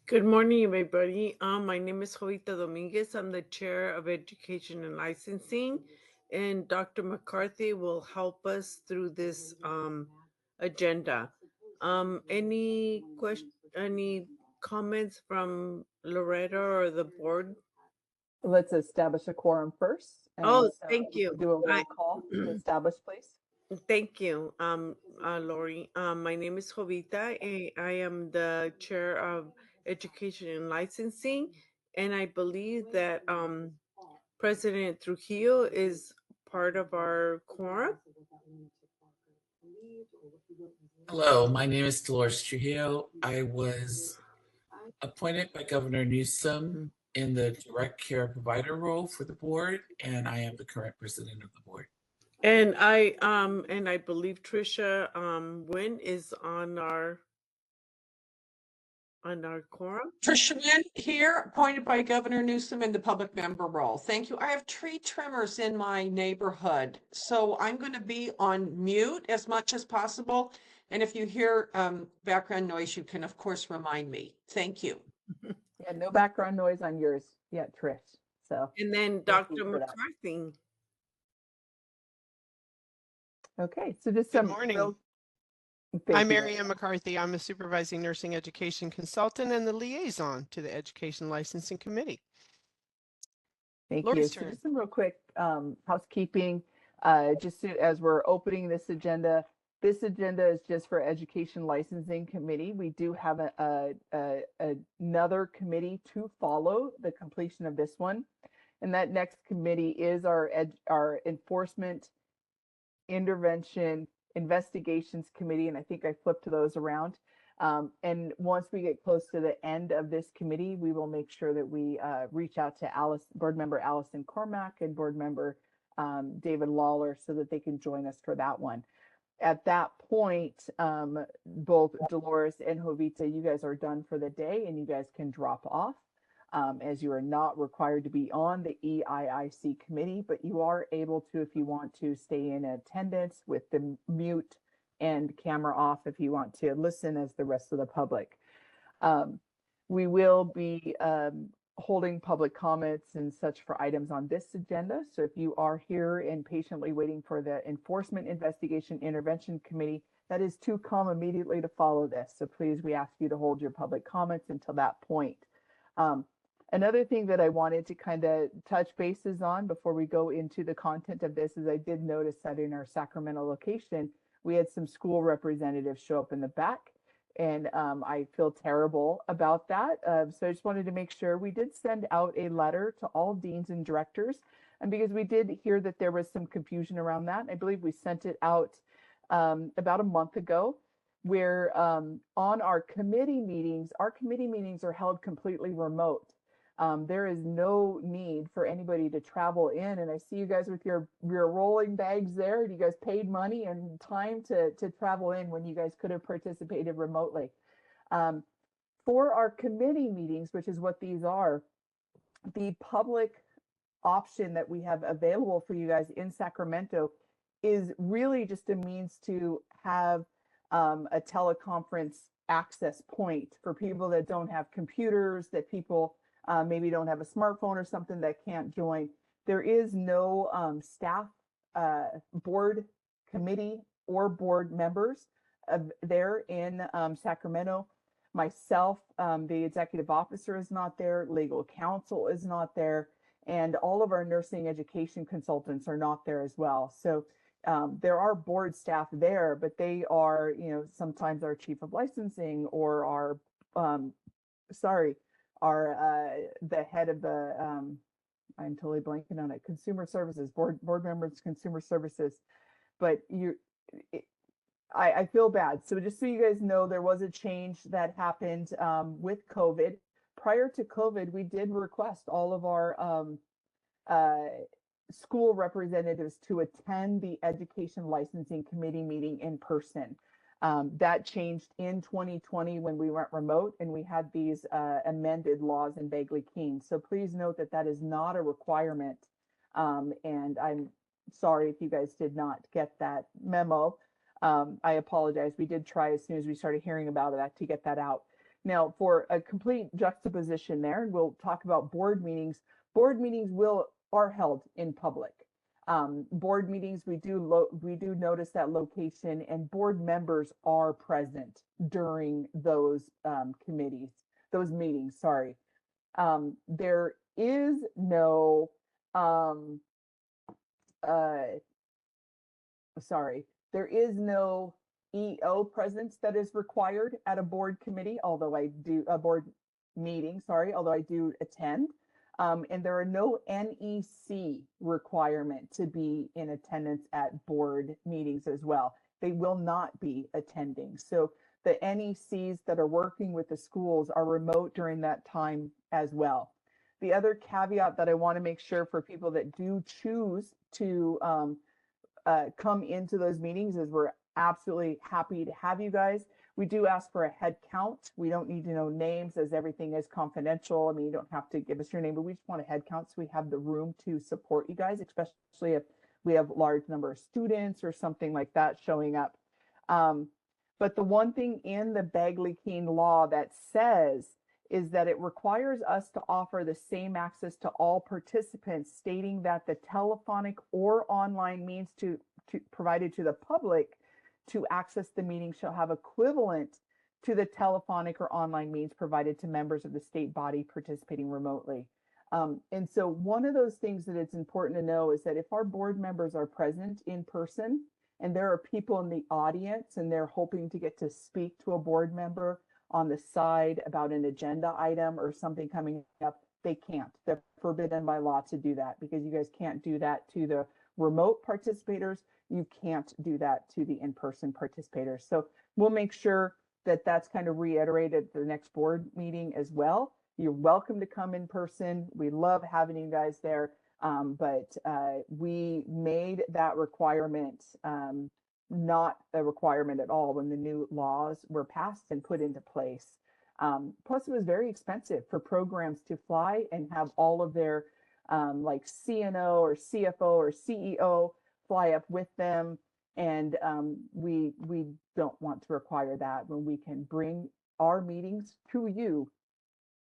Good morning, everybody. My name is Jovita Dominguez. I'm the chair of education and licensing, and Dr. McCarthy will help us through this agenda. Any comments from Loretta or the board? Let's establish a quorum first, and Oh, so thank we'll you. do a roll call to establish, please. Thank you, Lori. My name is Jovita. I am the chair of education and licensing, and I believe that President Trujillo is part of our quorum. Hello, my name is Dolores Trujillo. I was appointed by Governor Newsom in the direct care provider role for the board, and I am the current president of the board. And I believe Trisha Wynn is on our quorum. Tricia Lynn here, appointed by Governor Newsom in the public member role. Thank you. I have tree trimmers in my neighborhood, so I'm going to be on mute as much as possible. And if you hear background noise, you can, of course, remind me. Thank you. Yeah, no background noise on yours yet, Trish. So, And then thank Dr. you for that. McCarthy. Okay, so just Good some morning. real. I'm Thank you. Mary Ann McCarthy. I'm a supervising nursing education consultant and the liaison to the Education Licensing Committee. Thank you. Lori's So turn. just some real quick housekeeping. As we're opening this agenda is just for Education Licensing Committee. We do have another committee to follow the completion of this one. And that next committee is our Enforcement, Intervention, Investigations Committee. And I think I flipped those around. And once we get close to the end of this committee, we will make sure that we reach out to board member Allison Cormack and board member David Lawler so that they can join us for that one. At that point, both Dolores and Jovita, you guys are done for the day and you guys can drop off, as you are not required to be on the EIIC committee, but you are able to, if you want to, stay in attendance with the mute and camera off if you want to listen as the rest of the public. We will be holding public comments and such for items on this agenda. So if you are here and patiently waiting for the Enforcement, Investigation, Intervention Committee, that is to come immediately to follow this. So please, we ask you to hold your public comments until that point. Another thing that I wanted to kind of touch bases on before we go into the content of this is I did notice that in our Sacramento location, we had some school representatives show up in the back. And I feel terrible about that. So I just wanted to make sure we did send out a letter to all deans and directors. And because we did hear that there was some confusion around that, I believe we sent it out about a month ago, where on our committee meetings are held completely remote. There is no need for anybody to travel in. And I see you guys with your rolling bags there. And you guys paid money and time to travel in when you guys could have participated remotely. For our committee meetings, which is what these are, the public option that we have available for you guys in Sacramento is really just a means to have a teleconference access point for people that don't have computers, that people maybe don't have a smartphone or something that can't join. There is no staff, board, committee, or board members there in Sacramento. Myself, the executive officer is not there, legal counsel is not there, and all of our nursing education consultants are not there as well. So there are board staff there, but they are, sometimes our chief of licensing or our the head of the I'm totally blanking on it, consumer services, board members, consumer services. But I feel bad. So just so you guys know, there was a change that happened with COVID. Prior to COVID, we did request all of our school representatives to attend the Education Licensing Committee meeting in person. That changed in 2020 when we went remote and we had these amended laws in Bagley-Keene. So please note that that is not a requirement. And I'm sorry if you guys did not get that memo. I apologize. We did try as soon as we started hearing about that to get that out. Now, for a complete juxtaposition there, we'll talk about board meetings. Board meetings are held in public. Board meetings, we do notice that location, and board members are present during those those meetings, sorry. There is no there is no EO presence that is required at a board committee, although I do a board meeting, sorry, although I do attend. And there are no NEC requirement to be in attendance at board meetings as well. They will not be attending. So the NECs that are working with the schools are remote during that time as well. The other caveat that I want to make sure for people that do choose to come into those meetings is we're absolutely happy to have you guys. We do ask for a head count. We don't need to know names, as everything is confidential. I mean, you don't have to give us your name, but we just want a head count so we have the room to support you guys, especially if we have large number of students or something like that showing up. But the one thing in the Bagley-Keene law that says is that it requires us to offer the same access to all participants, stating that the telephonic or online means provided to the public to access the meeting shall have equivalent to the telephonic or online means provided to members of the state body participating remotely. And so one of those things that it's important to know is that if our board members are present in person and there are people in the audience and they're hoping to get to speak to a board member on the side about an agenda item or something coming up, they can't. They're forbidden by law to do that, because you guys can't do that to the remote participators. You can't do that to the in-person participators. So we'll make sure that that's kind of reiterated at the next board meeting as well. You're welcome to come in person. We love having you guys there. But we made that requirement not a requirement at all when the new laws were passed and put into place. Plus, it was very expensive for programs to fly and have all of their like CNO or CFO or CEO fly up with them. And we don't want to require that when we can bring our meetings to you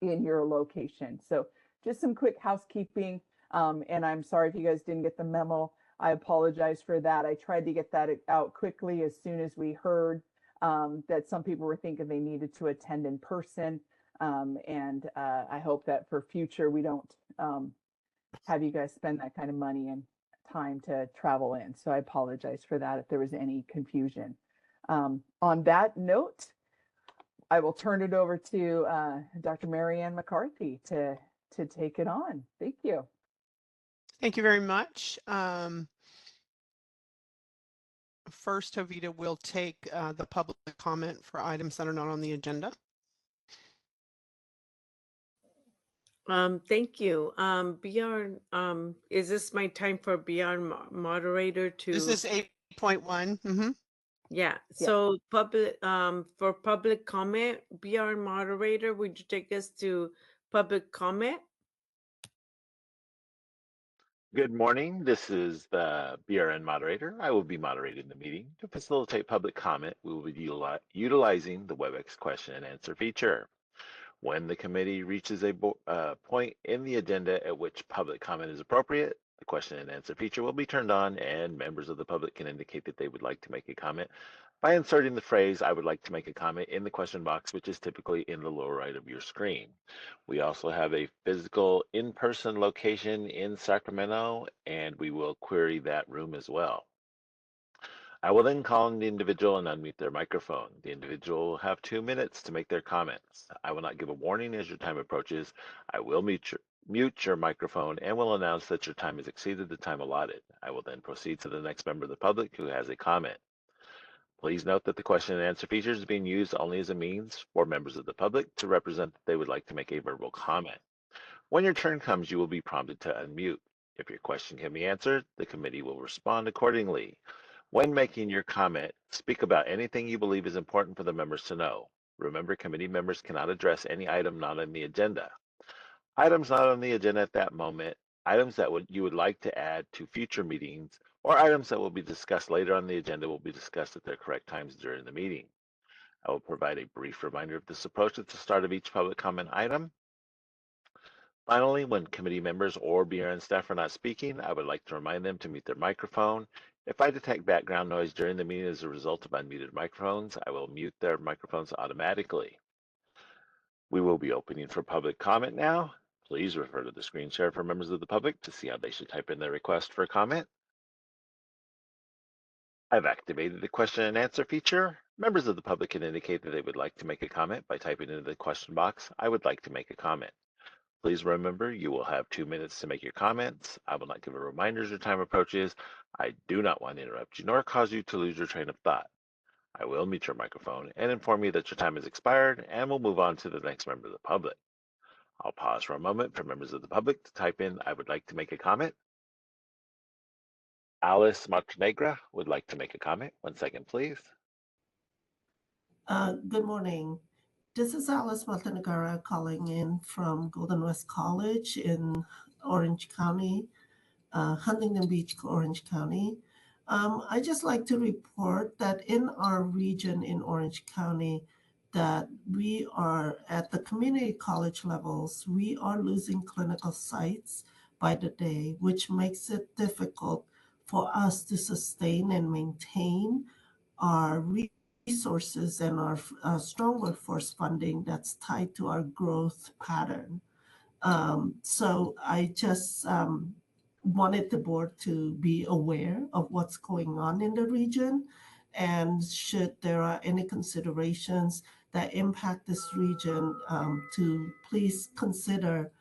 in your location. So just some quick housekeeping. And I'm sorry if you guys didn't get the memo. I apologize for that. I tried to get that out quickly as soon as we heard that some people were thinking they needed to attend in person. And I hope that for future, we don't have you guys spend that kind of money and time to travel in. So I apologize for that if there was any confusion. On that note, I will turn it over to Dr. Marianne McCarthy to take it on. Thank you. Thank you very much. First, Jovita will take the public comment for items that are not on the agenda. Thank you. Bjorn, is this my time for Bjorn moderator to? This is 8.1. Mm-hmm. Yeah. So public, for public comment, Bjorn moderator, would you take us to public comment? Good morning. This is the BRN moderator. I will be moderating the meeting. To facilitate public comment, we will be utilizing the WebEx question and answer feature. When the committee reaches a point in the agenda at which public comment is appropriate, the question and answer feature will be turned on, and members of the public can indicate that they would like to make a comment by inserting the phrase, "I would like to make a comment," in the question box, which is typically in the lower right of your screen. We also have a physical in-person location in Sacramento, and we will query that room as well. I will then call on the individual and unmute their microphone. The individual will have 2 minutes to make their comments. I will not give a warning as your time approaches. I will mute your microphone and will announce that your time has exceeded the time allotted. I will then proceed to the next member of the public who has a comment. Please note that the question and answer feature is being used only as a means for members of the public to represent that they would like to make a verbal comment. When your turn comes, you will be prompted to unmute. If your question can be answered, the committee will respond accordingly. When making your comment, speak about anything you believe is important for the members to know. Remember, committee members cannot address any item not on the agenda. Items not on the agenda at that moment, items that you would like to add to future meetings, or items that will be discussed later on the agenda will be discussed at their correct times during the meeting. I will provide a brief reminder of this approach at the start of each public comment item. Finally, when committee members or BRN staff are not speaking, I would like to remind them to mute their microphone. If I detect background noise during the meeting as a result of unmuted microphones, I will mute their microphones automatically. We will be opening for public comment now. Please refer to the screen share for members of the public to see how they should type in their request for comment. I've activated the question and answer feature. Members of the public can indicate that they would like to make a comment by typing into the question box, "I would like to make a comment." Please remember, you will have 2 minutes to make your comments. I will not give a reminder as your time approaches. I do not want to interrupt you nor cause you to lose your train of thought. I will mute your microphone and inform you that your time has expired, and we'll move on to the next member of the public. I'll pause for a moment for members of the public to type in, "I would like to make a comment." Alice Montenegra would like to make a comment. 1 second, please. Good morning. This is Alice Montenegara calling in from Golden West College in Orange County, Huntington Beach, Orange County. I just like to report that in our region in Orange County, that we are at the community college levels, we are losing clinical sites by the day, which makes it difficult for us to sustain and maintain our resources and our strong workforce funding that's tied to our growth pattern. So I just wanted the board to be aware of what's going on in the region, and should there are any considerations that impact this region, to please consider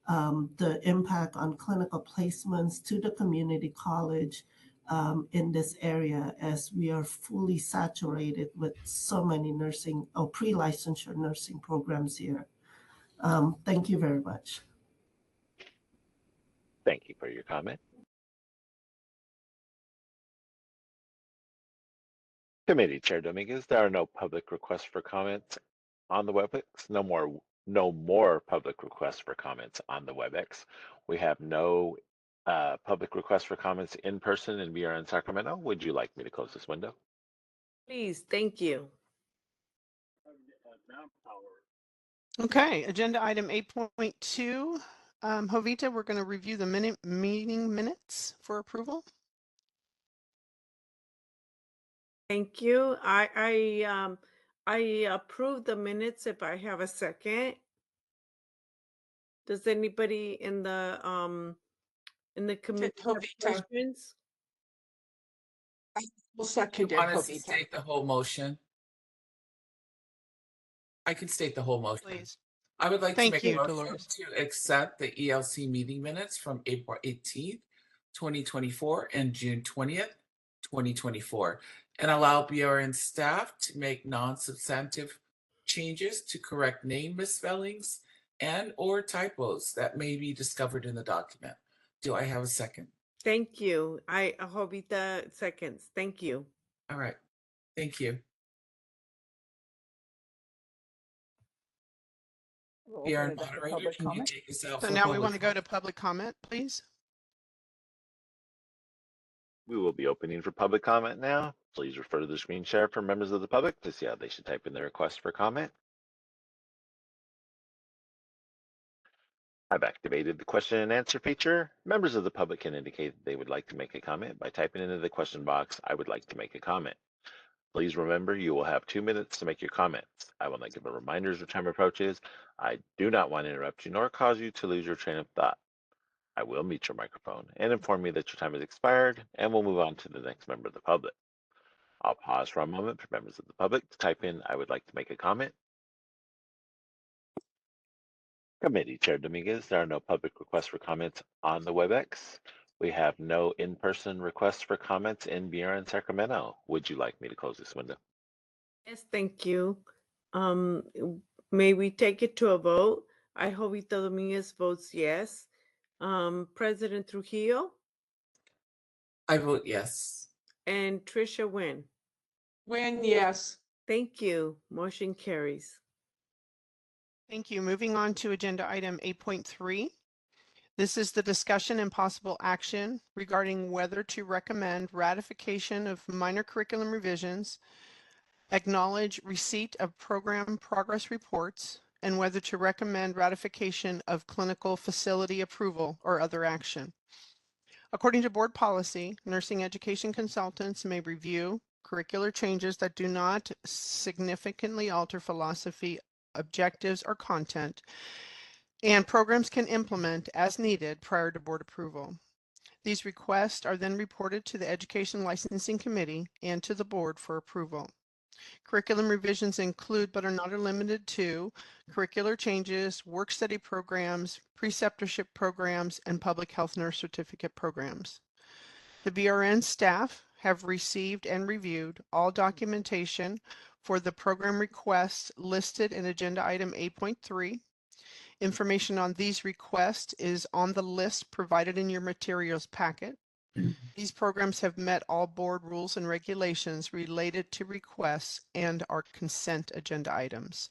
the impact on clinical placements to the community college in this area, as we are fully saturated with so many nursing or pre-licensure nursing programs here. Thank you very much. Thank you for your comment. Committee Chair Dominguez, there are no public requests for comments on the WebEx. No more public requests for comments on the WebEx. We have no public requests for comments in person in BRN Sacramento. Would you like me to close this window? Please, thank you. Okay, agenda item 8.2. Jovita, we're going to review the meeting minutes for approval. Thank you. I approve the minutes if I have a second. Does anybody in the committee have Jovita. questions? We'll second it, Want to Jovita. state the whole motion? I can state the whole motion. Please. I would like Thank to make you, a motion Dolores. to accept the ELC meeting minutes from April 18th, 2024 and June 20th, 2024, and allow BRN staff to make non-substantive changes to correct name misspellings and or typos that may be discovered in the document. Do I have a second? Thank you. Jovita seconds. Thank you. All right. Thank you. We'll BRN open it up to moderator, public can you comment. take us out So for now we public want to go to public comment, please. We will be opening for public comment now. Please refer to the screen share for members of the public to see how they should type in their request for comment. I've activated the question and answer feature. Members of the public can indicate that they would like to make a comment by typing into the question box, "I would like to make a comment." Please remember, you will have 2 minutes to make your comments. I will not give a reminder as your time approaches. I do not want to interrupt you nor cause you to lose your train of thought. I will mute your microphone and inform you that your time has expired, and we'll move on to the next member of the public. I'll pause for a moment for members of the public to type in, "I would like to make a comment." Committee Chair Dominguez, there are no public requests for comments on the WebEx. We have no in-person requests for comments in BRN Sacramento. Would you like me to close this window? Yes, thank you. May we take it to a vote? Jovita Dominguez votes yes. President Trujillo I vote yes. and Tricia Nguyen. Nguyen, yes. Thank you. Motion carries. Thank you. Moving on to agenda item 8.3. This is the discussion and possible action regarding whether to recommend ratification of minor curriculum revisions acknowledge receipt of program progress reports, and whether to recommend ratification of clinical facility approval or other action. According to board policy, nursing education consultants may review curricular changes that do not significantly alter philosophy, objectives, or content, and programs can implement as needed prior to board approval. These requests are then reported to the Education Licensing Committee and to the board for approval. Curriculum revisions include, but are not limited to, curricular changes, work study programs, preceptorship programs, and public health nurse certificate programs. The BRN staff have received and reviewed all documentation for the program requests listed in Agenda Item 8.3. Information on these requests is on the list provided in your materials packet. These programs have met all board rules and regulations related to requests and are consent agenda items.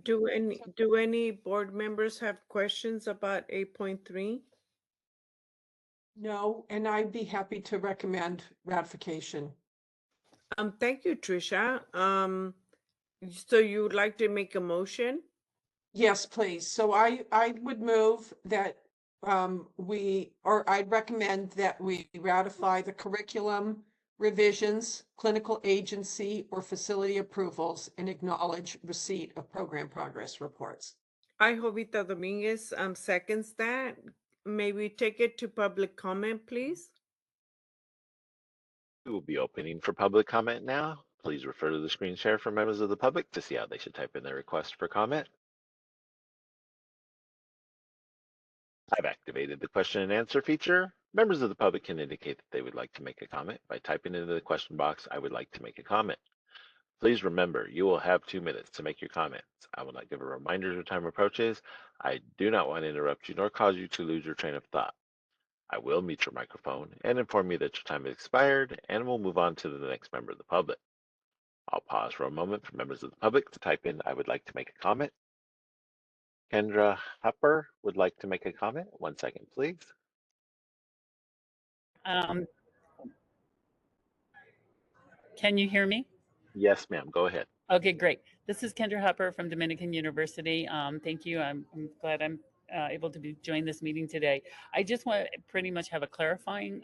Do any board members have questions about 8.3? No, and I'd be happy to recommend ratification. Thank you, Tricia. So you would like to make a motion? Yes, please. So I would move that I'd recommend that we ratify the curriculum revisions, clinical agency or facility approvals, and acknowledge receipt of program progress reports. I, Jovita Dominguez, seconds that. May we take it to public comment, please? We will be opening for public comment now. Please refer to the screen share for members of the public to see how they should type in their request for comment. I've activated the question and answer feature. Members of the public can indicate that they would like to make a comment by typing into the question box, "I would like to make a comment." Please remember, you will have 2 minutes to make your comments. I will not give a reminder as time approaches. I do not want to interrupt you nor cause you to lose your train of thought. I will mute your microphone and inform you that your time has expired, and we'll move on to the next member of the public. I'll pause for a moment for members of the public to type in, "I would like to make a comment." Kendra Hupper would like to make a comment. 1 second, please. Can you hear me? Yes, ma'am. Go ahead. Okay, great. This is Kendra Hupper from Dominican University. Thank you. I'm glad I'm able to join this meeting today. I just want to pretty much have a clarifying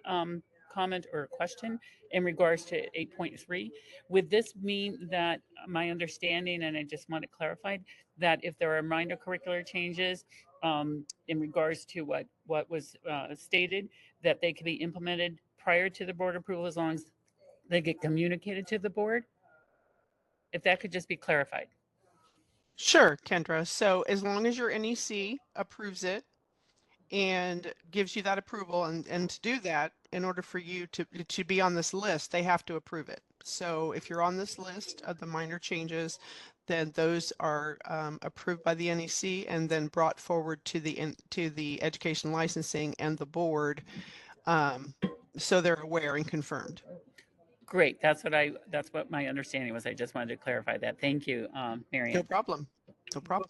comment or question in regards to 8.3. Would this mean that my understanding, and I just want it clarified, that if there are minor curricular changes in regards to what was stated, that they could be implemented prior to the board approval as long as they get communicated to the board? If that could just be clarified. Sure, Kendra. So as long as your NEC approves it and gives you that approval, and to do that, in order for you to be on this list, they have to approve it. So if you're on this list of the minor changes, then those are approved by the NEC and then brought forward to the education licensing and the board, so they're aware and confirmed. Great. That's what my understanding was. I just wanted to clarify that. Thank you, Marian. No problem. No problem.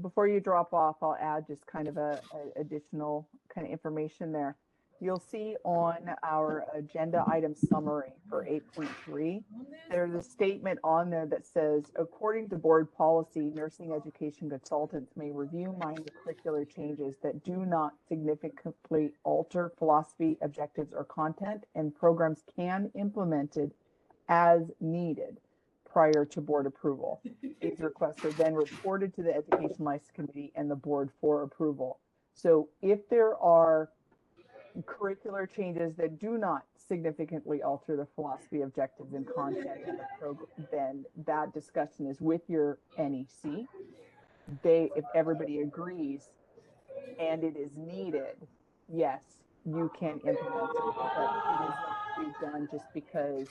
Before you drop off, I'll add just kind of a additional kind of information there. You'll see on our agenda item summary for 8.3, there's a statement on there that says, according to board policy, nursing education consultants may review minor curricular changes that do not significantly alter philosophy, objectives, or content, and programs can implement it as needed prior to board approval. These requests are then reported to the Education Licensing Committee and the board for approval. So if there are curricular changes that do not significantly alter the philosophy, objectives, and content of the program, then that discussion is with your NEC. If everybody agrees and it is needed, yes, you can implement it, but it isn't done just because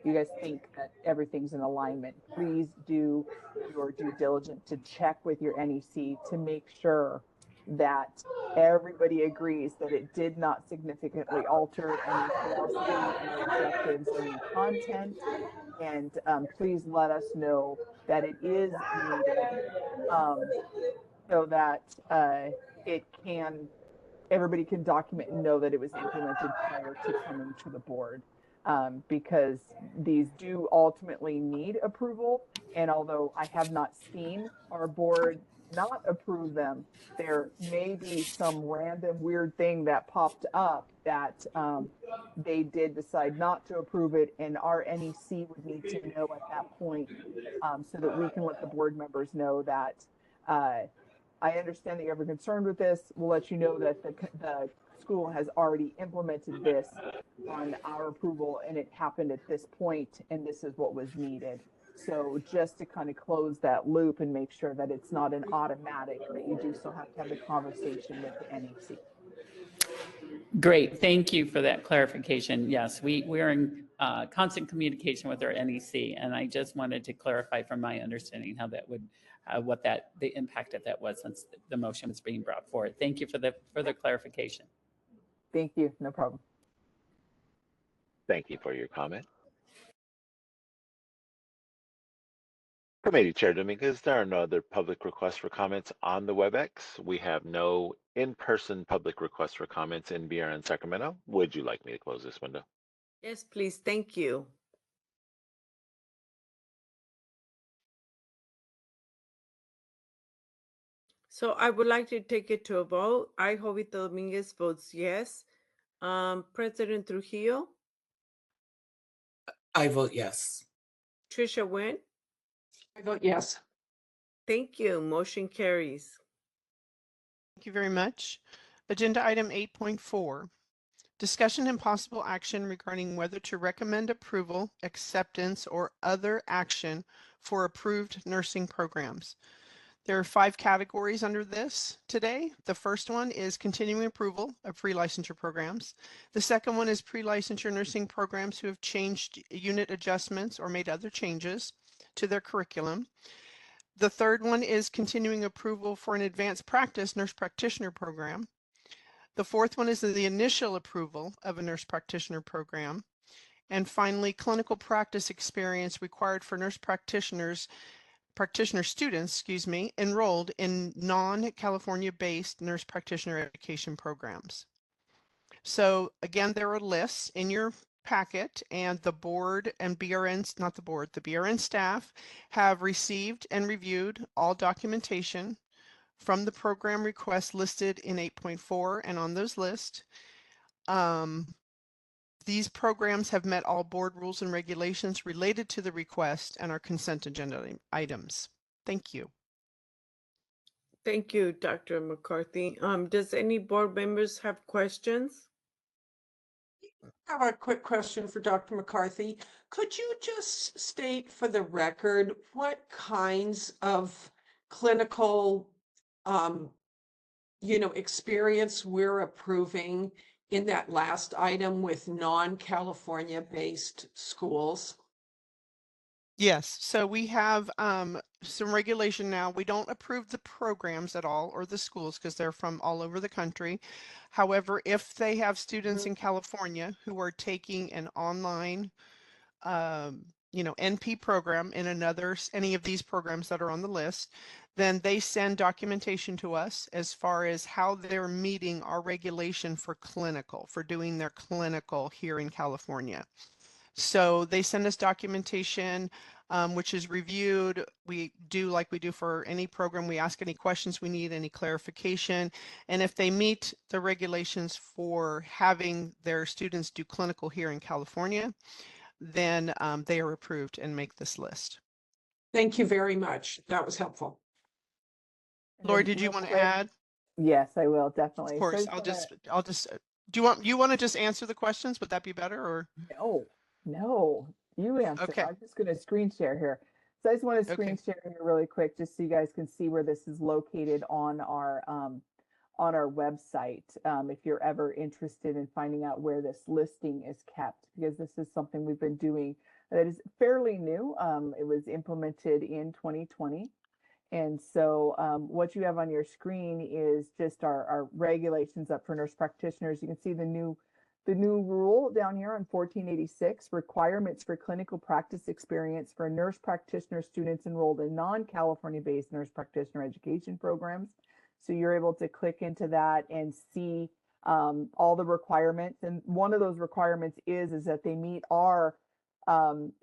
you guys think that everything's in alignment. Please do your due diligence to check with your NEC to make sure that everybody agrees that it did not significantly alter any philosophy, any objectives, any content. And please let us know that it is needed, so that it can everybody can document and know that it was implemented prior to coming to the board. Because these do ultimately need approval. And although I have not seen our board not approve them, there may be some random weird thing that popped up that they did decide not to approve it, and our NEC would need to know at that point, so that we can let the board members know that I understand that you're ever concerned with this. We'll let you know that the school has already implemented this on our approval, and it happened at this point, and this is what was needed. So just to kind of close that loop and make sure that it's not an automatic, that you do still have to have the conversation with the NEC. Great, thank you for that clarification. Yes, we're in constant communication with our NEC, and I just wanted to clarify from my understanding how that would, what that, the impact of that was since the motion was being brought forward. Thank you for the further clarification. Thank you, no problem. Thank you for your comment. Committee Chair Dominguez, there are no other public requests for comments on the WebEx. We have no in-person public requests for comments in BRN Sacramento. Would you like me to close this window? Yes, please. Thank you. So I would like to take it to a vote. I, Jovita Dominguez, votes yes. President Trujillo, I vote yes. Trisha Wynn, I vote yes. thank you. Motion carries. Thank you very much. Agenda item 8.4, discussion and possible action regarding whether to recommend approval, acceptance, or other action for approved nursing programs. There are 5 categories under this today. The first one is continuing approval of pre-licensure programs. The second one is pre-licensure nursing programs who have changed unit adjustments or made other changes to their curriculum. The third one is continuing approval for an advanced practice nurse practitioner program. The fourth one is the initial approval of a nurse practitioner program. And finally, clinical practice experience required for nurse practitioner students, enrolled in non-California based nurse practitioner education programs. So again, there are lists in your packet, and the board and BRN's, not the board, the BRN staff have received and reviewed all documentation from the program requests listed in 8.4 and on those lists. These programs have met all board rules and regulations related to the request and are consent agenda items. Thank you. Thank you, Dr. McCarthy. Does any board members have questions? I have a quick question for Dr. McCarthy. Could you just state for the record what kinds of clinical, experience we're approving in that last item with non-California based schools? Yes, so we have some regulation now. We don't approve the programs at all or the schools because they're from all over the country. However, if they have students in California who are taking an online, NP program in any of these programs that are on the list, then they send documentation to us as far as how they're meeting our regulation for doing their clinical here in California. So they send us documentation, which is reviewed. We do like we do for any program. We ask any questions we need, any clarification. And if they meet the regulations for having their students do clinical here in California, then they are approved and make this list. Thank you very much. That was helpful. Lori, did you want to add? Yes, I will, definitely. Of course, I'll just, do you want to just answer the questions? Would that be better, or? No, you answer. Okay. I'm just going to screen share here. So I just want to screen share here really quick, just so you guys can see where this is located on our website. If you're ever interested in finding out where this listing is kept, because this is something we've been doing that is fairly new. It was implemented in 2020. And so what you have on your screen is just our regulations up for nurse practitioners. You can see the new rule down here on 1486, requirements for clinical practice experience for nurse practitioner students enrolled in non-California based nurse practitioner education programs. So you're able to click into that and see all the requirements. And one of those requirements is that they meet our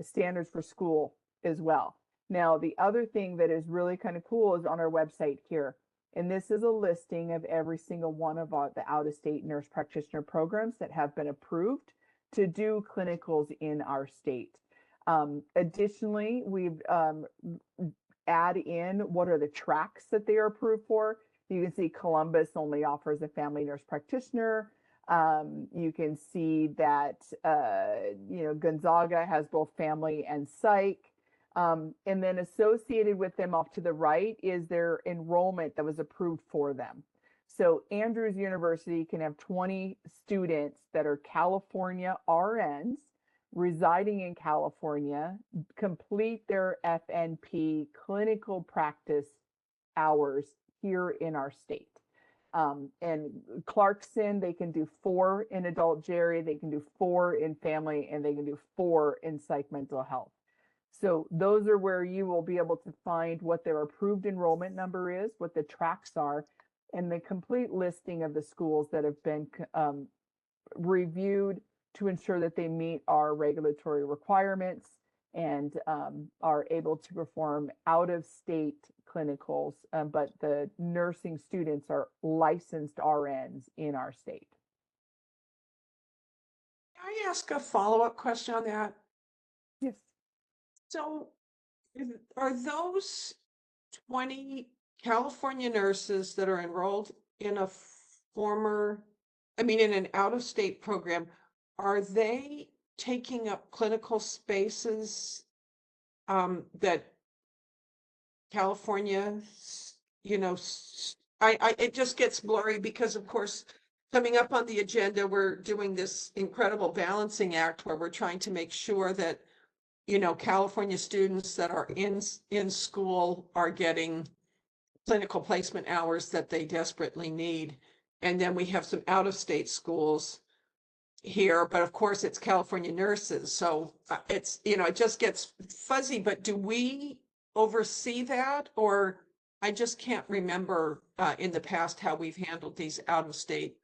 standards for school as well. Now, the other thing that is really kind of cool is on our website here. And this is a listing of every single one of the out-of-state nurse practitioner programs that have been approved to do clinicals in our state. Additionally, we've add in what are the tracks that they are approved for. You can see Columbus only offers a family nurse practitioner. You can see that Gonzaga has both family and psych. And then associated with them off to the right is their enrollment that was approved for them. So Andrews University can have 20 students that are California RNs residing in California, complete their FNP clinical practice hours here in our state. And Clarkson, they can do 4 in adult geri, they can do 4 in family, and they can do 4 in psych mental health. So those are where you will be able to find what their approved enrollment number is, what the tracks are, and the complete listing of the schools that have been reviewed to ensure that they meet our regulatory requirements and are able to perform out-of-state clinicals, but the nursing students are licensed RNs in our state. Can I ask a follow-up question on that? Yes. So are those 20 California nurses that are enrolled in a in an out-of-state program, are they taking up clinical spaces that California, it just gets blurry because, of course, coming up on the agenda, we're doing this incredible balancing act where we're trying to make sure that, California students that are in school are getting clinical placement hours that they desperately need. And then we have some out-of-state schools here, but of course it's California nurses. So it's, it just gets fuzzy, but do we oversee that? Or I just can't remember in the past how we've handled these out-of-state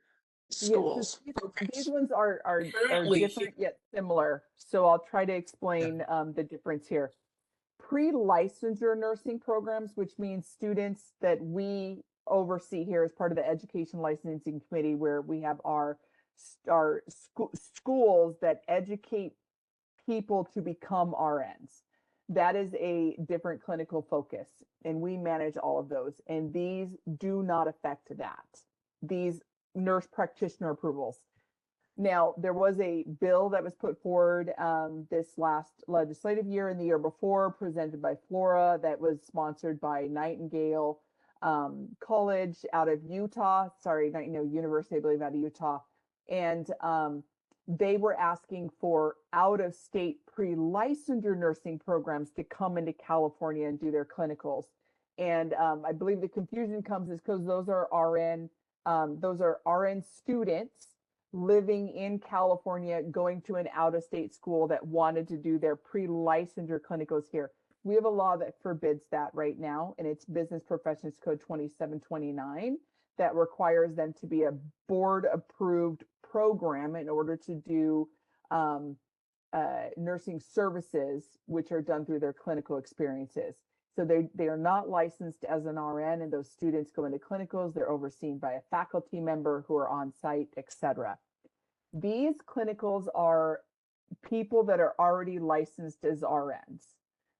schools. Yes, these ones are Currently, different yet similar. So I'll try to explain the difference here. Pre-licensure nursing programs, which means students that we oversee here as part of the Education Licensing Committee, where we have our schools that educate people to become RNs. That is a different clinical focus, and we manage all of those. And these do not affect that. These nurse practitioner approvals. Now, there was a bill that was put forward this last legislative year and the year before, presented by Flora, that was sponsored by Nightingale College out of Utah. Sorry, Nightingale University, I believe, out of Utah. And they were asking for out-of-state pre-licensure nursing programs to come into California and do their clinicals. And I believe the confusion comes is because those are RN students living in California, going to an out-of-state school that wanted to do their pre-licensure clinicals here. We have a law that forbids that right now, and it's Business Professions Code 2729 that requires them to be a board-approved program in order to do nursing services, which are done through their clinical experiences. So they are not licensed as an RN, and those students go into clinicals. They're overseen by a faculty member who are on site, etc. These clinicals are people that are already licensed as RNs.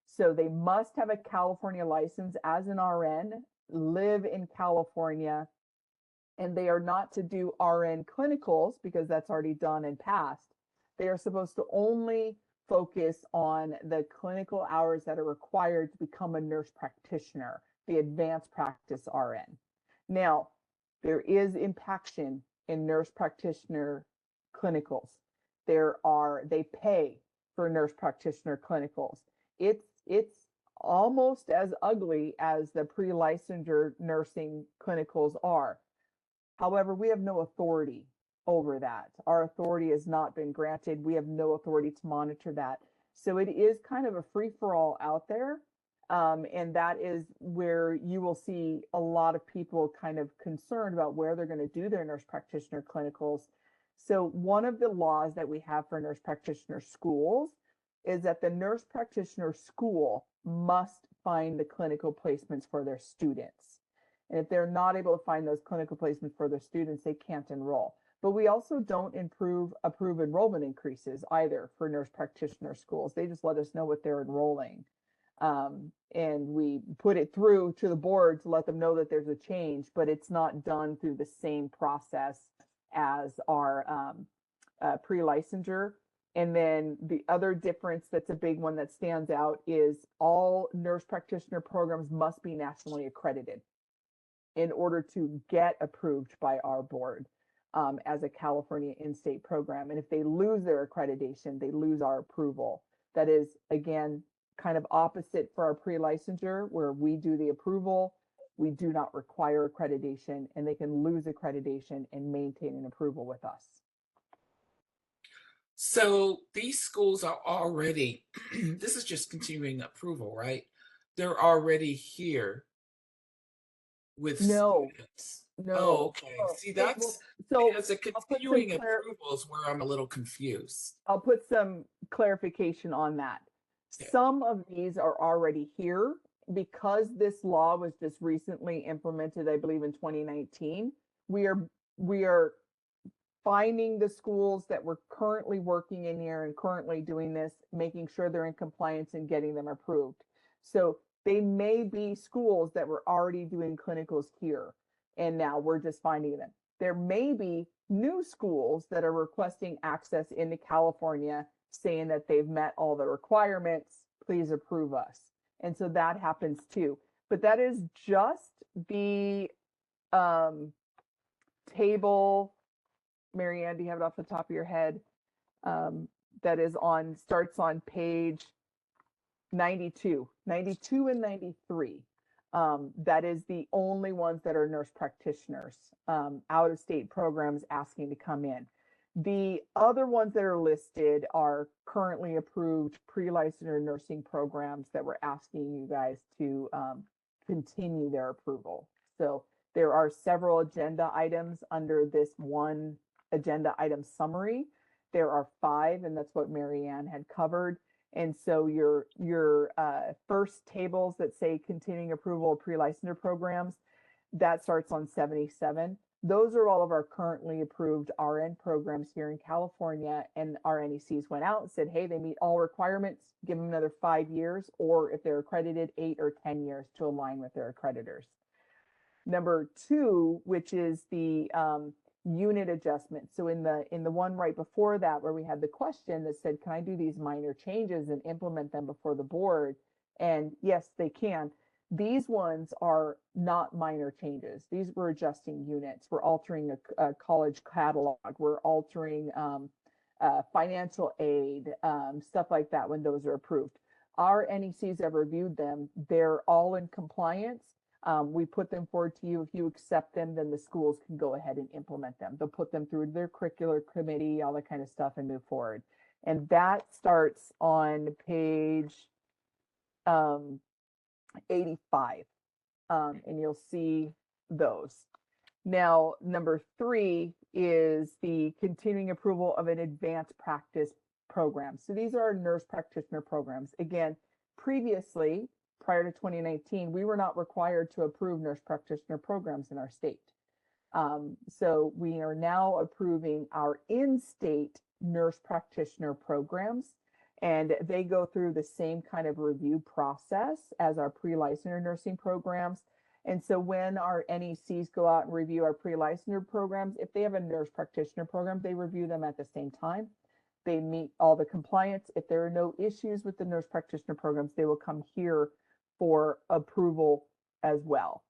So they must have a California license as an RN, live in California, and they are not to do RN clinicals because that's already done and passed. They are supposed to only focus on the clinical hours that are required to become a nurse practitioner, the advanced practice RN. Now, there is impaction in nurse practitioner clinicals. They pay for nurse practitioner clinicals. It's almost as ugly as the pre-licensure nursing clinicals are. However, we have no authority over that. Our authority has not been granted. We have no authority to monitor that. So it is kind of a free-for-all out there. And that is where you will see a lot of people kind of concerned about where they're going to do their nurse practitioner clinicals. So one of the laws that we have for nurse practitioner schools is that the nurse practitioner school must find the clinical placements for their students. And if they're not able to find those clinical placements for their students, they can't enroll. But we also don't approve enrollment increases either for nurse practitioner schools. They just let us know what they're enrolling. And we put it through to the board to let them know that there's a change, but it's not done through the same process as our pre-licensure. And then the other difference that's a big one that stands out is all nurse practitioner programs must be nationally accredited in order to get approved by our board as a California in-state program. And if they lose their accreditation, they lose our approval. That is, again, kind of opposite for our pre-licensure, where we do the approval. We do not require accreditation, and they can lose accreditation and maintain an approval with us. So these schools are already, this is just continuing approval, right? They're already here with No, students. no. Oh, okay. Oh, See, well, that's so because the I'll put some continuing approval is where I'm a little confused. I'll put some clarification on that. Yeah. Some of these are already here because this law was just recently implemented, I believe in 2019. We are finding the schools that we're currently working in here and currently doing this, making sure they're in compliance and getting them approved. So they may be schools that were already doing clinicals here, and now we're just finding them. There may be new schools that are requesting access into California, saying that they've met all the requirements, please approve us. And so that happens too. But that is just the table. Marianne, do you have it off the top of your head? That is starts on page 92 and 93. That is the only ones that are nurse practitioners, out of state programs asking to come in. The other ones that are listed are currently approved pre-licensure nursing programs that we're asking you guys to continue their approval. So there are several agenda items under this one agenda item summary. There are 5, and that's what Marianne had covered. And so your first tables that say continuing approval of pre-licensure programs, that starts on 77. Those are all of our currently approved RN programs here in California, and our NECs went out and said, hey, they meet all requirements, give them another 5 years, or if they're accredited, 8 or 10 years to align with their accreditors. Number 2, which is the unit adjustment. So in the one right before that, where we had the question that said, can I do these minor changes and implement them before the board? And yes, they can. These ones are not minor changes. These were adjusting units. We're altering a college catalog. We're altering financial aid, stuff like that when those are approved. Our NECs have reviewed them. They're all in compliance. We put them forward to you. If you accept them, then the schools can go ahead and implement them. They'll put them through their curricular committee, all that kind of stuff, and move forward. And that starts on page 85. And you'll see those. Now, number 3 is the continuing approval of an advanced practice program. So these are our nurse practitioner programs. Again, previously, prior to 2019, we were not required to approve nurse practitioner programs in our state. So we are now approving our in-state nurse practitioner programs, and they go through the same kind of review process as our pre-licensure nursing programs. And so when our NECs go out and review our pre-licensure programs, if they have a nurse practitioner program, they review them at the same time. They meet all the compliance. If there are no issues with the nurse practitioner programs, they will come here for approval as well.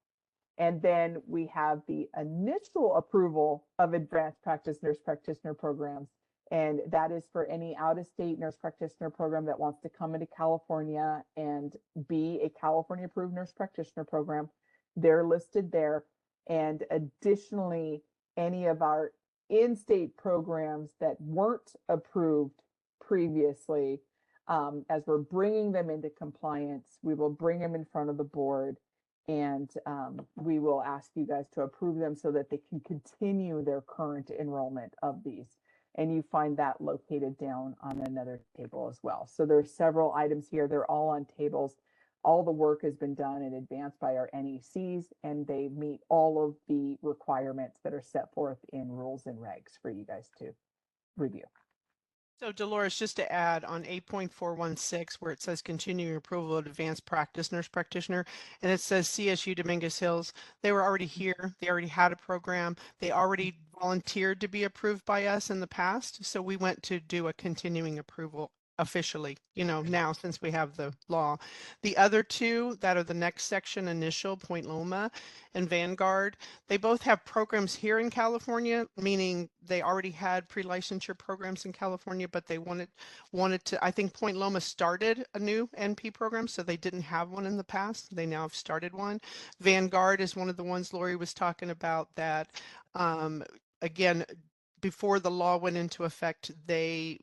And then we have the initial approval of advanced practice nurse practitioner programs. And that is for any out-of-state nurse practitioner program that wants to come into California and be a California approved nurse practitioner program. They're listed there. And additionally, any of our in-state programs that weren't approved previously, As we're bringing them into compliance, we will bring them in front of the board, and we will ask you guys to approve them so that they can continue their current enrollment of these. And you find that located down on another table as well. So there's several items here. They're all on tables. All the work has been done in advance by our NECs, and they meet all of the requirements that are set forth in rules and regs for you guys to review. So Dolores, just to add on 8.416, where it says continuing approval of advanced practice nurse practitioner, and it says CSU Dominguez Hills, they were already here. They already had a program. They already volunteered to be approved by us in the past. So we went to do a continuing approval officially, now since we have the law. The other two that are the next section, initial, Point Loma and Vanguard, they both have programs here in California, meaning they already had pre-licensure programs in California, but they wanted to, I think Point Loma started a new NP program, so they didn't have one in the past. They now have started one. Vanguard is one of the ones Lori was talking about that, again, before the law went into effect, they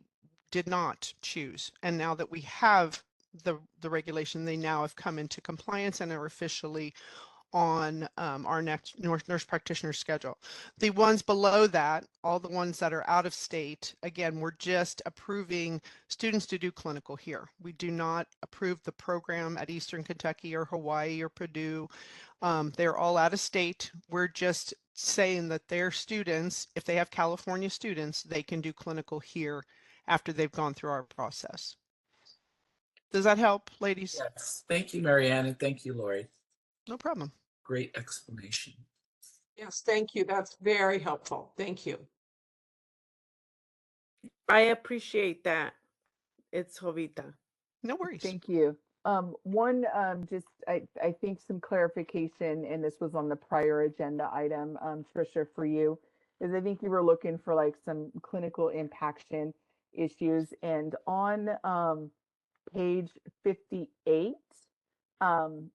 did not choose. And now that we have the regulation, they now have come into compliance and are officially on our next nurse practitioner schedule. The ones below that, all the ones that are out of state, again, we're just approving students to do clinical here. We do not approve the program at Eastern Kentucky or Hawaii or Purdue. They're all out of state. We're just saying that their students, if they have California students, they can do clinical here after they've gone through our process. Does that help, ladies? Yes. Thank you, Marianne, and thank you, Lori. No problem. Great explanation. Yes, thank you. That's very helpful. Thank you. I appreciate that. It's Jovita. No worries. Thank you. One, I think some clarification, and this was on the prior agenda item, Trisha, for you, is I think you were looking for like some clinical impaction issues, and on page 58,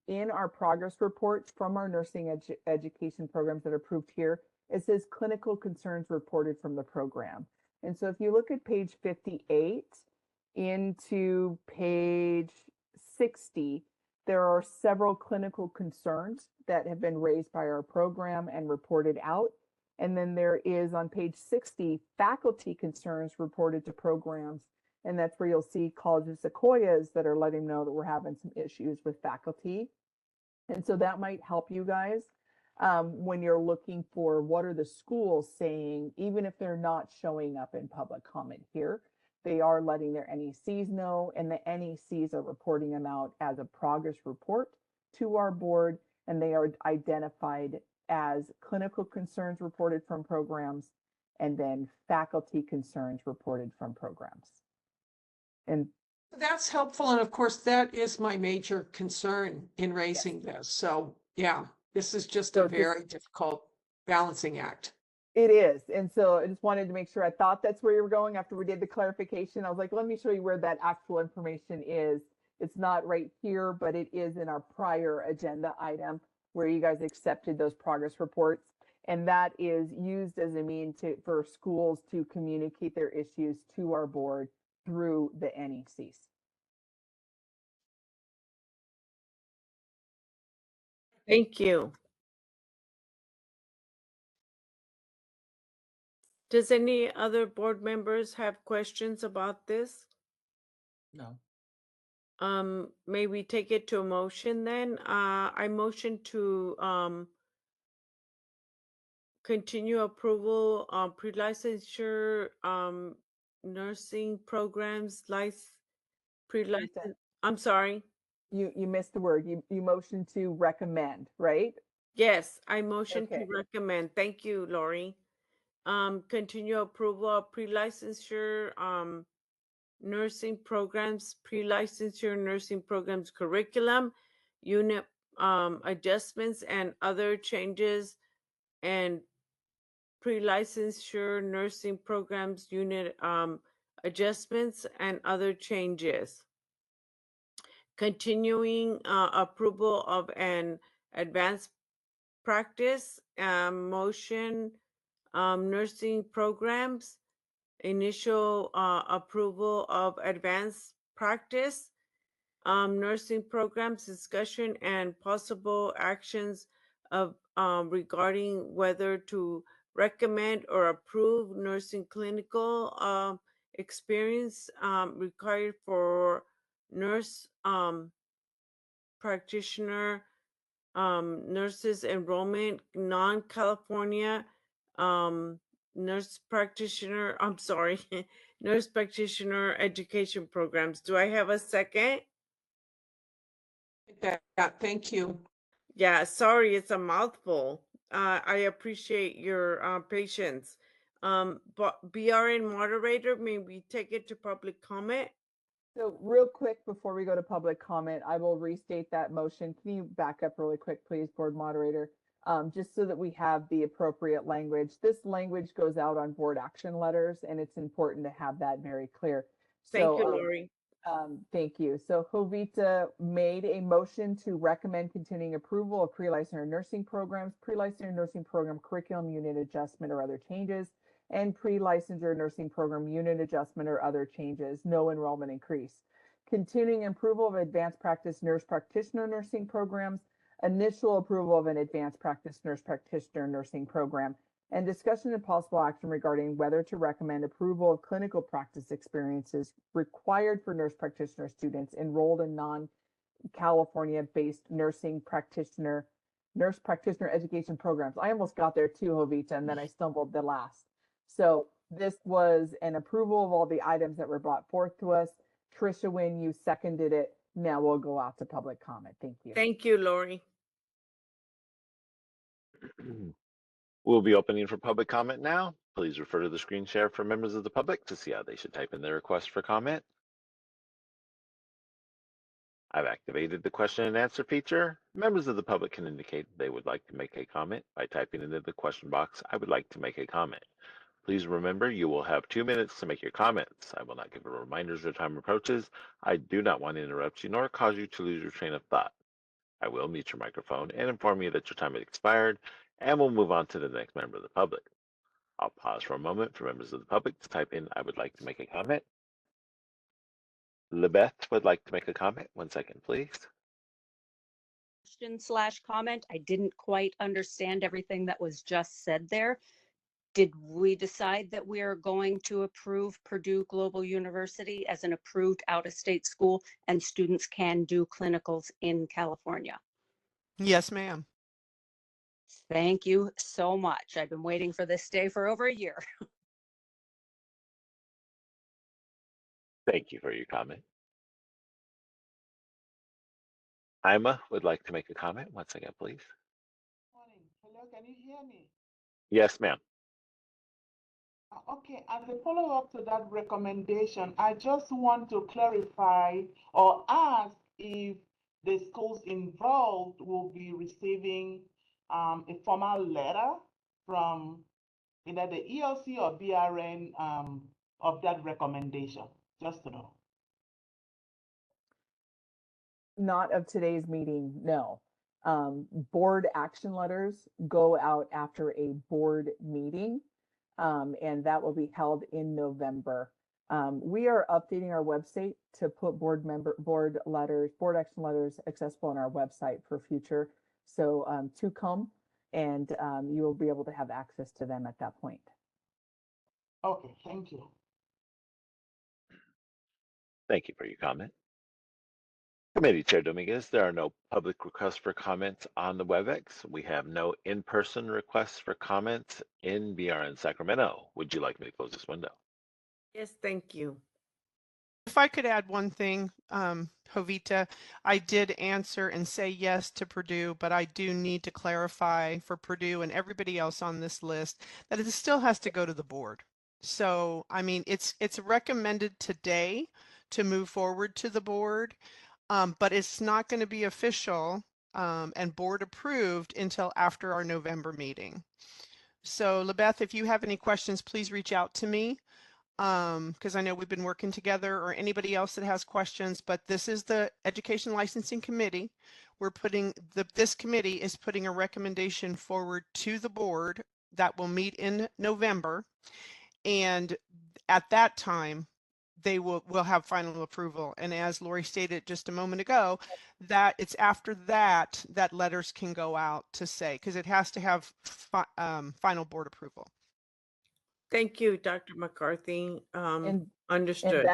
in our progress reports from our nursing education programs that are approved here, it says clinical concerns reported from the program. And so if you look at page 58 into page 60, there are several clinical concerns that have been raised by our program and reported out. And then there is on page 60, faculty concerns reported to programs. And that's where you'll see College of Sequoias that are letting know that we're having some issues with faculty. And so that might help you guys when you're looking for what are the schools saying, even if they're not showing up in public comment here, they are letting their NECs know, and the NECs are reporting them out as a progress report to our board, and they are identified as clinical concerns reported from programs and then faculty concerns reported from programs. And that's helpful. And of course, that is my major concern in raising this. So yeah, this is just a very difficult balancing act. It is. And so I just wanted to make sure. I thought that's where you were going after we did the clarification. I was like, let me show you where that actual information is. It's not right here, but it is in our prior agenda item where you guys accepted those progress reports. And that is used as a mean for schools to communicate their issues to our board through the NECs. Thank you. Does any other board members have questions about this? No. May we take it to a motion then? I motion to continue approval on pre-licensure nursing programs, pre-license. I'm sorry. You missed the word. You motioned to recommend, right? Yes, I motion to Okay. recommend. Thank you, Lori. Continue approval of pre-licensure nursing programs, pre-licensure nursing programs curriculum, unit adjustments and other changes, and pre-licensure nursing programs unit adjustments and other changes. Continuing approval of an advanced practice motion nursing programs, initial approval of advanced practice, nursing programs discussion and possible actions of regarding whether to recommend or approve nursing clinical experience required for nurse practitioner nurses enrollment, non-California nurse practitioner, I'm sorry, nurse practitioner education programs. Do I have a second? Yeah, thank you. Yeah, sorry, it's a mouthful. I appreciate your patience. But BRN moderator, may we take it to public comment? So real quick, before we go to public comment, I will restate that motion. Can you back up really quick, please, board moderator? Just so that we have the appropriate language. This language goes out on board action letters, and it's important to have that very clear. Thank you, So, Lori. thank you. So Jovita made a motion to recommend continuing approval of pre-licensure nursing programs, pre-licensure nursing program curriculum unit adjustment or other changes, and pre-licensure nursing program unit adjustment or other changes, no enrollment increase. Continuing approval of advanced practice nurse practitioner nursing programs, initial approval of an advanced practice nurse practitioner nursing program, and discussion and possible action regarding whether to recommend approval of clinical practice experiences required for nurse practitioner students enrolled in non-California-based nurse practitioner education programs. I almost got there too, Jovita, and then I stumbled the last. So this was an approval of all the items that were brought forth to us. Trisha, when you seconded it, now we'll go out to public comment. Thank you. Thank you, Lori. We'll be opening for public comment now. Please refer to the screen share for members of the public to see how they should type in their request for comment. I've activated the question and answer feature. Members of the public can indicate they would like to make a comment by typing into the question box, "I would like to make a comment." Please remember you will have 2 minutes to make your comments. I will not give a reminder as your time approaches. I do not want to interrupt you nor cause you to lose your train of thought. I will mute your microphone and inform you that your time has expired, and we'll move on to the next member of the public. I'll pause for a moment for members of the public to type in, "I would like to make a comment." Lebeth would like to make a comment. 1 second, please. Question/comment. I didn't quite understand everything that was just said there. Did we decide that we are going to approve Purdue Global University as an approved out-of-state school and students can do clinicals in California? Yes, ma'am. Thank you so much. I've been waiting for this day for over a year. Thank you for your comment. Ima would like to make a comment. 1 second, please. Morning. Hello, can you hear me? Yes, ma'am. Okay, as a follow-up to that recommendation, I just want to clarify or ask if the schools involved will be receiving a formal letter from either the ELC or BRN of that recommendation, just to know. Not of today's meeting, no. Board action letters go out after a board meeting, and that will be held in November. We are updating our website to put board action letters accessible on our website for future. So to come, and you will be able to have access to them at that point. Okay, thank you. Thank you for your comment. Committee Chair Dominguez, there are no public requests for comments on the WebEx. We have no in-person requests for comments in BRN Sacramento. Would you like me to close this window? Yes, thank you. If I could add one thing, Jovita, I did answer and say yes to Purdue, but I do need to clarify for Purdue and everybody else on this list that it still has to go to the board. So, I mean, it's recommended today to move forward to the board, but it's not going to be official and board approved until after our November meeting. So, Lebeth, if you have any questions, please reach out to me. Because I know we've been working together, or anybody else that has questions, but this is the Education Licensing Committee. We're putting this committee is putting a recommendation forward to the board that will meet in November. And at that time, they will have final approval. And as Lori stated just a moment ago, that it's after that that letters can go out to say, because it has to have final board approval. Thank you, Dr. McCarthy. And Understood.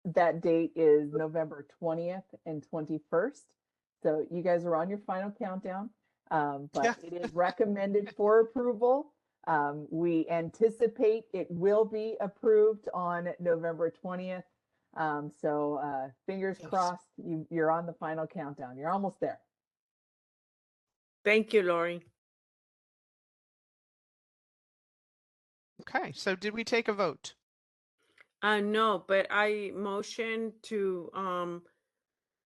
that date is November 20th and 21st. So you guys are on your final countdown, but Yeah. it is recommended for approval. We anticipate it will be approved on November 20th. So fingers Yes. crossed, you're on the final countdown. You're almost there. Thank you, Lori. Okay, so did we take a vote? No, but I motion to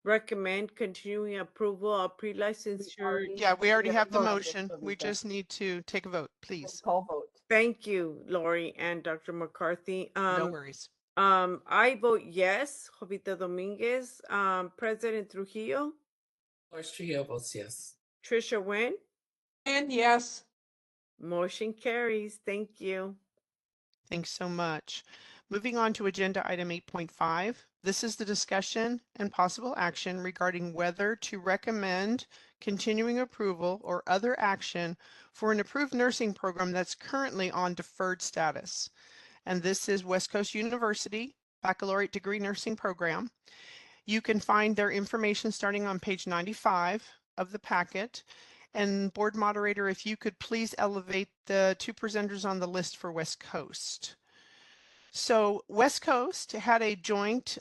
recommend continuing approval of pre-licensure. Yeah, we already have the voted, motion. so We just need to take a vote, please. Call vote. Thank you, Lori and Dr. McCarthy. No worries. I vote yes. Jovita Dominguez, President Trujillo, Dolores Trujillo votes yes. Trisha Nguyen, And yes, motion carries. Thank you. Thanks so much. Moving on to agenda item 8.5. This is the discussion and possible action regarding whether to recommend continuing approval or other action for an approved nursing program that's currently on deferred status. And this is West Coast University Baccalaureate Degree Nursing Program. You can find their information starting on page 95 of the packet. And board moderator, if you could please elevate the two presenters on the list for West Coast. So West Coast had a joint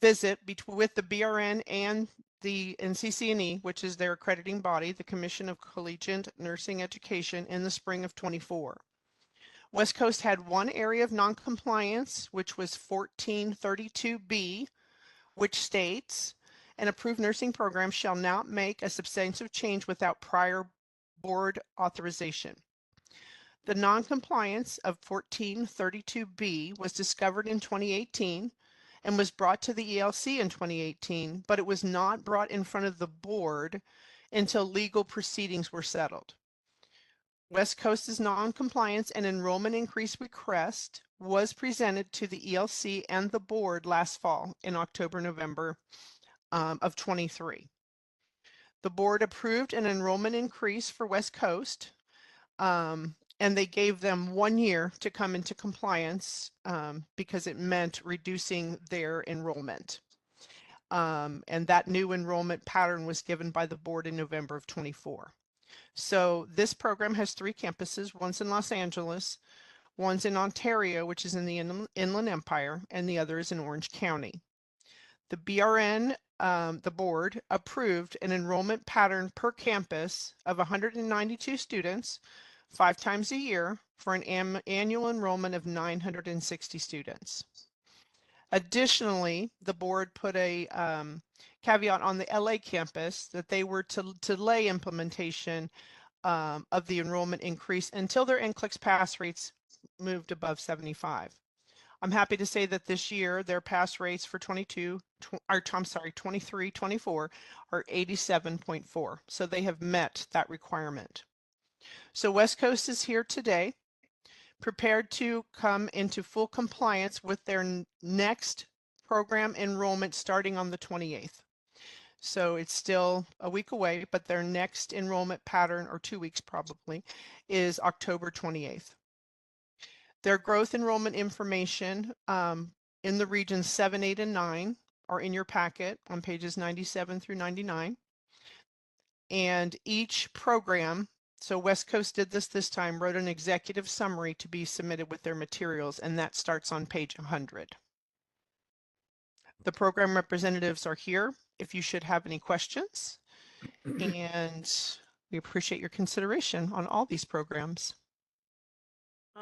visit with the BRN and the NCCNE, which is their accrediting body, the Commission of Collegiate Nursing Education, in the spring of 24. West Coast had one area of noncompliance, which was 1432B, which states an approved nursing program shall not make a substantive change without prior board authorization. The noncompliance of 1432B was discovered in 2018 and was brought to the ELC in 2018, but it was not brought in front of the board until legal proceedings were settled. West Coast's noncompliance and enrollment increase request was presented to the ELC and the board last fall in October, November of 23. The board approved an enrollment increase for West Coast, and they gave them 1 year to come into compliance because it meant reducing their enrollment. And that new enrollment pattern was given by the board in November of 24. So this program has 3 campuses. One's in Los Angeles, one's in Ontario, which is in the Inland Empire, and the other is in Orange County. The BRN, the board, approved an enrollment pattern per campus of 192 students 5 times a year for an annual enrollment of 960 students. Additionally, the board put a caveat on the LA campus that they were to delay implementation of the enrollment increase until their NCLEX pass rates moved above 75. I'm happy to say that this year their pass rates for 23, 24 are 87.4. So they have met that requirement. So West Coast is here today, prepared to come into full compliance with their next program enrollment starting on the 28th. So it's still a week away, but their next enrollment pattern, or 2 weeks probably, is October 28th. Their growth enrollment information in the regions 7, 8, and 9 are in your packet on pages 97 through 99. And each program, so West Coast did this time, wrote an executive summary to be submitted with their materials, and that starts on page 100. The program representatives are here if you should have any questions, and we appreciate your consideration on all these programs.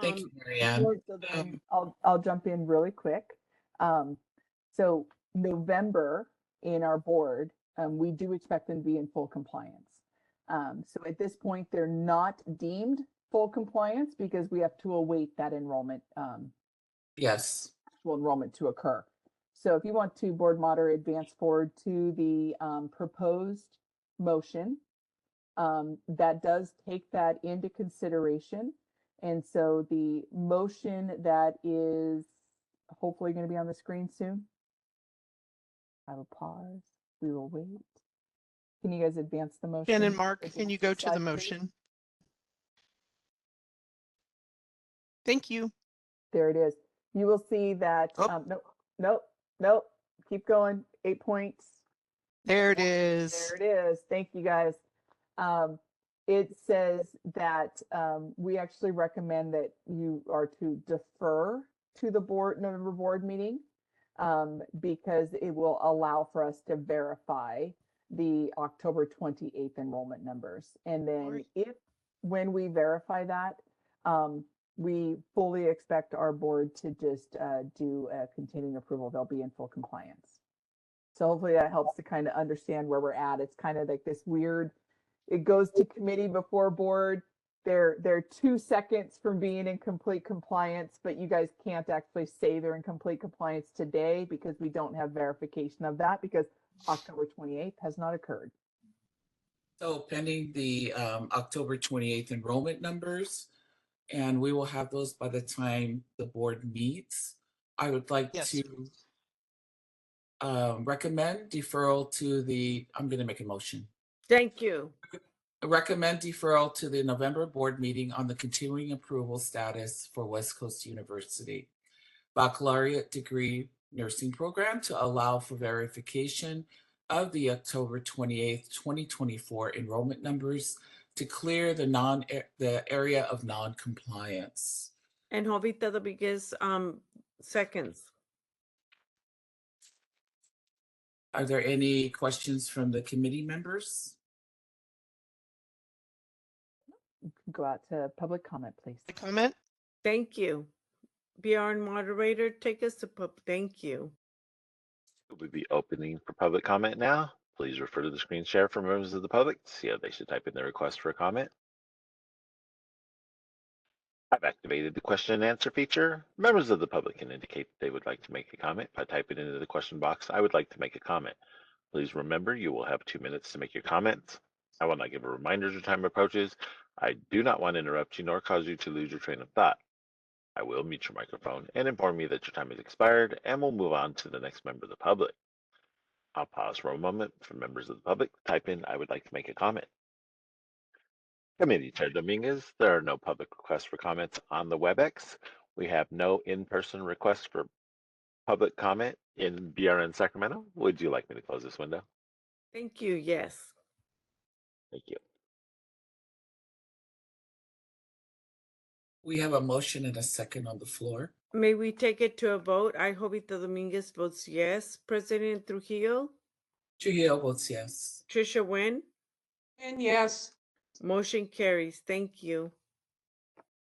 Thank you, Marianne. So then I'll jump in really quick. So November in our board, we do expect them to be in full compliance. So at this point, they're not deemed full compliance because we have to await that enrollment, Yes. actual enrollment to occur. So if you want to, board moderator, advance forward to the proposed motion, that does take that into consideration. And so the motion that is hopefully going to be on the screen soon. I will pause. We will wait. Can you guys advance the motion? Jen and Mark, Advance can you go to the slide, please? motion? Thank you. There it is. You will see that, Oh. nope, keep going, 8 points. There it is. There it is. Thank you, guys. It says that we actually recommend that you are to defer to the November board meeting because it will allow for us to verify the October 28th enrollment numbers. And then when we verify that, we fully expect our board to just do a continuing approval. They'll be in full compliance. So hopefully that helps to kind of understand where we're at. It's kind of like this weird, it goes to committee before board. They're 2 seconds from being in complete compliance, but you guys can't actually say they're in complete compliance today because we don't have verification of that because October 28th has not occurred. So pending the October 28th enrollment numbers, and we will have those by the time the board meets. I would like to recommend deferral to the, I'm going to make a motion. Thank you. Recommend deferral to the November board meeting on the continuing approval status for West Coast University baccalaureate degree nursing program to allow for verification of the October 28th, 2024 enrollment numbers to clear the area of non-compliance. And Jovita Dominguez, seconds. Are there any questions from the committee members? Go out to public comment, please. Comment? Thank you. Bjorn, moderator, take us to thank you. We'll be opening for public comment now. Please refer to the screen share for members of the public to see how they should type in their request for a comment. I've activated the question and answer feature. Members of the public can indicate they would like to make a comment by typing into the question box, "I would like to make a comment." Please remember you will have 2 minutes to make your comments. I will not give a reminder as your time approaches. I do not want to interrupt you nor cause you to lose your train of thought. I will mute your microphone and inform you that your time has expired, and we'll move on to the next member of the public. I'll pause for a moment for members of the public to type in, "I would like to make a comment." Committee Chair Dominguez, there are no public requests for comments on the WebEx. We have no in-person requests for public comment in BRN Sacramento. Would you like me to close this window? Thank you. Yes. Thank you. We have a motion and a second on the floor. May we take it to a vote? I, Jovita Dominguez, votes yes. President Trujillo? Trujillo votes yes. Trisha Wynn? And yes. Motion carries. Thank you.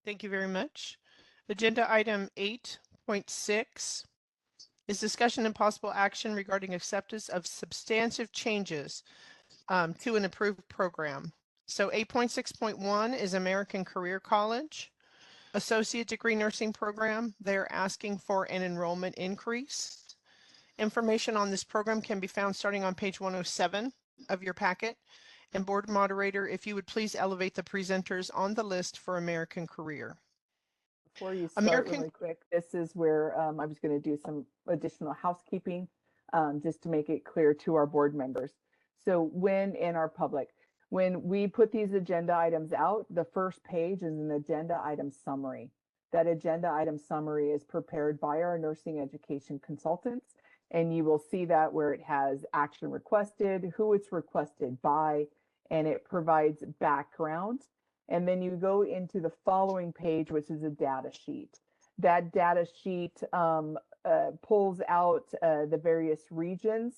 Thank you very much. Agenda item 8.6 is discussion and possible action regarding acceptance of substantive changes to an approved program. So 8.6.1 is American Career College Associate Degree Nursing Program. They're asking for an enrollment increase. Information on this program can be found starting on page 107 of your packet. And board moderator, if you would please elevate the presenters on the list for American Career. Before you start really quick, this is where I was going to do some additional housekeeping just to make it clear to our board members. So when in our public, when we put these agenda items out, the first page is an agenda item summary. That agenda item summary is prepared by our nursing education consultants, and you will see that where it has action requested, who it's requested by, and it provides background. And then you go into the following page, which is a data sheet. That data sheet pulls out the various regions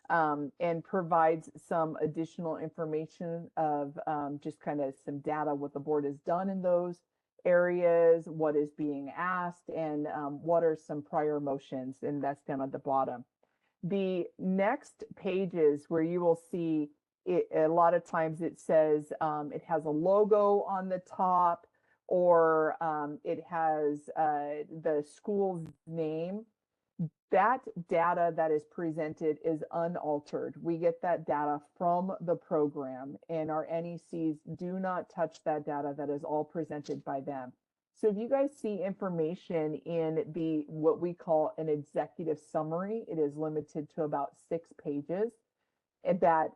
and provides some additional information of just kind of some data, what the board has done in those areas, what is being asked, and what are some prior motions, and that's down at the bottom. The next pages where you will see it, a lot of times it says it has a logo on the top, or it has the school's name. That data that is presented is unaltered. We get that data from the program, and our NECs do not touch that data. That is all presented by them. So if you guys see information in the what we call an executive summary, it is limited to about 6 pages that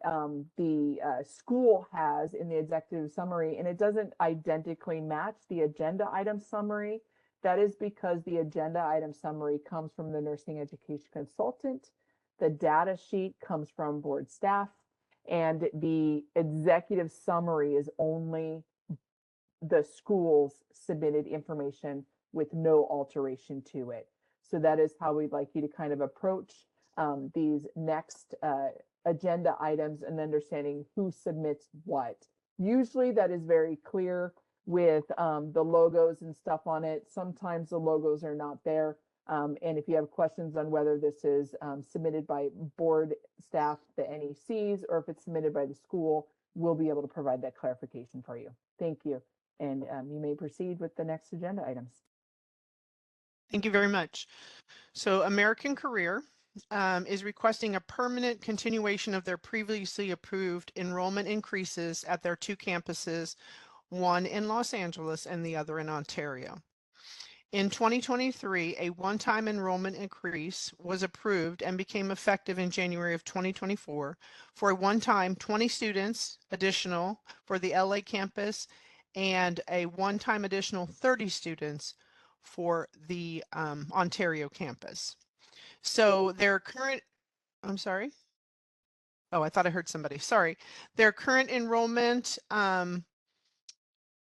the school has in the executive summary, and it doesn't identically match the agenda item summary. That is because the agenda item summary comes from the nursing education consultant. The data sheet comes from board staff, and the executive summary is only the school's submitted information with no alteration to it. So that is how we'd like you to kind of approach these next agenda items and understanding who submits what. Usually that is very clear with the logos and stuff on it. Sometimes the logos are not there. And if you have questions on whether this is submitted by board staff, the NECs, or if it's submitted by the school, we'll be able to provide that clarification for you. Thank you. And you may proceed with the next agenda items. Thank you very much. So American Career is requesting a permanent continuation of their previously approved enrollment increases at their 2 campuses, one in Los Angeles and the other in Ontario. In 2023, a one-time enrollment increase was approved and became effective in January of 2024 for a one-time 20 students additional for the LA campus and a one-time additional 30 students for the Ontario campus. So their current, I'm sorry. Oh, I thought I heard somebody. Sorry. Their current enrollment,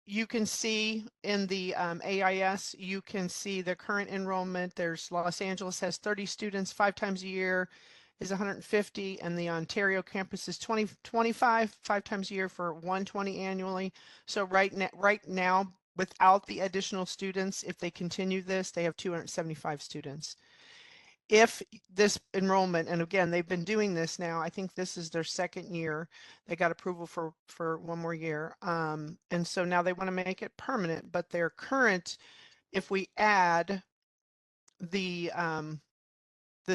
you can see in the AIS, you can see the current enrollment. There's Los Angeles has 30 students 5 times a year is 150, and the Ontario campus is 25 5 times a year for 120 annually. So right now, without the additional students, if they continue this, they have 275 students. If this enrollment, and again, they've been doing this now, I think this is their 2nd year. They got approval for 1 more year. And so now they want to make it permanent, but their current, if we add the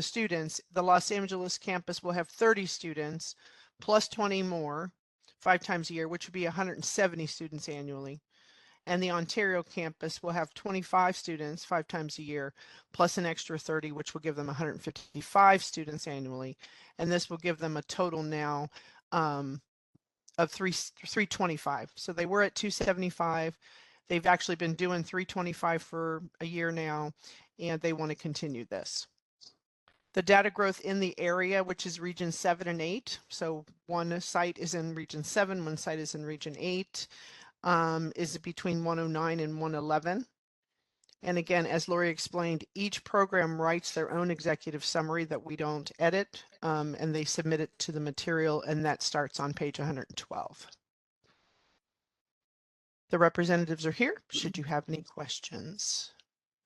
students, the Los Angeles campus will have 30 students plus 20 more 5 times a year, which would be 170 students annually. And the Ontario campus will have 25 students 5 times a year, plus an extra 30, which will give them 155 students annually. And this will give them a total now of 325. So they were at 275. They've actually been doing 325 for a year now, and they want to continue this. The data growth in the area, which is region 7 and 8. So one site is in region 7, one site is in region 8. Is between 109 and 111. And again, as Lori explained, each program writes their own executive summary that we don't edit, and they submit it to the material, and that starts on page 112. The representatives are here. Should you have any questions?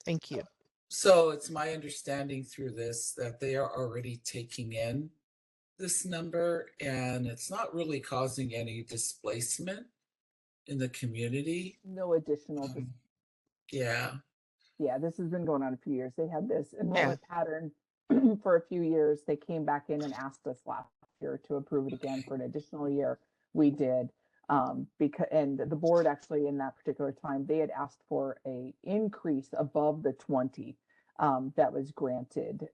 Thank you. So it's my understanding through this that they are already taking in this number, and it's not really causing any displacement in the community. No additional. Yeah. Yeah, this has been going on a few years. They had this enrollment pattern for a few years. They came back in and asked us last year to approve it again for an additional year. We did. Because, and the board actually in that particular time, they had asked for a increase above the 20 that was granted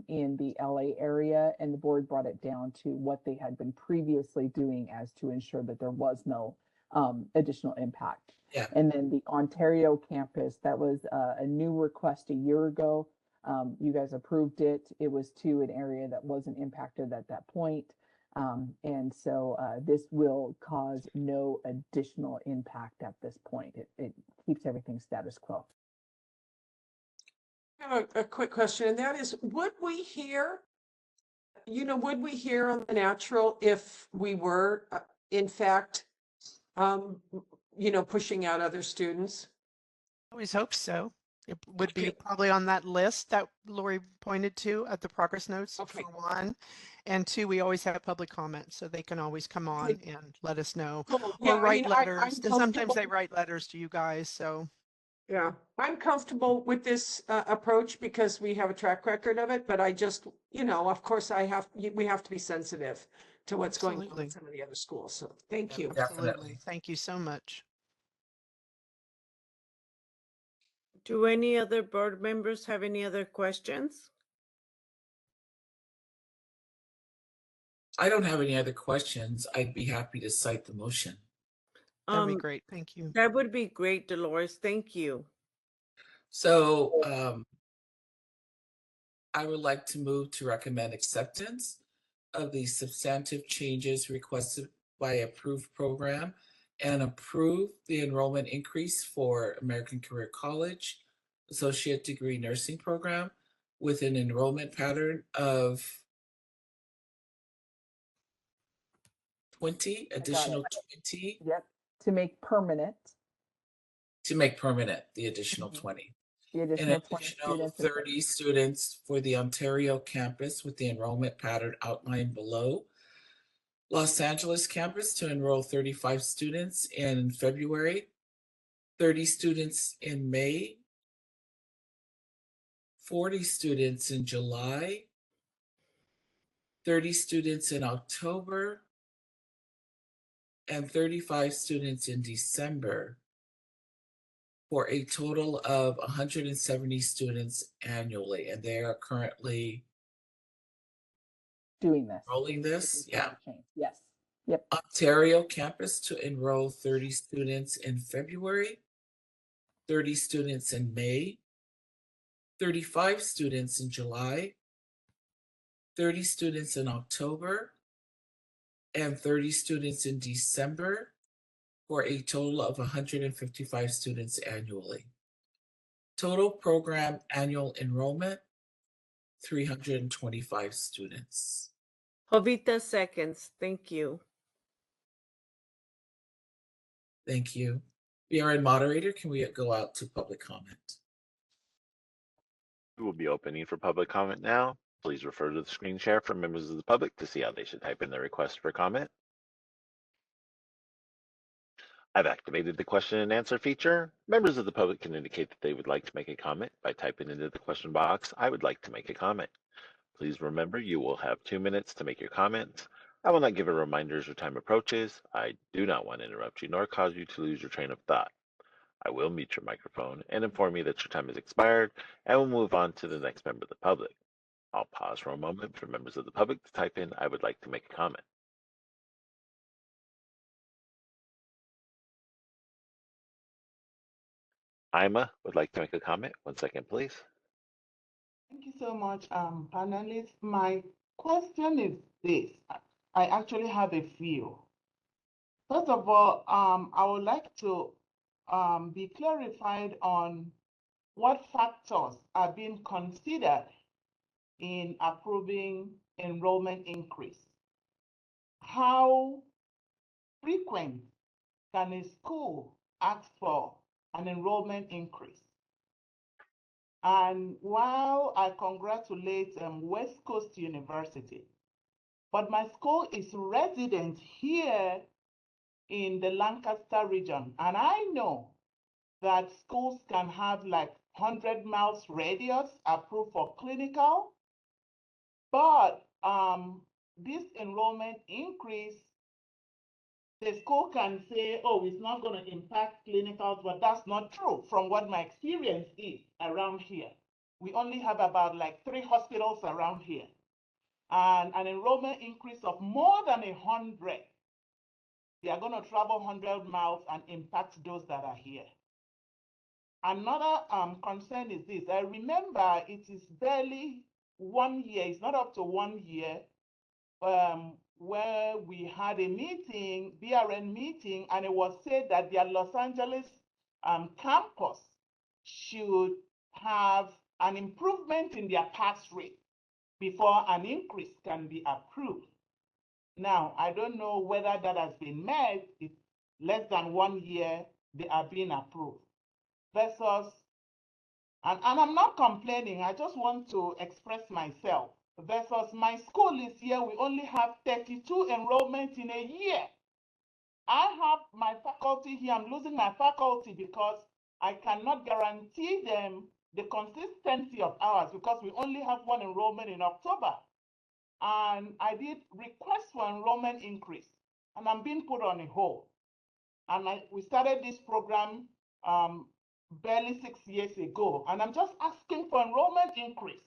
in the LA area, and the board brought it down to what they had been previously doing as to ensure that there was no additional impact. Yeah. And then the Ontario campus, that was a new request a year ago. You guys approved it. It was to an area that wasn't impacted at that point. And so this will cause no additional impact at this point. It keeps everything status quo. I have a quick question, and that is, would we hear on the natural if we were, in fact, pushing out other students? I always hope so. It would be probably on that list that Lori pointed to at the progress notes for 1. And 2, we always have public comment, so they can always come on and let us know. Yeah, or write letters. I'm Sometimes they write letters to you guys, so. Yeah, I'm comfortable with this approach because we have a track record of it, but I just, of course we have to be sensitive to what's going on in some of the other schools. So thank you. Absolutely. Thank you so much. Do any other board members have any other questions? I don't have any other questions. I'd be happy to cite the motion. That'd be great. Thank you. That would be great, Dolores. Thank you. So I would like to move to recommend acceptance of the substantive changes requested by approved program and approve the enrollment increase for American Career College Associate Degree Nursing Program with an enrollment pattern of 20, additional 20. Yep, to make permanent. To make permanent the additional 20. The An additional 20 additional students. 30 students for the Ontario campus with the enrollment pattern outlined below. Los Angeles campus to enroll 35 students in February, 30 students in May, 40 students in July, 30 students in October, and 35 students in December, for a total of 170 students annually. And they are currently doing this. enrolling this. Yeah. Yes. Yep. Ontario campus to enroll 30 students in February, 30 students in May, 35 students in July, 30 students in October, and 30 students in December, for a total of 155 students annually. Total program annual enrollment, 325 students. Jovita seconds. Thank you. Thank you. BRN moderator, can we go out to public comment? We will be opening for public comment now. Please refer to the screen share for members of the public to see how they should type in their request for comment. I've activated the question and answer feature. Members of the public can indicate that they would like to make a comment by typing into the question box, "I would like to make a comment." Please remember you will have 2 minutes to make your comments. I will not give a reminder as your time approaches. I do not want to interrupt you nor cause you to lose your train of thought. I will mute your microphone and inform you that your time has expired and will move on to the next member of the public. I'll pause for a moment for members of the public to type in, "I would like to make a comment." Ima would like to make a comment. 1 second, please. Thank you so much, panelists. My question is this. I actually have a few. First of all, I would like to be clarified on what factors are being considered in approving enrollment increase. How frequent can a school ask for an enrollment increase? And while I congratulate West Coast University, but my school is resident here in the Lancaster region, and I know that schools can have like 100 miles radius approved for clinical, but this enrollment increase, the school can say, oh, it's not going to impact clinicals, but that's not true from what my experience is around here. We only have about like 3 hospitals around here, and an enrollment increase of more than 100. They are going to travel 100 miles and impact those that are here. Another concern is this. I remember it is barely 1 year, it's not up to 1 year, where we had a meeting, BRN meeting, and it was said that their Los Angeles campus should have an improvement in their pass rate before an increase can be approved. Now, I don't know whether that has been met. It's less than 1 year they are being approved. Versus, and I'm not complaining, I just want to express myself. Versus my school is here, we only have 32 enrollments in a year. I have my faculty here, I'm losing my faculty because I cannot guarantee them the consistency of hours because we only have 1 enrollment in October. And I did request for enrollment increase, and I'm being put on a hold. And we started this program barely 6 years ago, and I'm just asking for enrollment increase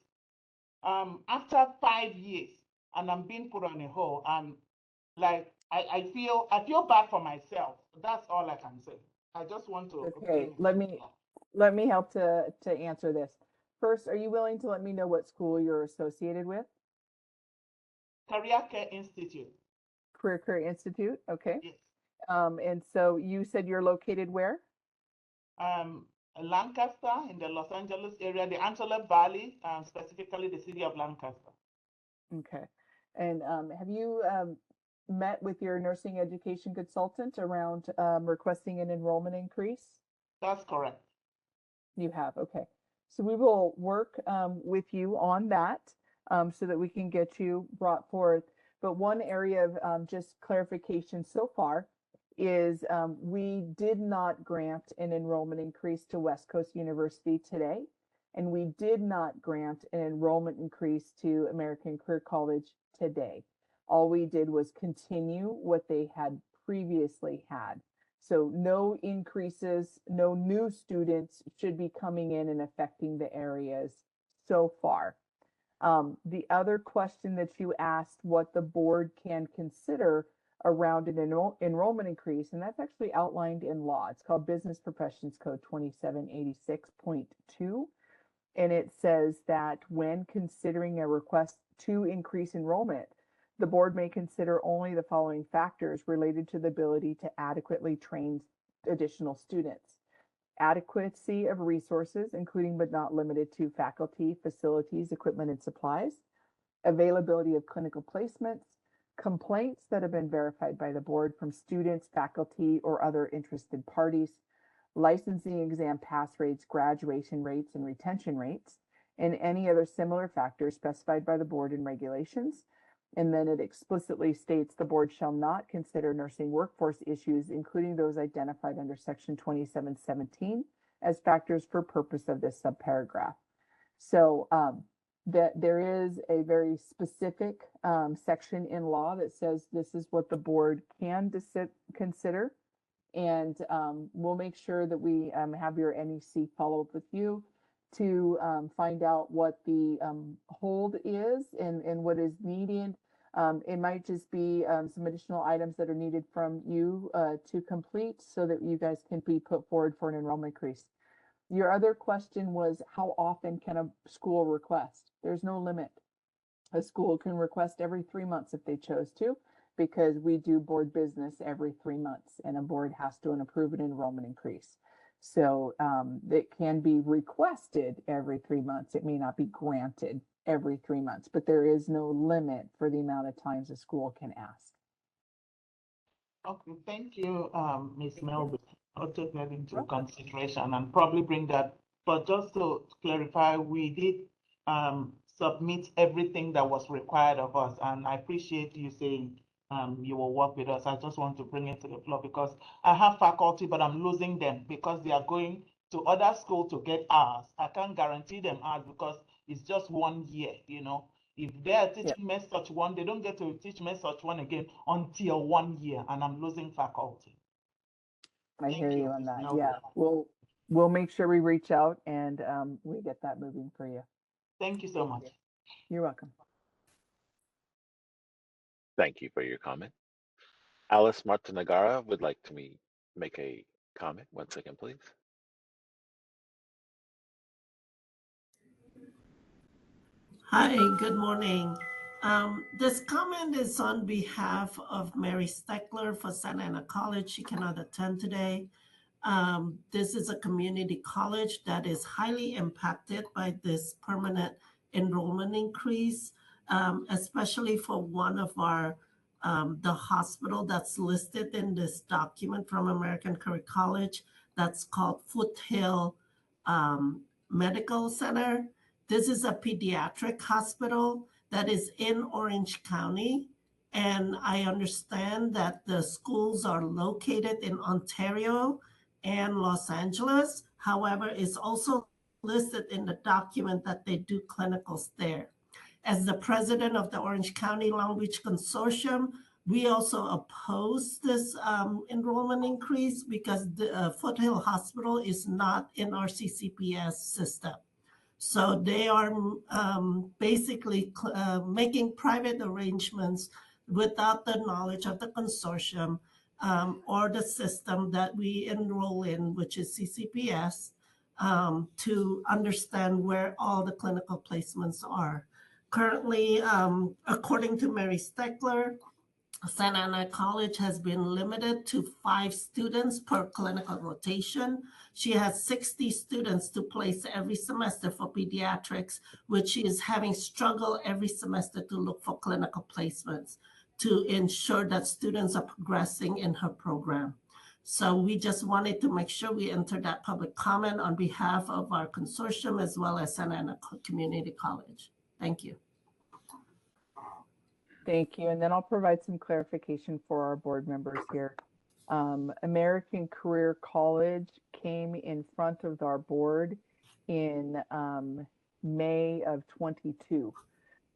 after 5 years, and I'm being put on a hold. And like I feel bad for myself. That's all I can say. I just want to Okay, let me help to answer this. First, are you willing to let me know what school you're associated with? Career Care Institute. Career Care Institute, okay. Yes. And so you said you're located where? Lancaster, in the Los Angeles area, the Antelope Valley, specifically the city of Lancaster. Okay. And have you met with your nursing education consultant around requesting an enrollment increase? That's correct. You have, okay. So we will work with you on that so that we can get you brought forth. But one area of just clarification so far is we did not grant an enrollment increase to West Coast University today, and we did not grant an enrollment increase to American Career College today. All we did was continue what they had previously had. So no increases, no new students should be coming in and affecting the areas so far. The other question that you asked, what the board can consider around an enrollment increase, and that's actually outlined in law. It's called Business Professions Code 2786.2. And it says that when considering a request to increase enrollment, the board may consider only the following factors related to the ability to adequately train additional students. Adequacy of resources, including but not limited to faculty, facilities, equipment, and supplies. Availability of clinical placements. Complaints that have been verified by the board from students, faculty, or other interested parties. Licensing exam pass rates, graduation rates, and retention rates, and any other similar factors specified by the board in regulations. And then it explicitly states the board shall not consider nursing workforce issues, including those identified under section 2717 as factors for purpose of this subparagraph. So that there is a very specific section in law that says this is what the board can consider. And we'll make sure that we have your NEC follow up with you to find out what the hold is and what is needed. It might just be some additional items that are needed from you to complete so that you guys can be put forward for an enrollment increase. Your other question was how often can a school request? There's no limit. A school can request every 3 months if they chose to, because we do board business every 3 months and a board has to approve an enrollment increase. So it can be requested every 3 months. It may not be granted every 3 months, but there is no limit for the amount of times a school can ask. Okay, thank you, Ms. Melvin. I'll take that into consideration and probably bring that. But just to clarify, we did submit everything that was required of us, and I appreciate you saying you will work with us. I just want to bring it to the floor because I have faculty, but I'm losing them because they are going to other schools to get ours. I can't guarantee them ours because it's just 1 year, you know. If they are teaching Med Such 1, they don't get to teach Med Such 1 again until 1 year, and I'm losing faculty. I hear you on that. Yeah, we'll make sure we reach out and we get that moving for you. Thank you so much. You're welcome. Thank you for your comment. Alice Martinagara would like to make a comment. 1 second, please. Hi, good morning. This comment is on behalf of Mary Steckler for Santa Ana College. She cannot attend today. This is a community college that is highly impacted by this permanent enrollment increase, especially for one of our, the hospital that's listed in this document from American Career College that's called Foothill Medical Center. This is a pediatric hospital that is in Orange County. And I understand that the schools are located in Ontario and Los Angeles. However, it's also listed in the document that they do clinicals there. As the president of the Orange County Long Beach Consortium, We also oppose this enrollment increase because the Foothill Hospital is not in our CCPS system. So they are basically making private arrangements without the knowledge of the consortium or the system that we enroll in, which is CCPS, to understand where all the clinical placements are. Currently, according to Mary Steckler, Santa Ana College has been limited to 5 students per clinical rotation. She has 60 students to place every semester for pediatrics, which she is having struggle every semester to look for clinical placements to ensure that students are progressing in her program. So we just wanted to make sure we enter that public comment on behalf of our consortium as well as Santa Ana Community College. Thank you. Thank you. And then I'll provide some clarification for our board members here. American Career College came in front of our board in May of 22.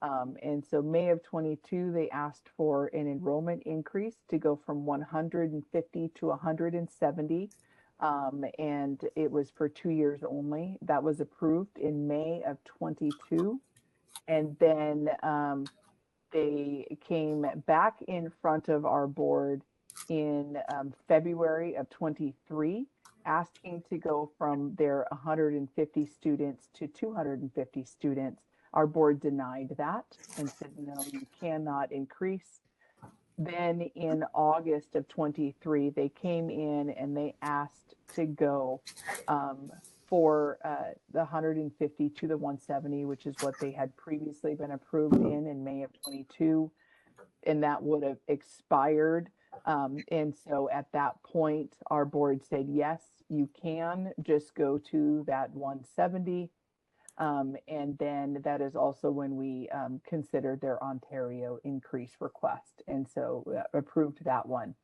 And so May of 22, they asked for an enrollment increase to go from 150 to 170. And it was for 2 years only. That was approved in May of 22. And then they came back in front of our board in February of 23, asking to go from their 150 students to 250 students. Our board denied that and said, no, you cannot increase. Then in August of 23, they came in and they asked to go for the 150 to the 170, which is what they had previously been approved in May of 22, and that would have expired. And so at that point, our board said, yes, you can just go to that 170. And then that is also when we considered their Ontario increase request, and so approved that one.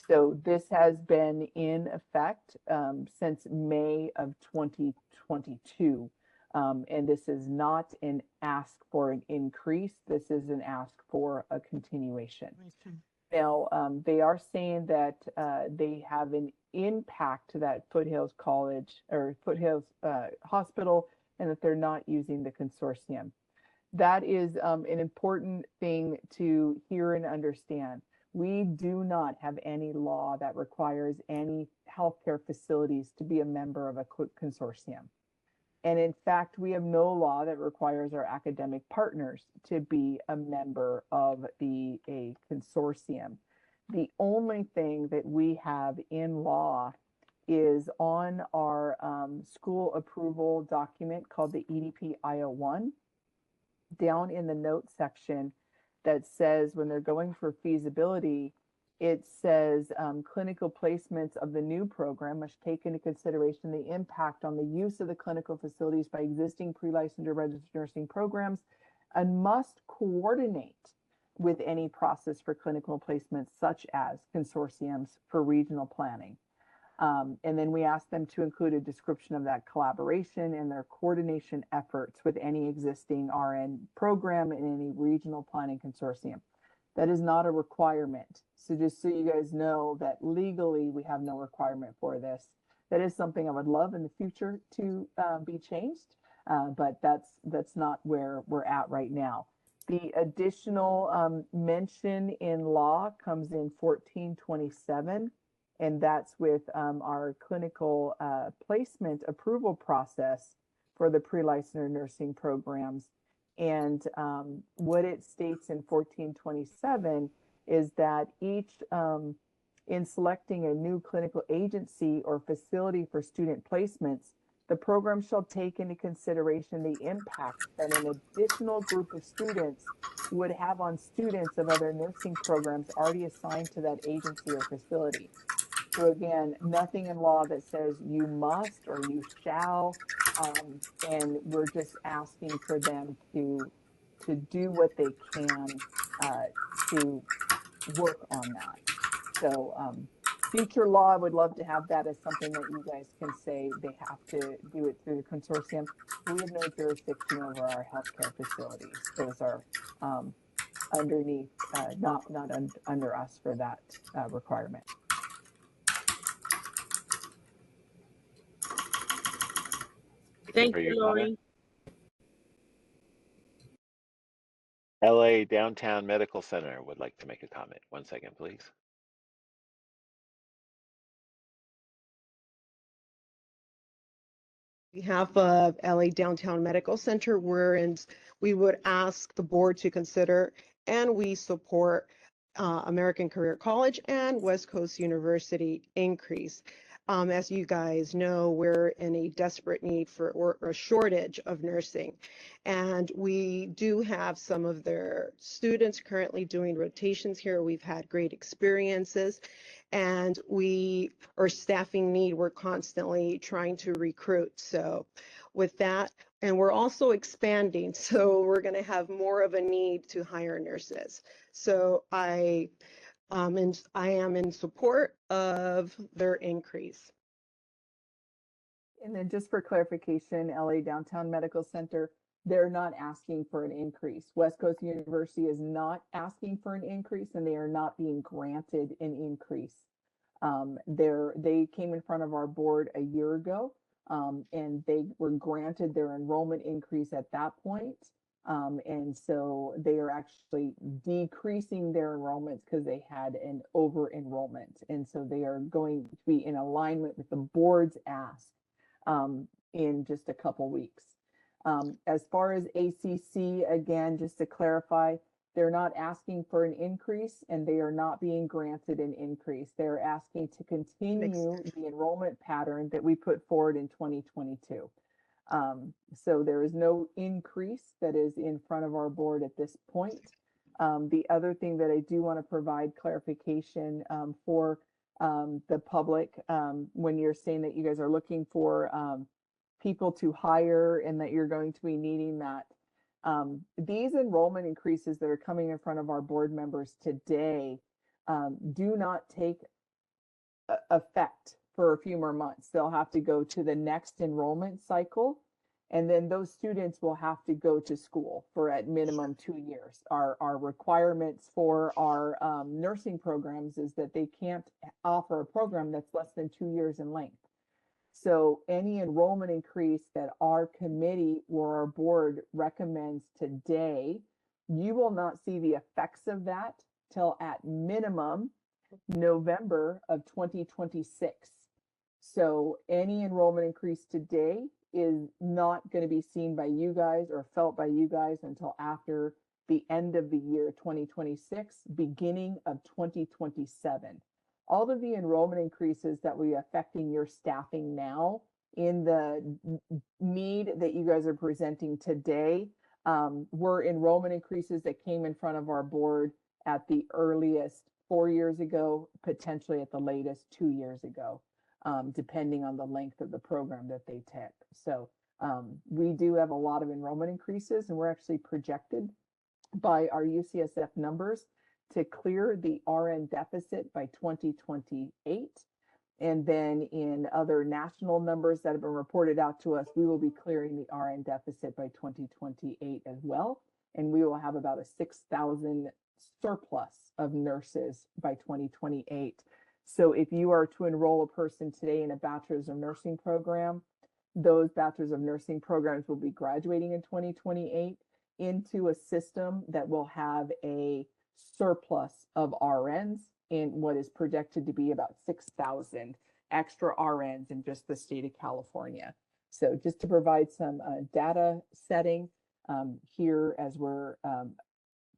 So this has been in effect since May of 2022. And this is not an ask for an increase. This is an ask for a continuation. Now, they are saying that they have an impact to that Foothills College or Foothills Hospital, and that they're not using the consortium. That is an important thing to hear and understand. We do not have any law that requires any healthcare facilities to be a member of a consortium. And in fact, we have no law that requires our academic partners to be a member of a consortium. The only thing that we have in law is on our school approval document called the EDP I-01, down in the notes section that says when they're going for feasibility, it says clinical placements of the new program must take into consideration the impact on the use of the clinical facilities by existing pre-licensed or registered nursing programs and must coordinate with any process for clinical placements such as consortiums for regional planning. And then we ask them to include a description of that collaboration and their coordination efforts with any existing RN program and any regional planning consortium. That is not a requirement. So just so you guys know that legally we have no requirement for this. That is something I would love in the future to be changed, but that's not where we're at right now. The additional mention in law comes in 1427. And that's with our clinical placement approval process for the pre-licensure nursing programs. And what it states in 1427 is that each, in selecting a new clinical agency or facility for student placements, the program shall take into consideration the impact that an additional group of students would have on students of other nursing programs already assigned to that agency or facility. So again, nothing in law that says you must or you shall, and we're just asking for them to do what they can to work on that. So future law, I would love to have that as something that you guys can say they have to do it through the consortium. We have no jurisdiction over our healthcare facilities. Those are underneath, not under us for that requirement. Thank for you, your comment. Lori. LA Downtown Medical Center would like to make a comment. 1 second, please. Behalf of LA Downtown Medical Center, we would ask the board to consider, and we support American Career College and West Coast University increase. As you guys know, we're in a desperate need or a shortage of nursing. And we do have some of their students currently doing rotations here. We've had great experiences. And our staffing need, we're constantly trying to recruit. So with that, and we're also expanding, so we're going to have more of a need to hire nurses. So I am in support of their increase. And then just for clarification, LA Downtown Medical Center, they're not asking for an increase. West Coast University is not asking for an increase, and they are not being granted an increase. They came in front of our board a year ago, and they were granted their enrollment increase at that point. And so they are actually decreasing their enrollments because they had an over enrollment. And so they are going to be in alignment with the board's ask in just a couple weeks. As far as ACC, again, just to clarify, they're not asking for an increase, and they are not being granted an increase. They're asking to continue the enrollment pattern that we put forward in 2022. So there is no increase that is in front of our board at this point. The other thing that I do want to provide clarification for the public, when you're saying that you guys are looking for people to hire and that you're going to be needing that. These enrollment increases that are coming in front of our board members today do not take effect for a few more months. They'll have to go to the next enrollment cycle, and then those students will have to go to school for at minimum 2 years. Our requirements for our nursing programs is that they can't offer a program that's less than 2 years in length. So any enrollment increase that our committee or our board recommends today, you will not see the effects of that till at minimum November of 2026. So any enrollment increase today is not going to be seen by you guys or felt by you guys until after the end of the year 2026, beginning of 2027. All of the enrollment increases that will be affecting your staffing now in the need that you guys are presenting today were enrollment increases that came in front of our board at the earliest 4 years ago, potentially at the latest 2 years ago, depending on the length of the program that they took. So we do have a lot of enrollment increases, and we're actually projected by our UCSF numbers to clear the RN deficit by 2028. And then in other national numbers that have been reported out to us, we will be clearing the RN deficit by 2028 as well. And we will have about a 6,000 surplus of nurses by 2028. So if you are to enroll a person today in a bachelor's of nursing program, those bachelor's of nursing programs will be graduating in 2028 into a system that will have a surplus of RNs in what is projected to be about 6,000 extra RNs in just the state of California. So just to provide some data setting here as we're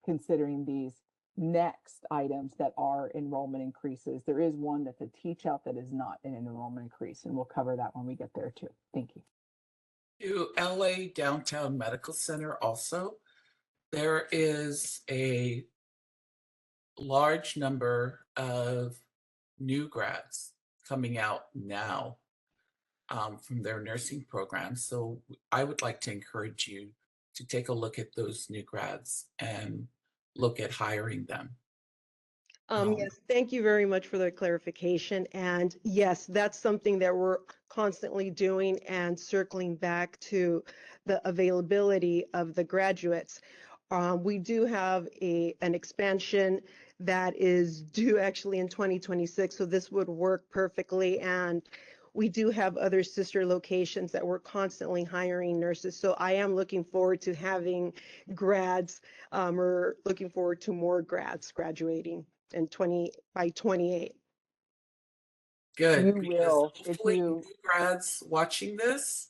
considering these next items that are enrollment increases, there is one that's a teach out that is not an enrollment increase, and we'll cover that when we get there too. Thank you. To LA Downtown Medical Center also, there is a large number of new grads coming out now from their nursing programs. So I would like to encourage you to take a look at those new grads and look at hiring them. Yes, thank you very much for the clarification. And yes, that's something that we're constantly doing and circling back to the availability of the graduates. We do have an expansion that is due actually in 2026, so this would work perfectly. And we do have other sister locations that we're constantly hiring nurses. So I am looking forward to having grads, or looking forward to more grads graduating by 28. Good, You because will, if hopefully you, new grads watching this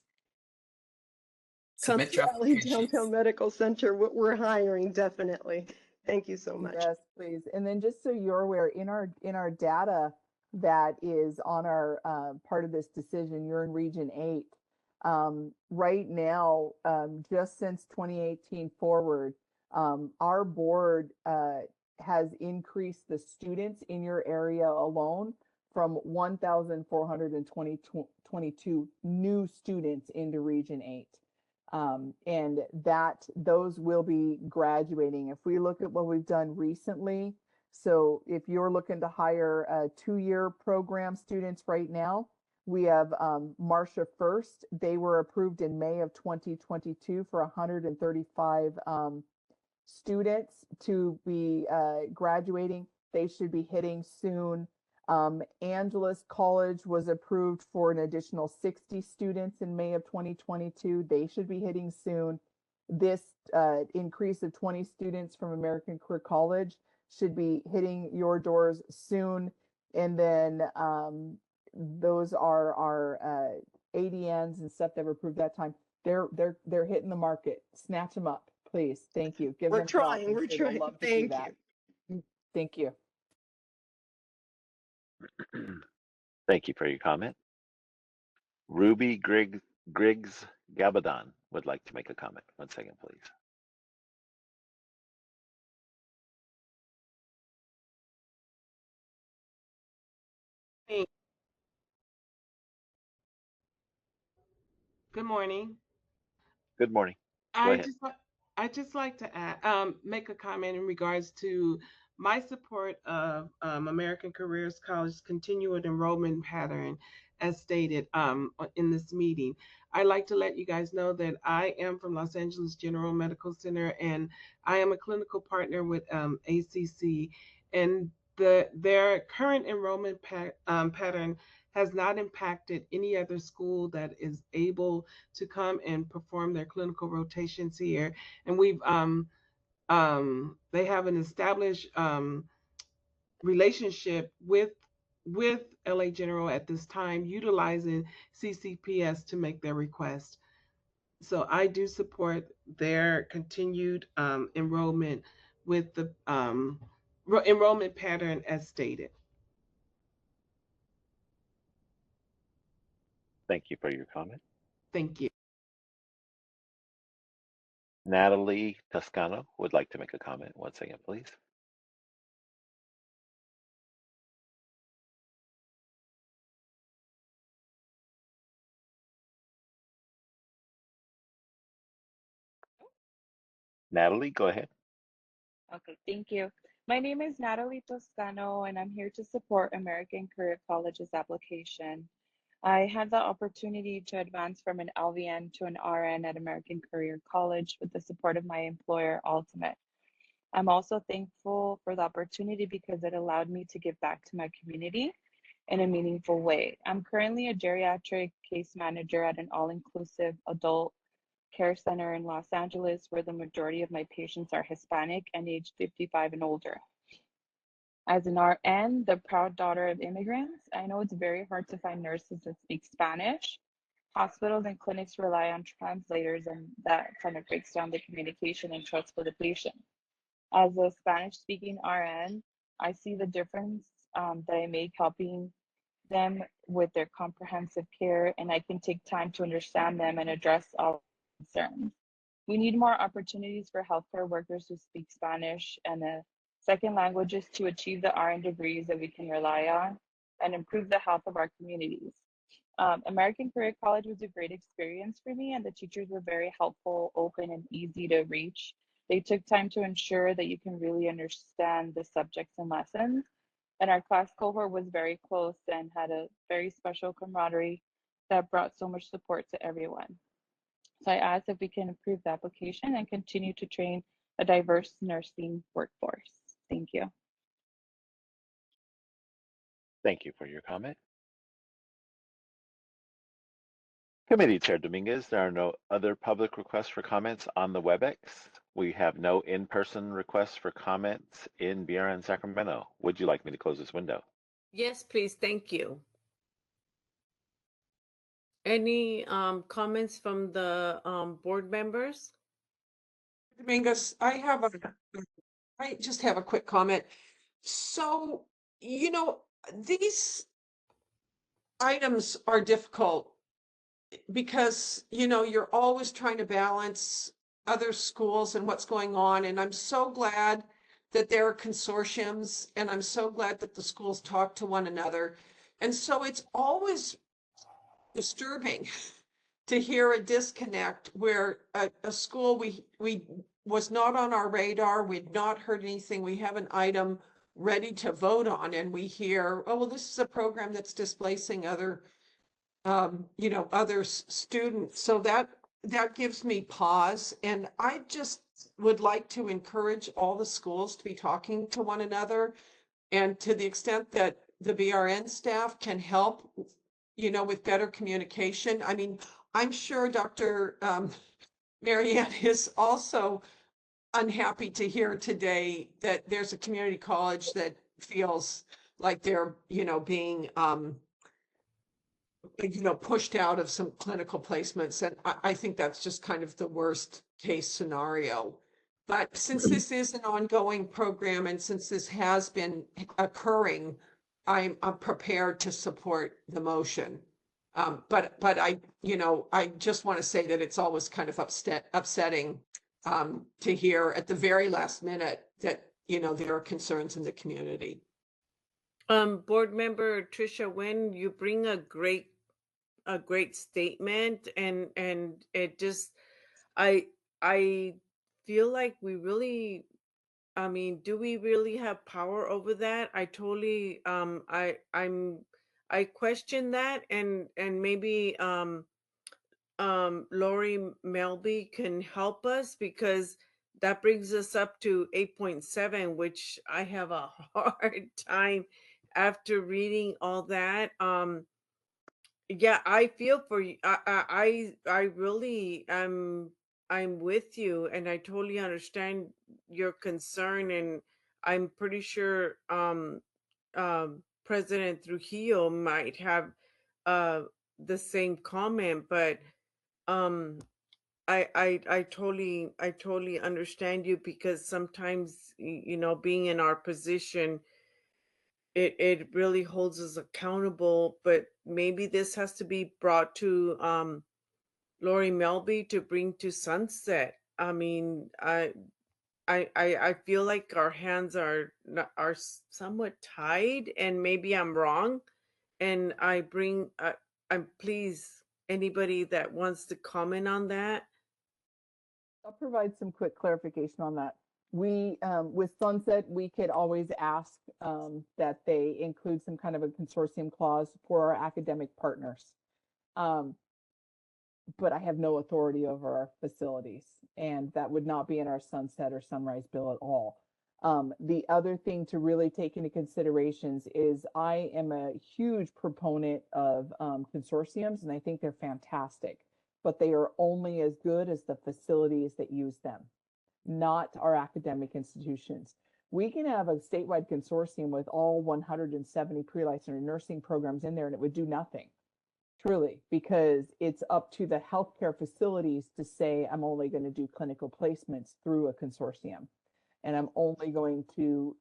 Come submit to your LA Downtown applications. Medical Center, we're hiring definitely. Thank you so much. yes, please. And then just so you're aware, in our data that is on our part of this decision, you're in Region 8. Right now, just since 2018 forward, our board has increased the students in your area alone from 1,422 new students into Region 8. And those will be graduating. If we look at what we've done recently, so if you're looking to hire 2-year program students right now, we have Marcia First. They were approved in May of 2022 for 135 students to be graduating. They should be hitting soon. Angeles College was approved for an additional 60 students in May of 2022. They should be hitting soon. This increase of 20 students from American Career College should be hitting your doors soon. And then those are our ADNs and stuff that were approved that time. They're hitting the market. Snatch them up, please. Thank you. Give We're them props. trying, I'm we're sure they'll trying. love to see Thank that. you. Thank you. Thank you for your comment. Ruby Griggs Gabadon would like to make a comment. 1 second, please. Good morning. Good morning. Go I ahead. just I just like to make a comment in regards to my support of American Careers College continued enrollment pattern as stated in this meeting. I'd like to let you guys know that I am from Los Angeles General Medical Center and I am a clinical partner with ACC, and their current enrollment pattern has not impacted any other school that is able to come and perform their clinical rotations here. And they have an established relationship with LA General at this time, utilizing CCPS to make their request. So I do support their continued enrollment with the enrollment pattern as stated. Thank you for your comment. Thank you. Natalie Toscano would like to make a comment. 1 second, please. Natalie, go ahead. Okay, thank you. My name is Natalie Toscano, and I'm here to support American Career College's application. I had the opportunity to advance from an LVN to an RN at American Career College with the support of my employer, Ultimate. I'm also thankful for the opportunity because it allowed me to give back to my community in a meaningful way. I'm currently a geriatric case manager at an all-inclusive adult care center in Los Angeles, where the majority of my patients are Hispanic and aged 55 and older. As an RN, the proud daughter of immigrants, I know it's very hard to find nurses that speak Spanish. Hospitals and clinics rely on translators, and that kind of breaks down the communication and trust for the patient. As a Spanish-speaking RN, I see the difference that I make helping them with their comprehensive care, and I can take time to understand them and address all concerns. We need more opportunities for healthcare workers who speak Spanish and second languages to achieve the RN degrees that we can rely on and improve the health of our communities. American Career College was a great experience for me, and the teachers were very helpful, open, and easy to reach. They took time to ensure that you can really understand the subjects and lessons. And our class cohort was very close and had a very special camaraderie that brought so much support to everyone. So I asked if we can improve the application and continue to train a diverse nursing workforce. Thank you. Thank you for your comment. Committee Chair Dominguez, there are no other public requests for comments on the WebEx. We have no in-person requests for comments in BRN Sacramento. Would you like me to close this window? Yes, please. Thank you. Any comments from the board members? Dominguez, I just have a quick comment. So, you know, these items are difficult because, you know, you're always trying to balance other schools and what's going on. And I'm so glad that there are consortiums, and I'm so glad that the schools talk to one another. And so it's always disturbing to hear a disconnect where a school we was not on our radar, we'd not heard anything, we have an item ready to vote on, and we hear, oh, well, this is a program that's displacing other you know, other students. So that gives me pause. And I just would like to encourage all the schools to be talking to one another. And to the extent that the BRN staff can help, you know, with better communication. I mean, I'm sure Dr. Marianne is also unhappy to hear today that there's a community college that feels like they're, you know, being you know, pushed out of some clinical placements. And I think that's just kind of the worst case scenario. But since this is an ongoing program and since this has been occurring, I'm prepared to support the motion. But I, you know, I just want to say that it's always kind of upsetting to hear at the very last minute that, you know, there are concerns in the community. Board member Tricia, when you bring a great statement, and it just, I feel like we really, I mean, do we really have power over that? I totally I question that, and maybe Lori Melby can help us, because that brings us up to 8.7, which I have a hard time after reading all that. Yeah, I feel for you. I really I'm with you, and I totally understand your concern, and I'm pretty sure President Trujillo might have uh the same comment, but um I totally understand you, because sometimes you know, being in our position, it really holds us accountable. But maybe this has to be brought to Lori Melby to bring to sunset. I mean, I feel like our hands are somewhat tied, and maybe I'm wrong. And I'm please, anybody that wants to comment on that. I'll provide some quick clarification on that. We, with Sunset, we could always ask that they include some kind of a consortium clause for our academic partners. But I have no authority over our facilities, and that would not be in our Sunset or Sunrise bill at all. The other thing to really take into considerations is I am a huge proponent of consortiums, and I think they're fantastic, but they are only as good as the facilities that use them, not our academic institutions. We can have a statewide consortium with all 170 pre-licensure nursing programs in there, and it would do nothing, truly, because it's up to the healthcare facilities to say, I'm only going to do clinical placements through a consortium, and I'm only going to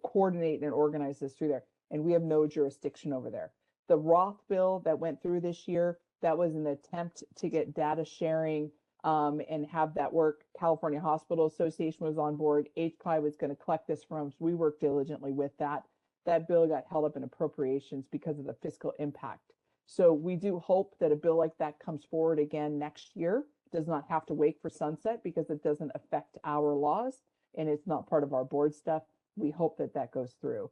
coordinate and organize this through there. And we have no jurisdiction over there. The Roth bill that went through this year, that was an attempt to get data sharing and have that work. California Hospital Association was on board. HPI was going to collect this from us. We worked diligently with that. That bill got held up in appropriations because of the fiscal impact. So we do hope that a bill like that comes forward again next year. It does not have to wait for sunset because it doesn't affect our laws and it's not part of our board stuff. We hope that that goes through.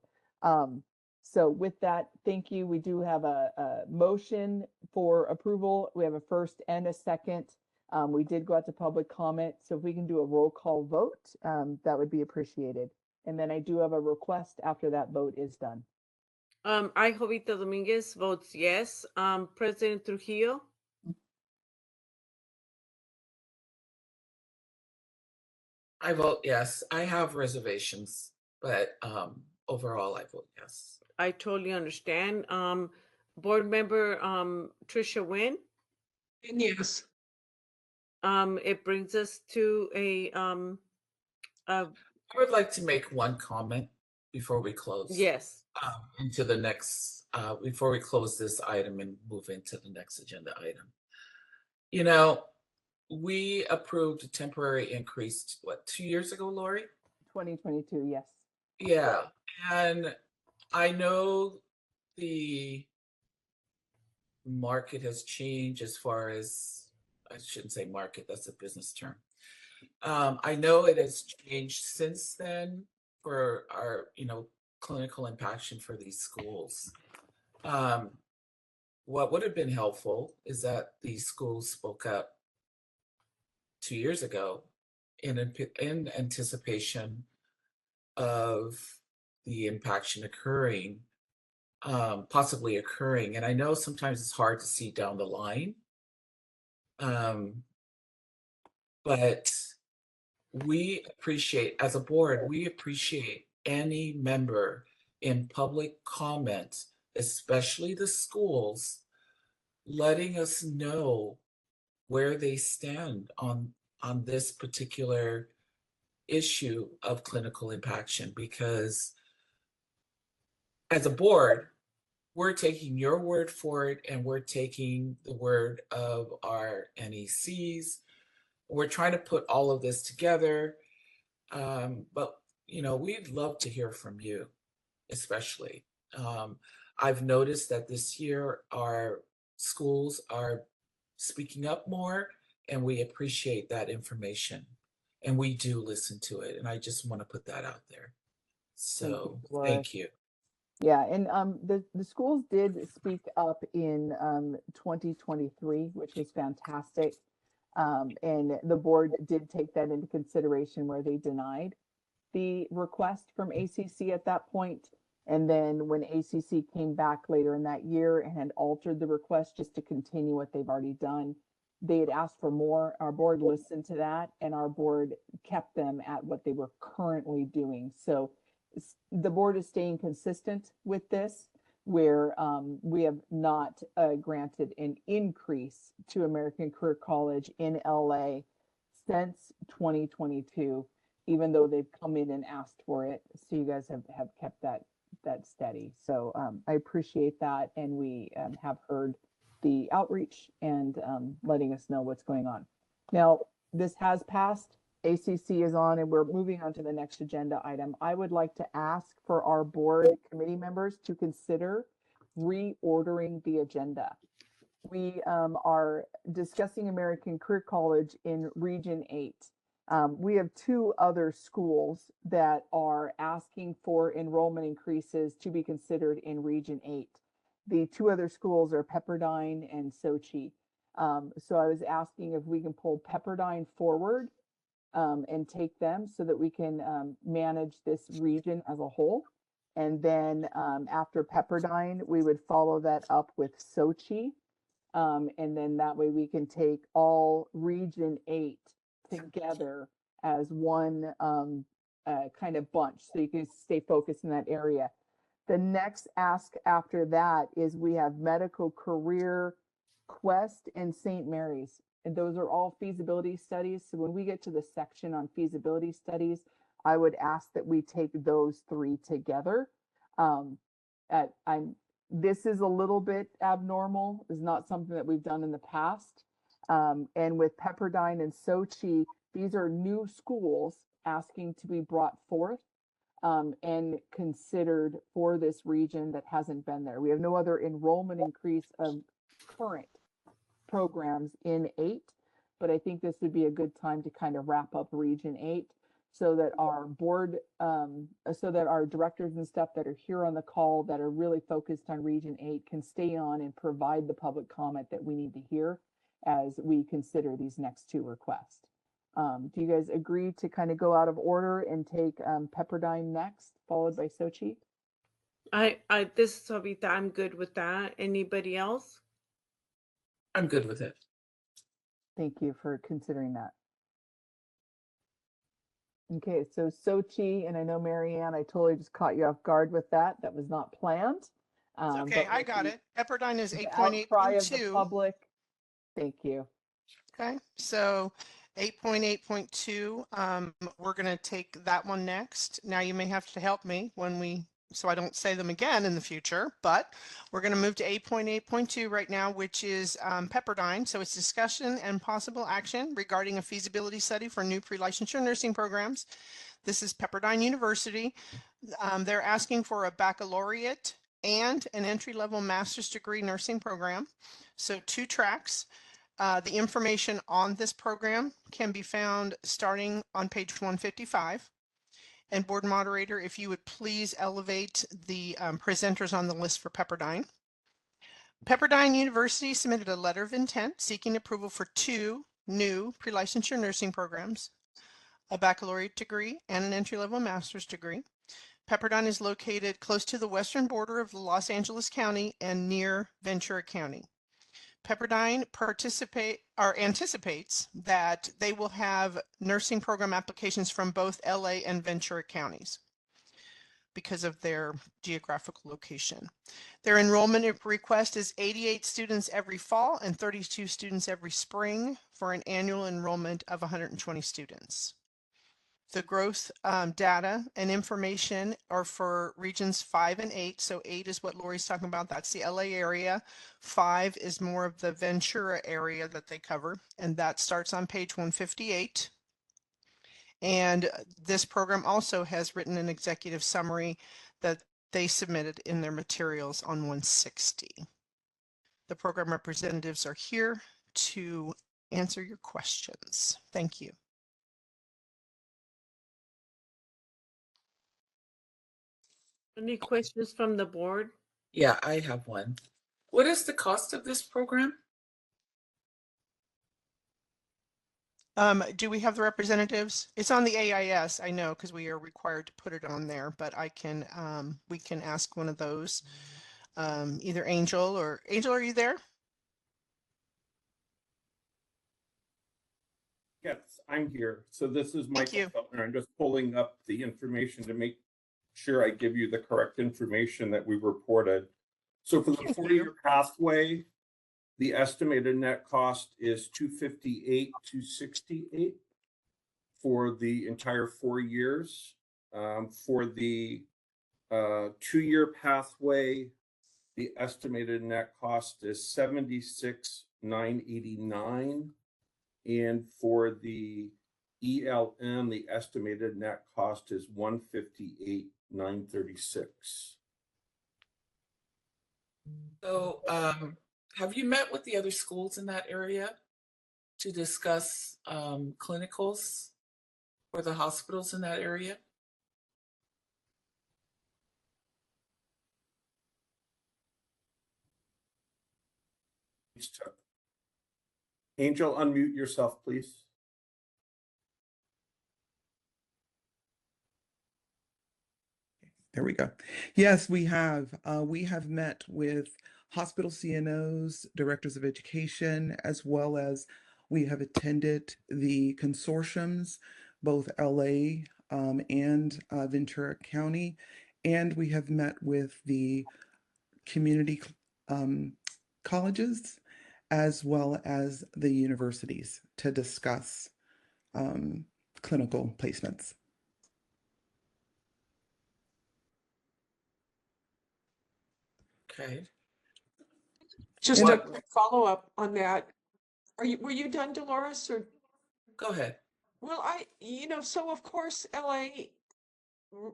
So with that, thank you. We do have a motion for approval. We have a first and a second. We did go out to public comment, so if we can do a roll call vote, that would be appreciated. And then I do have a request after that vote is done. I, Jovita Dominguez, votes yes. President Trujillo, I vote yes. I have reservations, but overall I vote yes. I totally understand. Board member Trisha Wynn, And yes, it brings us to a I would like to make one comment before we close. yes. Into the next, before we close this item and move into the next agenda item. You know, we approved a temporary increase, what, 2 years ago, Lori? 2022, yes. Yeah, and I know the market has changed as far as, I shouldn't say market, that's a business term. I know it has changed since then for our, clinical impaction for these schools. What would have been helpful is that these schools spoke up 2 years ago in anticipation of the impaction occurring, possibly occurring. And I know sometimes it's hard to see down the line, but we appreciate, as a board, we appreciate any member in public comment, especially the schools, letting us know where they stand on this particular issue of clinical impaction, because as a board, we're taking your word for it and we're taking the word of our NECs. We're trying to put all of this together, but we'd love to hear from you, especially. I've noticed that this year our schools are speaking up more, and we appreciate that information, and we do listen to it. And I just want to put that out there. So thank you. Yeah, and the schools did speak up in 2023, which was fantastic. And the board did take that into consideration where they denied the request from ACC at that point. And then when ACC came back later in that year and had altered the request just to continue what they've already done, they had asked for more. Our board listened to that, and our board kept them at what they were currently doing. So the board is staying consistent with this, where we have not granted an increase to American Career College in LA since 2022, even though they've come in and asked for it. So you guys have kept that steady. So I appreciate that, and we have heard the outreach and letting us know what's going on. Now, this has passed. ACC is on, and we're moving on to the next agenda item. I would like to ask for our board committee members to consider reordering the agenda. We are discussing American Career College in Region 8. We have 2 other schools that are asking for enrollment increases to be considered in Region 8. The 2 other schools are Pepperdine and Sochi. So I was asking if we can pull Pepperdine forward and take them so that we can manage this region as a whole. And then after Pepperdine, we would follow that up with Sochi. And then that way we can take all Region 8 together as one kind of bunch, so you can stay focused in that area. The next ask after that is we have Medical Career, Quest, and St. Mary's. And those are all feasibility studies. So when we get to the section on feasibility studies, I would ask that we take those 3 together. This is a little bit abnormal. It's not something that we've done in the past. And with Pepperdine and Sochi, these are new schools asking to be brought forth and considered for this region that hasn't been there. We have no other enrollment increase of current programs in 8, but I think this would be a good time to kind of wrap up Region 8 so that our board, so that our directors and stuff that are here on the call that are really focused on Region 8 can stay on and provide the public comment that we need to hear. as we consider these next two requests. Do you guys agree to kind of go out of order and take Pepperdine next, followed by Sochi? This is Jovita. I'm good with that. Anybody else? I'm good with it. Thank you for considering that. Okay, so Sochi, and I know Marianne, I totally just caught you off guard with that. That was not planned. It's okay, but I with got the it. Pepperdine is outcry of the 8.8.2. public. Thank you. Okay, so 8.8.2, we're going to take that one next. Now you may have to help me so I don't say them again in the future, but we're going to move to 8.8.2 right now, which is Pepperdine. So it's discussion and possible action regarding a feasibility study for new pre-licensure nursing programs. This is Pepperdine University. They're asking for a baccalaureate and an entry-level master's degree nursing program. So 2 tracks. The information on this program can be found starting on page 155. And board moderator, if you would please elevate the presenters on the list for Pepperdine. Pepperdine University submitted a letter of intent seeking approval for 2 new pre-licensure nursing programs, a baccalaureate degree and an entry-level master's degree. Pepperdine is located close to the western border of Los Angeles County and near Ventura County. Pepperdine anticipates that they will have nursing program applications from both LA and Ventura counties because of their geographical location. Their enrollment request is 88 students every fall and 32 students every spring for an annual enrollment of 120 students. The growth data and information are for regions 5 and 8. So 8 is what Lori's talking about. That's the LA area. 5 is more of the Ventura area that they cover. And that starts on page 158. And this program also has written an executive summary that they submitted in their materials on 160. The program representatives are here to answer your questions. Thank you. Any questions from the board? Yeah, I have one. What is the cost of this program? Do we have the representatives? It's on the AIS, I know, because we are required to put it on there, but we can ask one of those, either Angel, are you there? Yes, I'm here. So this is Thank Michael you. Feltner. I'm just pulling up the information to make sure I give you the correct information that we reported. So for the 4-year pathway, the estimated net cost is $258,268 for the entire 4 years. For the 2-year pathway, the estimated net cost is $76,989. And for the ELM, the estimated net cost is $158,936. So have you met with the other schools in that area to discuss clinicals for the hospitals in that area? Angel, unmute yourself, please. There we go. Yes, we have. We have met with hospital CNOs, directors of education, as well as we have attended the consortiums, both LA and Ventura County, and we have met with the community colleges as well as the universities to discuss clinical placements. Okay. Just a quick follow-up on that. Were you done, Dolores, or? Go ahead. Well, so of course, LA,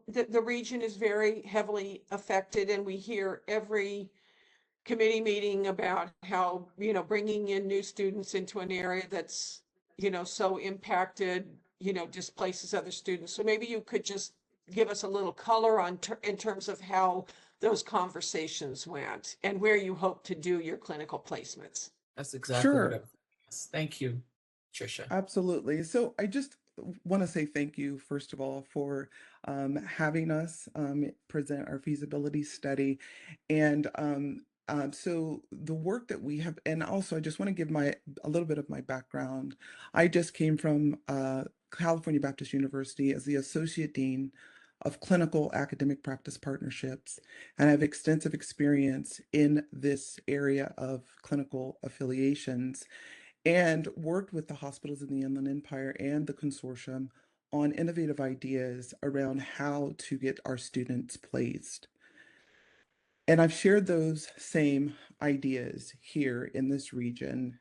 the region is very heavily affected, and we hear every committee meeting about how, bringing in new students into an area that's, so impacted, displaces other students. So maybe you could just give us a little color in terms of how those conversations went and where you hope to do your clinical placements. That's exactly Sure. what Yes, thank you, Tricia. Absolutely. So I just want to say thank you, first of all, for having us present our feasibility study. And so the work that we have, and also I just want to give a little bit of my background. I just came from California Baptist University as the Associate Dean of Clinical Academic Practice Partnerships, and I have extensive experience in this area of clinical affiliations, and worked with the hospitals in the Inland Empire and the consortium on innovative ideas around how to get our students placed. And I've shared those same ideas here in this region,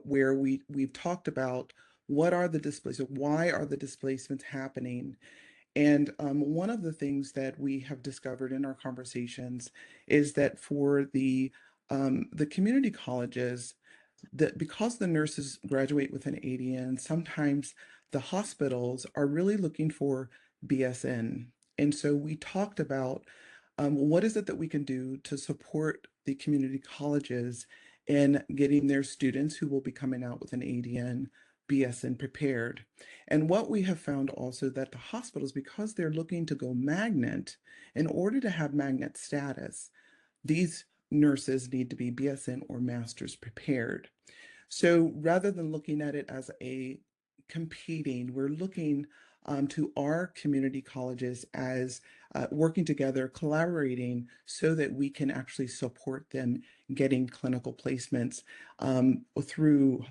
where we've talked about what are the displacements, why are the displacements happening? And one of the things that we have discovered in our conversations is that for the community colleges, that because the nurses graduate with an ADN, sometimes the hospitals are really looking for BSN. And so we talked about what is it that we can do to support the community colleges in getting their students who will be coming out with an ADN BSN prepared. And what we have found also that the hospitals, because they're looking to go magnet, in order to have magnet status, these nurses need to be BSN or master's prepared. So rather than looking at it as a competing, we're looking to our community colleges as working together, collaborating so that we can actually support them getting clinical placements through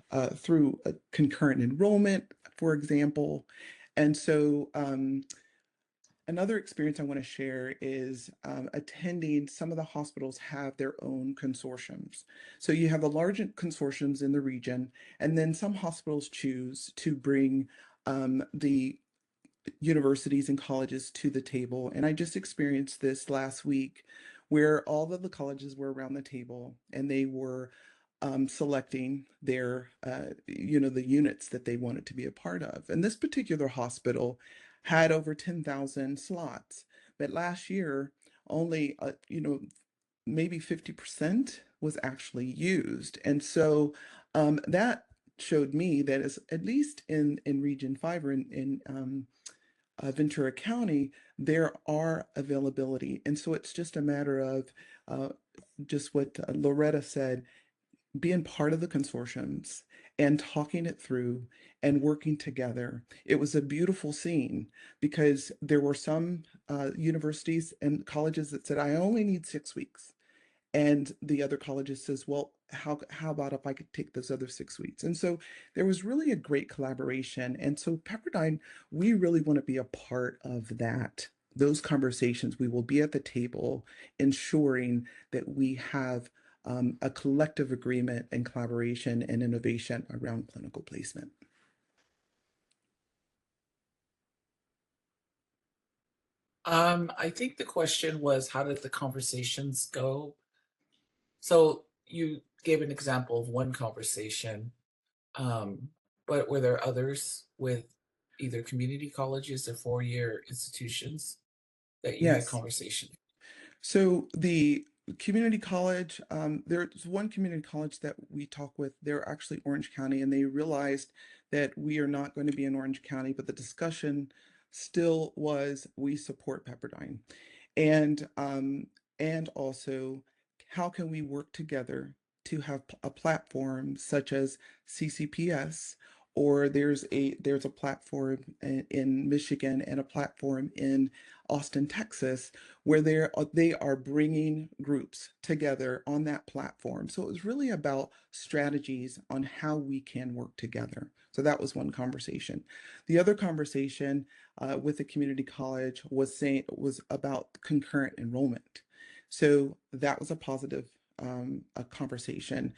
concurrent enrollment, for example. And so another experience I want to share is attending. Some of the hospitals have their own consortiums. So you have the large consortiums in the region, and then some hospitals choose to bring the universities and colleges to the table. And I just experienced this last week where all of the colleges were around the table and they were selecting their, the units that they wanted to be a part of. And this particular hospital had over 10,000 slots, but last year only, maybe 50% was actually used. And so that showed me that at least in Region 5 or in Ventura County, there are availability. And so it's just a matter of just what Loretta said, being part of the consortiums and talking it through and working together. It was a beautiful scene because there were some universities and colleges that said, I only need 6 weeks. And the other colleges says, well, how about if I could take those other 6 weeks? And so there was really a great collaboration. And so Pepperdine, we really want to be a part of that. Those conversations, we will be at the table ensuring that we have a collective agreement and collaboration and innovation around clinical placement. I think the question was, how did the conversations go? So you gave an example of one conversation, but were there others with either community colleges or four-year institutions that you had Yes. conversation? So the community college, there's one community college that we talk with. They're actually Orange County, and they realized that we are not going to be in Orange County, but the discussion still was, we support Pepperdine. And also, how can we work together to have a platform such as CCPS, or there's a platform in Michigan and a platform in Austin, Texas, where they are bringing groups together on that platform. So it was really about strategies on how we can work together. So that was one conversation. The other conversation with the community college was about concurrent enrollment. So that was a positive a conversation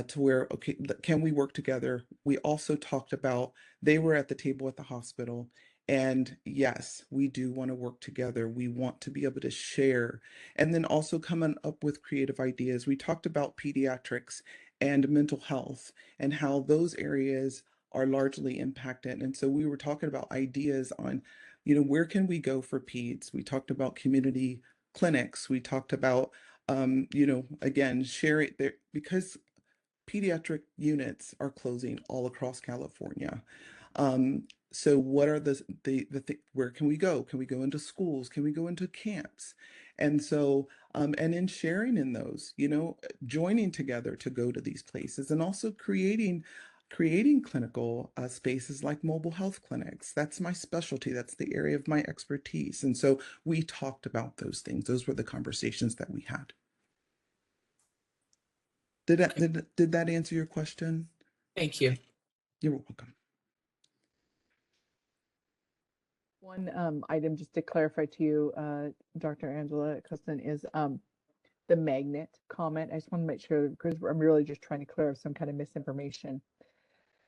to where, okay, can we work together? We also talked about, they were at the table at the hospital, and yes, we do want to work together. We want to be able to share, and then also coming up with creative ideas. We talked about pediatrics and mental health and how those areas are largely impacted. And so we were talking about ideas on, where can we go for peds? We talked about community clinics. We talked about, again, share it there, because pediatric units are closing all across California. So what are where can we go? Can we go into schools? Can we go into camps? And so, and in sharing in those, joining together to go to these places, and also creating clinical spaces like mobile health clinics. That's my specialty. That's the area of my expertise. And so we talked about those things. Those were the conversations that we had. Did that answer your question? Thank you. You're welcome. One item just to clarify to you, Dr. Angela Custon, is the magnet comment. I just want to make sure, because I'm really just trying to clear up some kind of misinformation.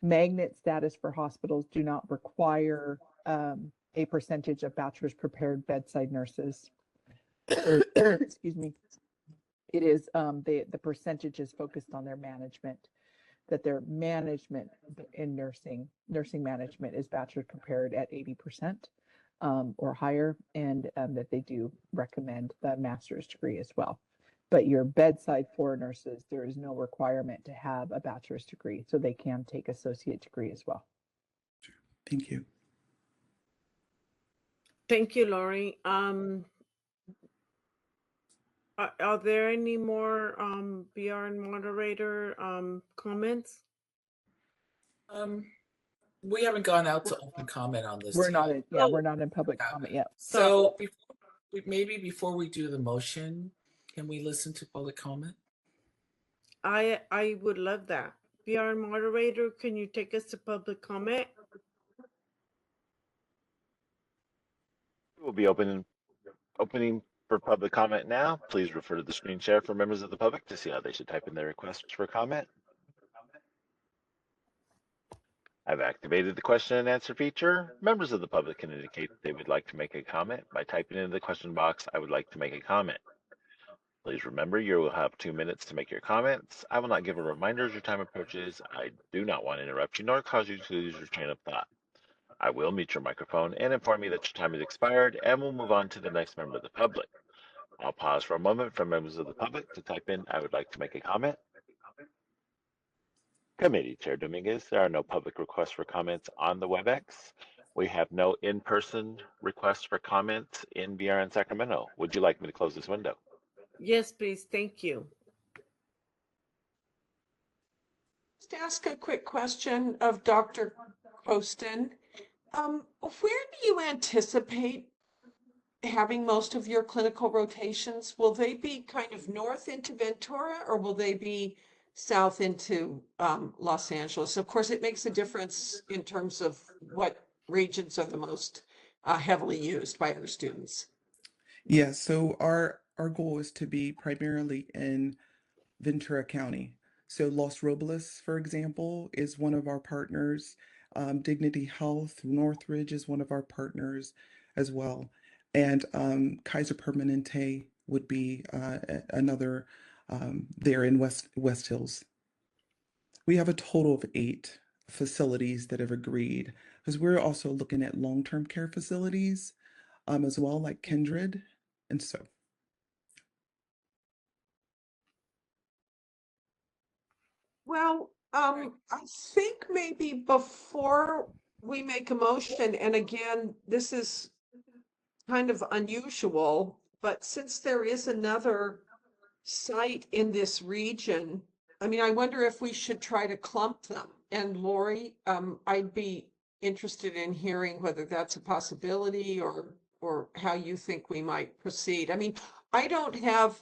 Magnet status for hospitals do not require a percentage of bachelor's prepared bedside nurses. Excuse me. It is the percentage is focused on their management, that their management in nursing management is bachelor's prepared at 80% or higher, and that they do recommend the master's degree as well. But your bedside floor nurses, there is no requirement to have a bachelor's degree, so they can take associate degree as well. Thank you. Thank you, Lori. Are there any more BRN moderator comments? We haven't gone out to open comment on this. We're not yet. in, we're not in public comment yet. So before we do the motion, can we listen to public comment? I would love that. BRN moderator, can you take us to public comment? We'll be opening for public comment now. Please refer to the screen share for members of the public to see how they should type in their requests for comment. I've activated the question and answer feature. Members of the public can indicate they would like to make a comment by typing into the question box, "I would like to make a comment." Please remember you will have 2 minutes to make your comments. I will not give a reminder as your time approaches. I do not want to interrupt you nor cause you to lose your train of thought. I will mute your microphone and inform you that your time has expired, and we'll move on to the next member of the public. I'll pause for a moment for members of the public to type in, "I would like to make a comment." Committee Chair Dominguez, there are no public requests for comments on the WebEx. We have no in-person requests for comments in BRN Sacramento. Would you like me to close this window? Yes, please. Thank you. Just ask a quick question of Dr. Poston. Where do you anticipate having most of your clinical rotations? Will they be kind of north into Ventura, or will they be south into Los Angeles? Of course, it makes a difference in terms of what regions are the most heavily used by other students. Yeah, so our goal is to be primarily in Ventura County. So Los Robles, for example, is one of our partners. Dignity Health, Northridge is one of our partners as well. And Kaiser Permanente would be another there in West Hills. We have a total of 8 facilities that have agreed, because we're also looking at long-term care facilities as well, like Kindred. And so. Well, I think maybe before we make a motion, and again, this is kind of unusual, but since there is another site in this region, I mean, I wonder if we should try to clump them. And Lori, I'd be interested in hearing whether that's a possibility or how you think we might proceed. I mean, I don't have,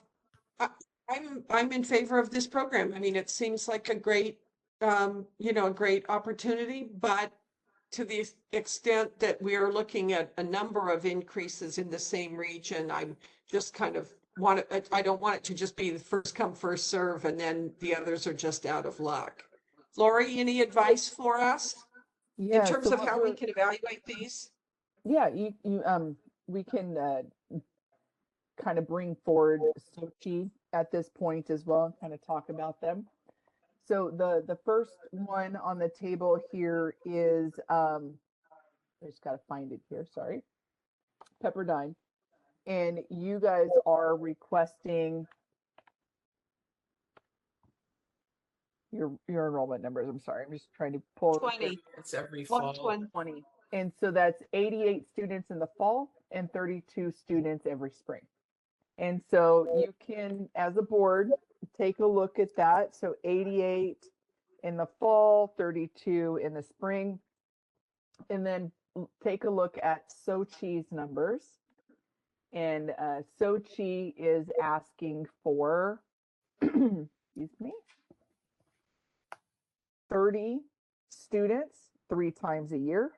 I'm in favor of this program. I mean, it seems like a great, a great opportunity, but to the extent that we are looking at a number of increases in the same region, I'm just kind of I don't want it to just be the first come, first serve, and then the others are just out of luck. Lori, any advice for us in terms of how we can evaluate these? Yeah, we can kind of bring forward Sochi at this point as well and kind of talk about them. So the first one on the table here is, I just got to find it here, sorry, Pepperdine. And you guys are requesting your enrollment numbers. I'm sorry. I'm just trying to pull it. 20. It's every fall. 120. And so that's 88 students in the fall and 32 students every spring. And so you can, as a board, take a look at that. So 88 in the fall, 32 in the spring. And then take a look at Sochi's numbers. And Sochi is asking for, excuse me, 30 students 3 times a year.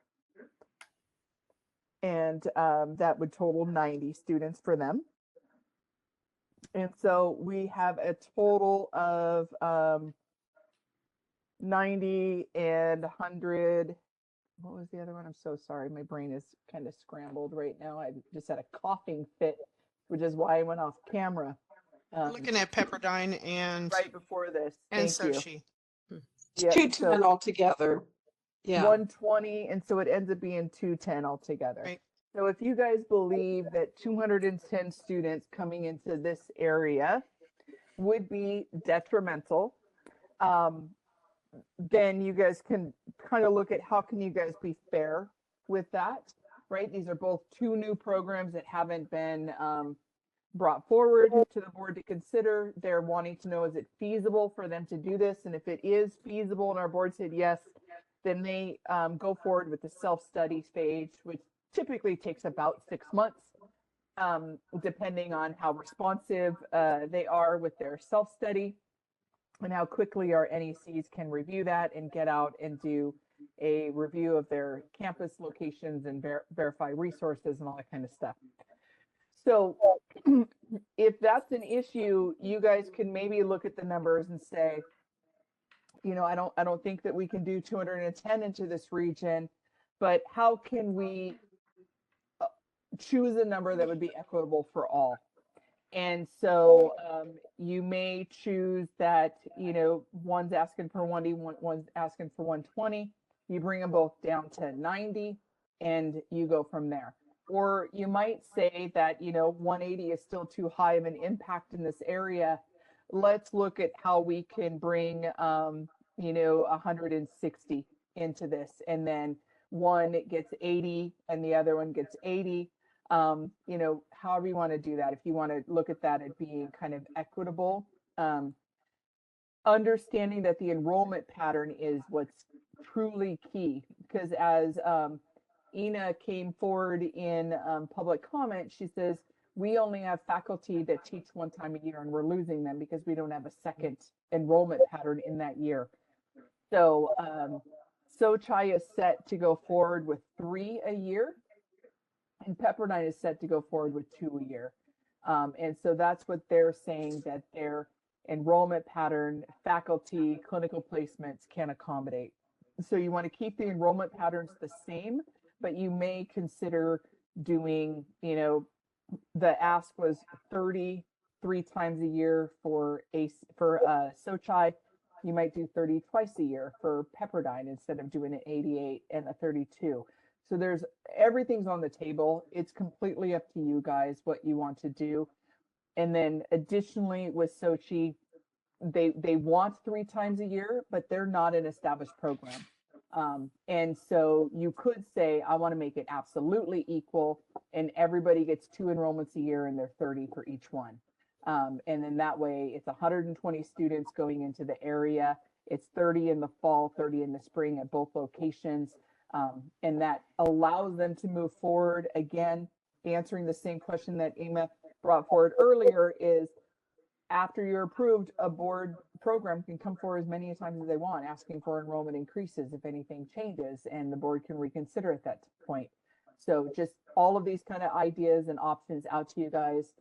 And that would total 90 students for them. And so we have a total of 90 and 100. What was the other one? I'm so sorry. My brain is kind of scrambled right now. I just had a coughing fit, which is why I went off camera. Looking at Pepperdine and right before this. and Thank you. Sochi. Yeah, 210 altogether. Yeah. 120, and so it ends up being 210 altogether. Right. So if you guys believe that 210 students coming into this area would be detrimental, then you guys can kind of look at how can you guys be fair with that, right? These are both 2 new programs that haven't been brought forward to the board to consider. They're wanting to know, is it feasible for them to do this? And if it is feasible and our board said yes, then they go forward with the self-study stage, which typically takes about 6 months, depending on how responsive they are with their self-study and how quickly our NECs can review that and get out and do a review of their campus locations and verify resources and all that kind of stuff. So if that's an issue, you guys can maybe look at the numbers and say, you know, I don't think that we can do 210 into this region, but how can we choose a number that would be equitable for all? And so you may choose that, you know, one's asking for 190, one's asking for 120. You bring them both down to 90 and you go from there. Or you might say that, you know, 180 is still too high of an impact in this area. Let's look at how we can bring, you know, 160 into this. And then one gets 80 and the other one gets 80. You know, however you want to do that, if you want to look at that as being kind of equitable, understanding that the enrollment pattern is what's truly key, because as Ina came forward in public comment, she says, we only have faculty that teach 1 time a year and we're losing them because we don't have a second enrollment pattern in that year. So Sochi is set to go forward with 3 a year. And Pepperdine is set to go forward with 2 a year. And so that's what they're saying, that their enrollment pattern, faculty, clinical placements can accommodate. So you want to keep the enrollment patterns the same, but you may consider doing, you know, the ask was 30 3 times a year for Sochi. You might do 30 twice a year for Pepperdine instead of doing an 88 and a 32. So there's everything's on the table. It's completely up to you guys what you want to do. And then additionally with Sochi, they want 3 times a year, but they're not an established program. And so you could say, I want to make it absolutely equal and everybody gets 2 enrollments a year and they're 30 for each one. And then that way it's 120 students going into the area. It's 30 in the fall, 30 in the spring at both locations. And that allows them to move forward. Again, answering the same question that Emma brought forward earlier is, after you're approved, a board program can come forward as many times as they want, asking for enrollment increases if anything changes, and the board can reconsider at that point. So just all of these kind of ideas and options out to you guys.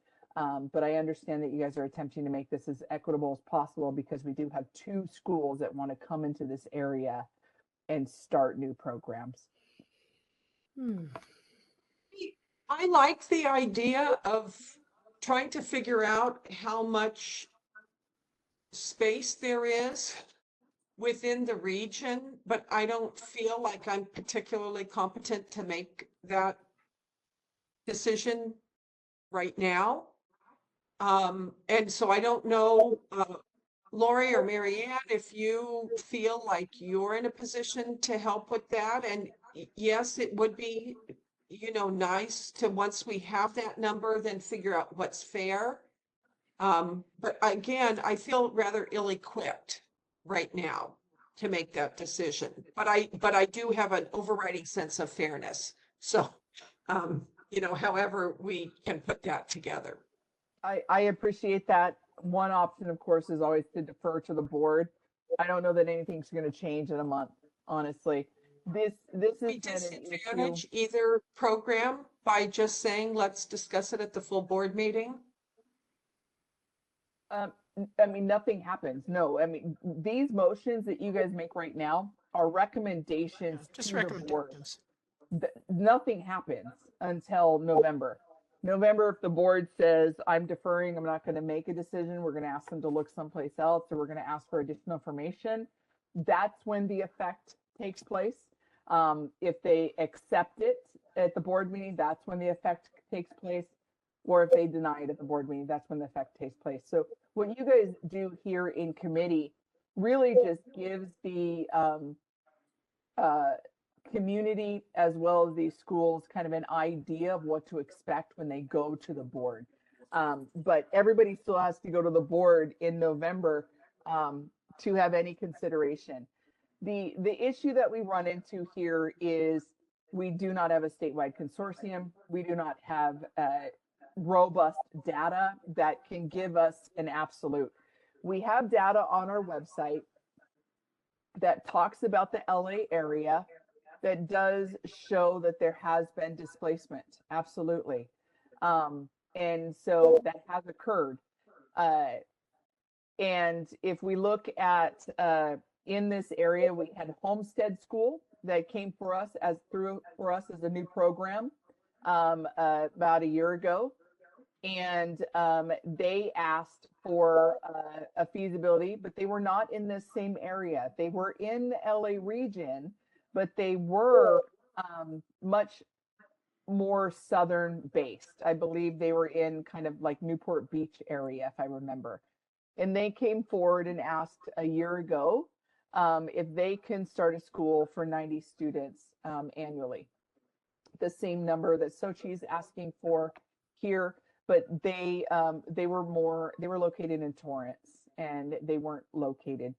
But I understand that you guys are attempting to make this as equitable as possible because we do have 2 schools that want to come into this area and start new programs. I like the idea of trying to figure out how much space there is within the region, but I don't feel like I'm particularly competent to make that decision right now. And so I don't know Lori or Mary Ann, if you feel like you're in a position to help with that, and yes, it would be, nice to, once we have that number, then figure out what's fair. But again, I feel rather ill-equipped right now to make that decision, but I do have an overriding sense of fairness. So, however we can put that together. I appreciate that. One option, of course, is always to defer to the board. I don't know that anything's going to change in a month, honestly. This has We been an issue. disadvantage either program by just saying, let's discuss it at the full board meeting? I mean, nothing happens. No, I mean, these motions that you guys make right now are recommendations Just to the board. recommendations. Nothing happens until November. November, if the board says, I'm deferring, I'm not going to make a decision, we're going to ask them to look someplace else, or we're going to ask for additional information. That's when the effect takes place. If they accept it at the board meeting, that's when the effect takes place. Or if they deny it at the board meeting, that's when the effect takes place. So what you guys do here in committee really just gives the community as well as these schools kind of an idea of what to expect when they go to the board. But everybody still has to go to the board in November to have any consideration. The issue that we run into here is we do not have a statewide consortium. We do not have robust data that can give us an absolute. We have data on our website that talks about the LA area that does show that there has been displacement. Absolutely. And so that has occurred. And if we look at in this area, we had Homestead School that came for us as a new program about a year ago. And they asked for a feasibility, but they were not in the same area. They were in the LA region, but they were much more southern based. I believe they were in kind of like Newport Beach area, if I remember. And they came forward and asked a year ago if they can start a school for 90 students annually. The same number that Sochi is asking for here, but they were located in Torrance and they weren't located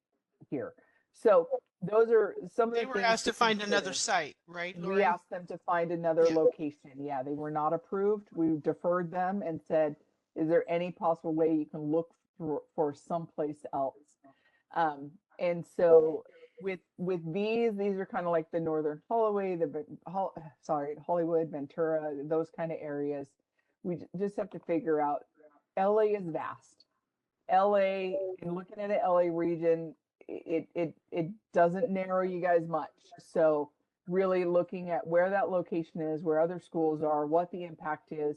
here. So those are some of the They were things asked to find consider. another site, right, We Lori? asked them to find another location. Yeah, they were not approved. We deferred them and said, is there any possible way you can look for someplace else? And so with these are kind of like the Northern Holloway, Hollywood, Ventura, those kind of areas. We just have to figure out, LA is vast. LA, in looking at an LA region, it doesn't narrow you guys much. So really looking at where that location is, where other schools are, what the impact is.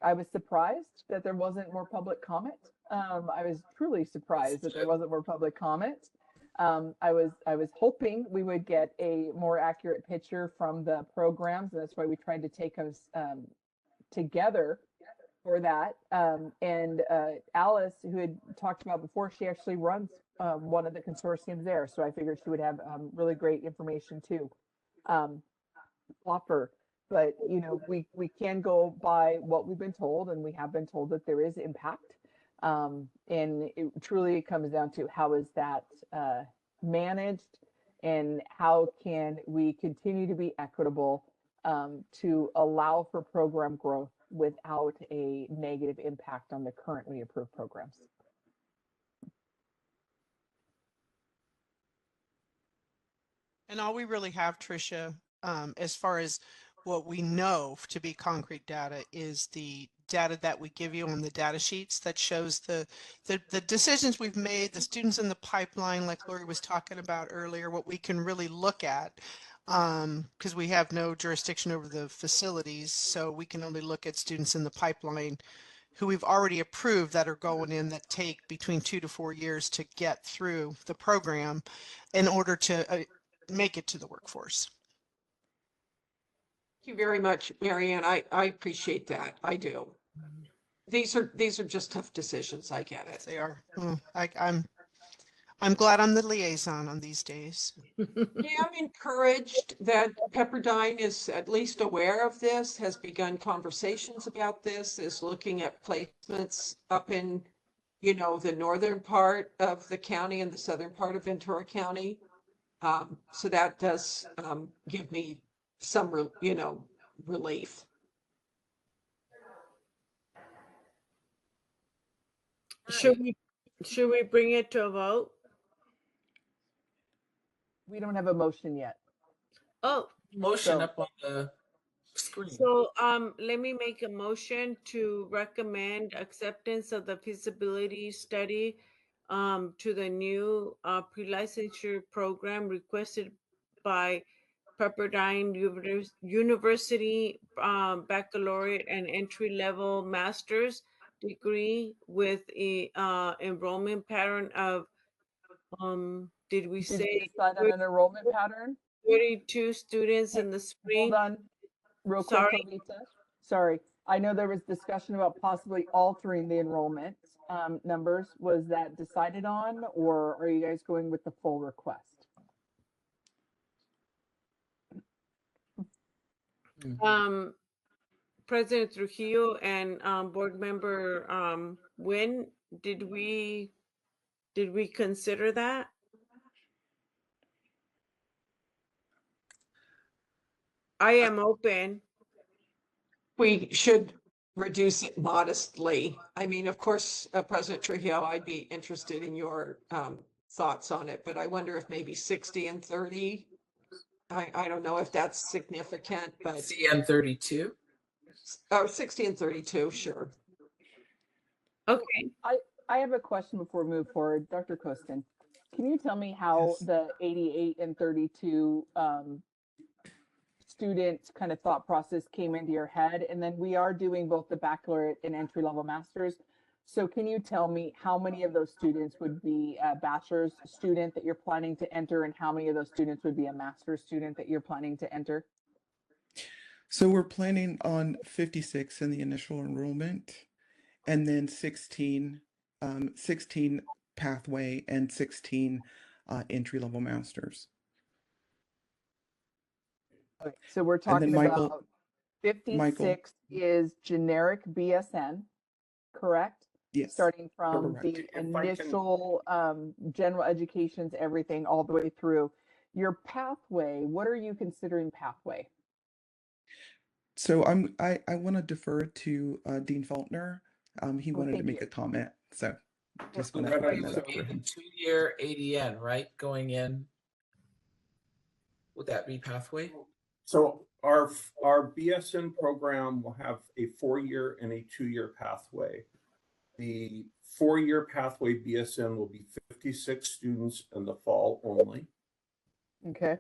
I was surprised that there wasn't more public comment. I was truly surprised that there wasn't more public comment. I was hoping we would get a more accurate picture from the programs, and that's why we tried to take us together for that. And Alice, who had talked about before, she actually runs one of the consortiums there, so I figured she would have really great information to offer. But we can go by what we've been told, and we have been told that there is impact. And it truly comes down to how is that managed, and how can we continue to be equitable to allow for program growth without a negative impact on the currently approved programs. And all we really have, Tricia, as far as what we know to be concrete data, is the data that we give you on the data sheets that shows the decisions we've made, the students in the pipeline, like Lori was talking about earlier, what we can really look at, because we have no jurisdiction over the facilities, so we can only look at students in the pipeline who we've already approved that are going in, that take between 2 to 4 years to get through the program in order to make it to the workforce. Thank you very much, Marianne. I appreciate that. I do. These are just tough decisions. I get it. They are. I'm glad I'm the liaison on these days. Yeah, I'm encouraged that Pepperdine is at least aware of this, has begun conversations about this, is looking at placements up in, the northern part of the county and the southern part of Ventura County. So that does give me some, relief. Should we bring it to a vote? We don't have a motion yet. Oh, Motion So- up on the screen. so let me make a motion to recommend acceptance of the feasibility study to the new pre-licensure program requested by Pepperdine University baccalaureate and entry-level master's degree with a enrollment pattern of did we Did you say decide on an enrollment pattern? 32 students Hey, in the spring? Hold on, real quick, Sorry. Jovita. Sorry, I know there was discussion about possibly altering the enrollment numbers. Was that decided on, or are you guys going with the full request? President Trujillo and board member Nguyen, did we consider that? I am open. We should reduce it modestly. I mean, of course, President Trujillo, I'd be interested in your thoughts on it, but I wonder if maybe 60 and 30. I don't know if that's significant, but CN 32. 60 and 32, sure. Okay. I have a question before we move forward. Dr. Kostin, can you tell me how the 88 and 32 student kind of thought process came into your head? And then we are doing both the baccalaureate and entry-level masters. So can you tell me how many of those students would be a bachelor's student that you're planning to enter, and how many of those students would be a master's student that you're planning to enter? So we're planning on 56 in the initial enrollment, and then 16 pathway and 16 entry-level masters. Okay, so we're And talking then Michael- about 56 is generic BSN, correct? Yes. Starting from correct. the If I can- initial general educations, everything all the way through. Your pathway, what are you considering pathway? So I want to defer to Dean Faulkner. He wanted to thank make you. a comment, so just So want that to I- bring that up for A him. 2-year ADN, right? Going in. Would that be pathway? So our BSN program will have a 4-year and a 2-year pathway. The 4-year pathway BSN will be 56 students in the fall only. Okay.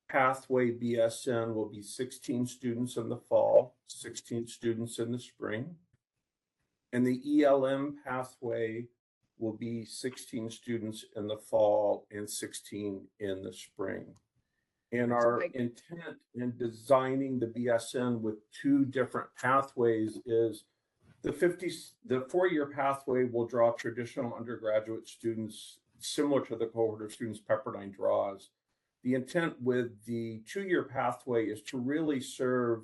Pathway BSN will be 16 students in the fall, 16 students in the spring. And the ELM pathway will be 16 students in the fall and 16 in the spring. And our intent in designing the BSN with 2 different pathways is the 4-year pathway will draw traditional undergraduate students similar to the cohort of students Pepperdine draws. The intent with the 2-year pathway is to really serve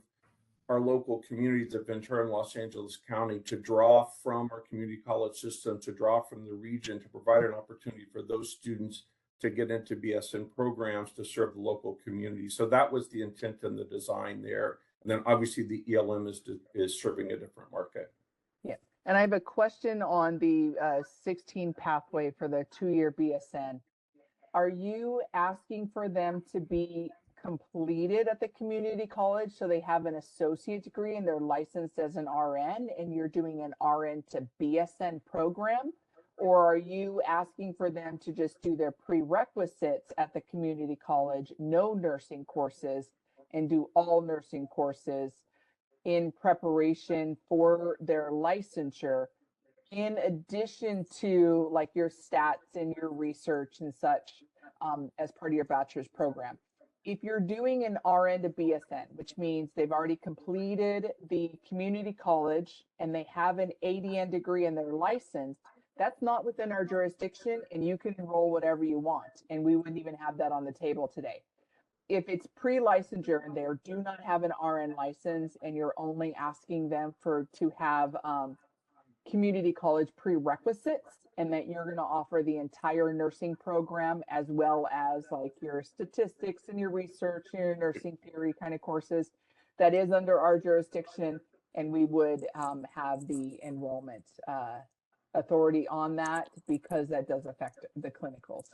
our local communities of Ventura and Los Angeles County, to draw from our community college system, to draw from the region, to provide an opportunity for those students to get into BSN programs to serve the local community. So that was the intent in the design there. And then obviously the ELM is serving a different market. Yeah, and I have a question on the 16 pathway for the 2-year BSN. Are you asking for them to be completed at the community college so they have an associate degree and they're licensed as an RN, and you're doing an RN to BSN program? Or are you asking for them to just do their prerequisites at the community college, no nursing courses, and do all nursing courses in preparation for their licensure, in addition to like your stats and your research and such as part of your bachelor's program? If you're doing an RN to BSN, which means they've already completed the community college and they have an ADN degree and they're licensed, That's not within our jurisdiction, and you can enroll whatever you want. And we wouldn't even have that on the table today. If it's pre-licensure and they do not have an RN license and you're only asking them to have community college prerequisites, and that you're going to offer the entire nursing program as well as like your statistics and your research, your nursing theory kind of courses, that is under our jurisdiction, and we would have the enrollment authority on that because that does affect the clinicals.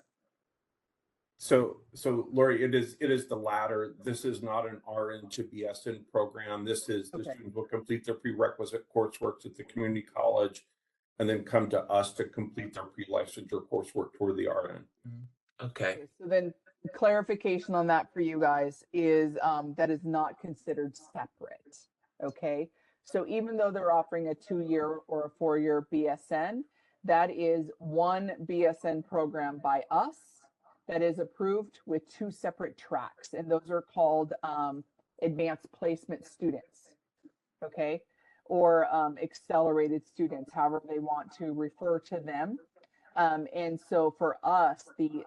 So Lori, it is the latter. This is not an RN to BSN program. This is the students will complete their prerequisite coursework at the community college and then come to us to complete their pre-licensure coursework toward the RN. Okay. So then clarification on that for you guys is that is not considered separate. Okay. So even though they're offering a 2-year or a 4-year BSN, that is one BSN program by us that is approved with 2 separate tracks, and those are called advanced placement students, okay, or accelerated students, however they want to refer to them. And so for us, the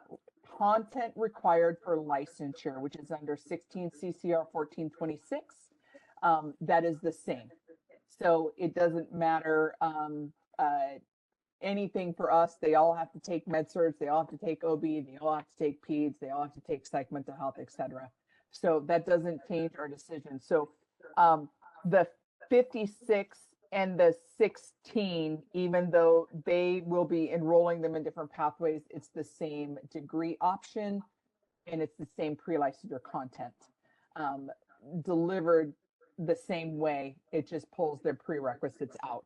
content required for licensure, which is under 16 CCR 1426, that is the same. So it doesn't matter anything for us. They all have to take med surg, they all have to take OB, they all have to take peds, they all have to take psych, mental health, etc. So that doesn't change our decision. So the 56 and the 16, even though they will be enrolling them in different pathways, it's the same degree option and it's the same pre-licensure content delivered the same way. It just pulls their prerequisites out.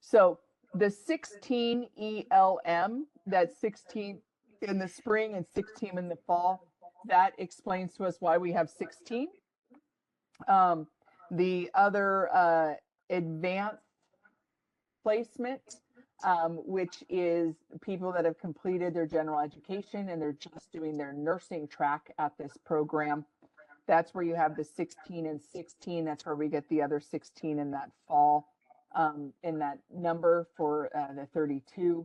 So the 16 ELM, that's 16 in the spring and 16 in the fall, that explains to us why we have 16. The other advanced placement, which is people that have completed their general education and they're just doing their nursing track at this program. That's where you have the 16 and 16. That's where we get the other 16 in that fall, in that number for the 32.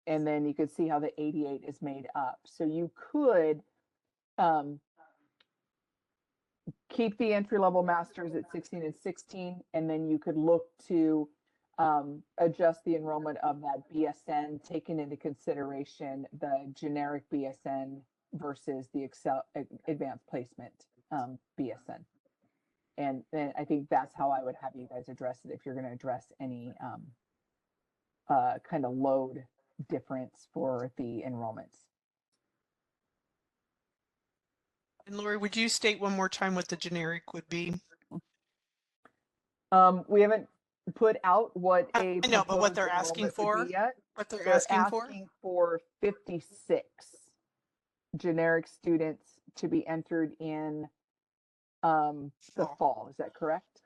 And then you could see how the 88 is made up. So you could keep the entry-level masters at 16 and 16, and then you could look to adjust the enrollment of that BSN, taking into consideration the generic BSN versus the advanced placement BSN. And then I think that's how I would have you guys address it if you're going to address any kind of load difference for the enrollments. And Lori, would you state one more time what the generic would be? We haven't put out what a I know, but what they're proposed asking enrollment would for, be yet. what they're They're asking for? 56 generic students to be entered in the fall. Is that correct?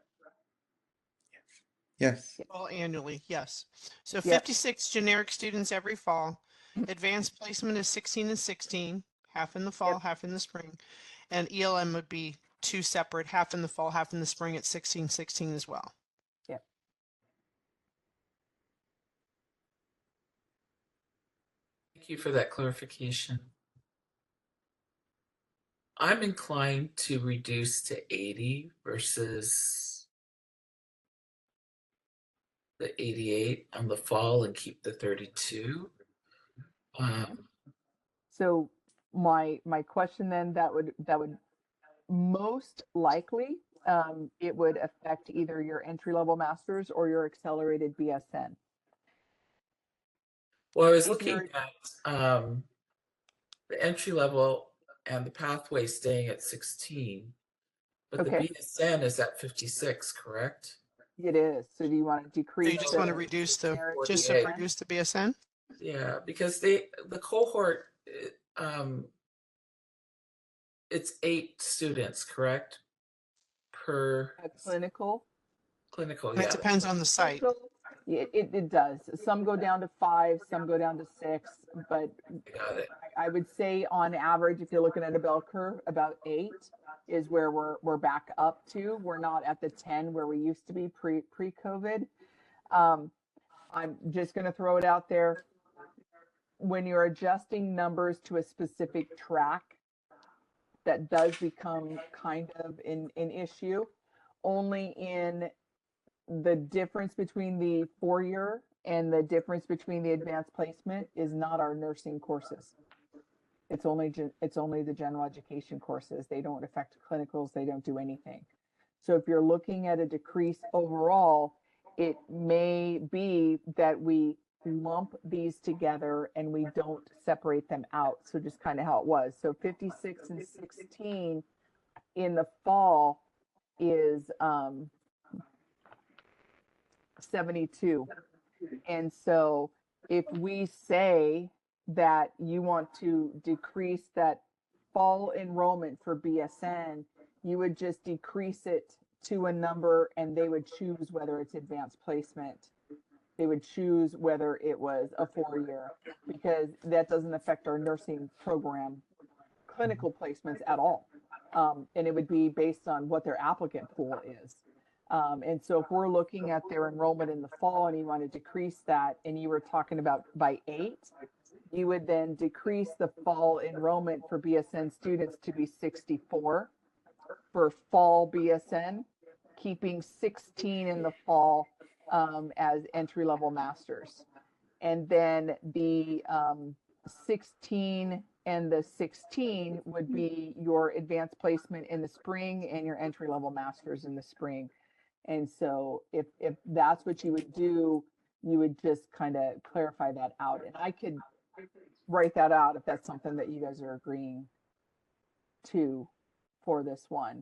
Yes. Fall annually, yes. So Yep. 56 generic students every fall. Advanced placement is 16 and 16, half in the fall, half in the spring. And ELM would be 2 separate, half in the fall, half in the spring at 16, 16 as well. Yep. Thank you for that clarification. I'm inclined to reduce to 80 versus the 88 on the fall and keep the 32. So my question then, that would most likely it would affect either your entry-level masters or your accelerated BSN. Well, I was If looking you're- at the entry level and the pathway staying at 16, but the Okay. BSN is at 56, correct? It is. So do you want to So decrease? you just want to reduce the, just to 48. reduce the BSN? Yeah, because the cohort, it's 8 students, correct? Per clinical. clinical, And yeah. it depends on the site. It does. Some go down to 5, some go down to 6, but Got it. I would say on average, if you're looking at a bell curve, about 8 is where we're back up to. We're not at the 10 where we used to be pre-COVID. I'm just going to throw it out there. when you're adjusting numbers to a specific track, that does become kind of an issue, only in the difference between the 4-year and the difference between the advanced placement is not our nursing courses. It's only the general education courses. They don't affect clinicals. They don't do anything. So if you're looking at a decrease overall, it may be that we lump these together and we don't separate them out. So just kind of how it was. So 56 and 16 in the fall is 72. And so if we say that you want to decrease that fall enrollment for BSN, you would just decrease it to a number and they would choose whether it's advanced placement. They would choose whether it was a 4-year, because that doesn't affect our nursing program clinical placements at all. And it would be based on what their applicant pool is. And so if we're looking at their enrollment in the fall and you want to decrease that, and you were talking about by 8, you would then decrease the fall enrollment for BSN students to be 64 for fall BSN, keeping 16 in the fall as entry-level masters. And then the 16 and the 16 would be your advanced placement in the spring and your entry-level masters in the spring. And so if that's what you would do, you would just kind of clarify that out. And I could write that out if that's something that you guys are agreeing to for this one.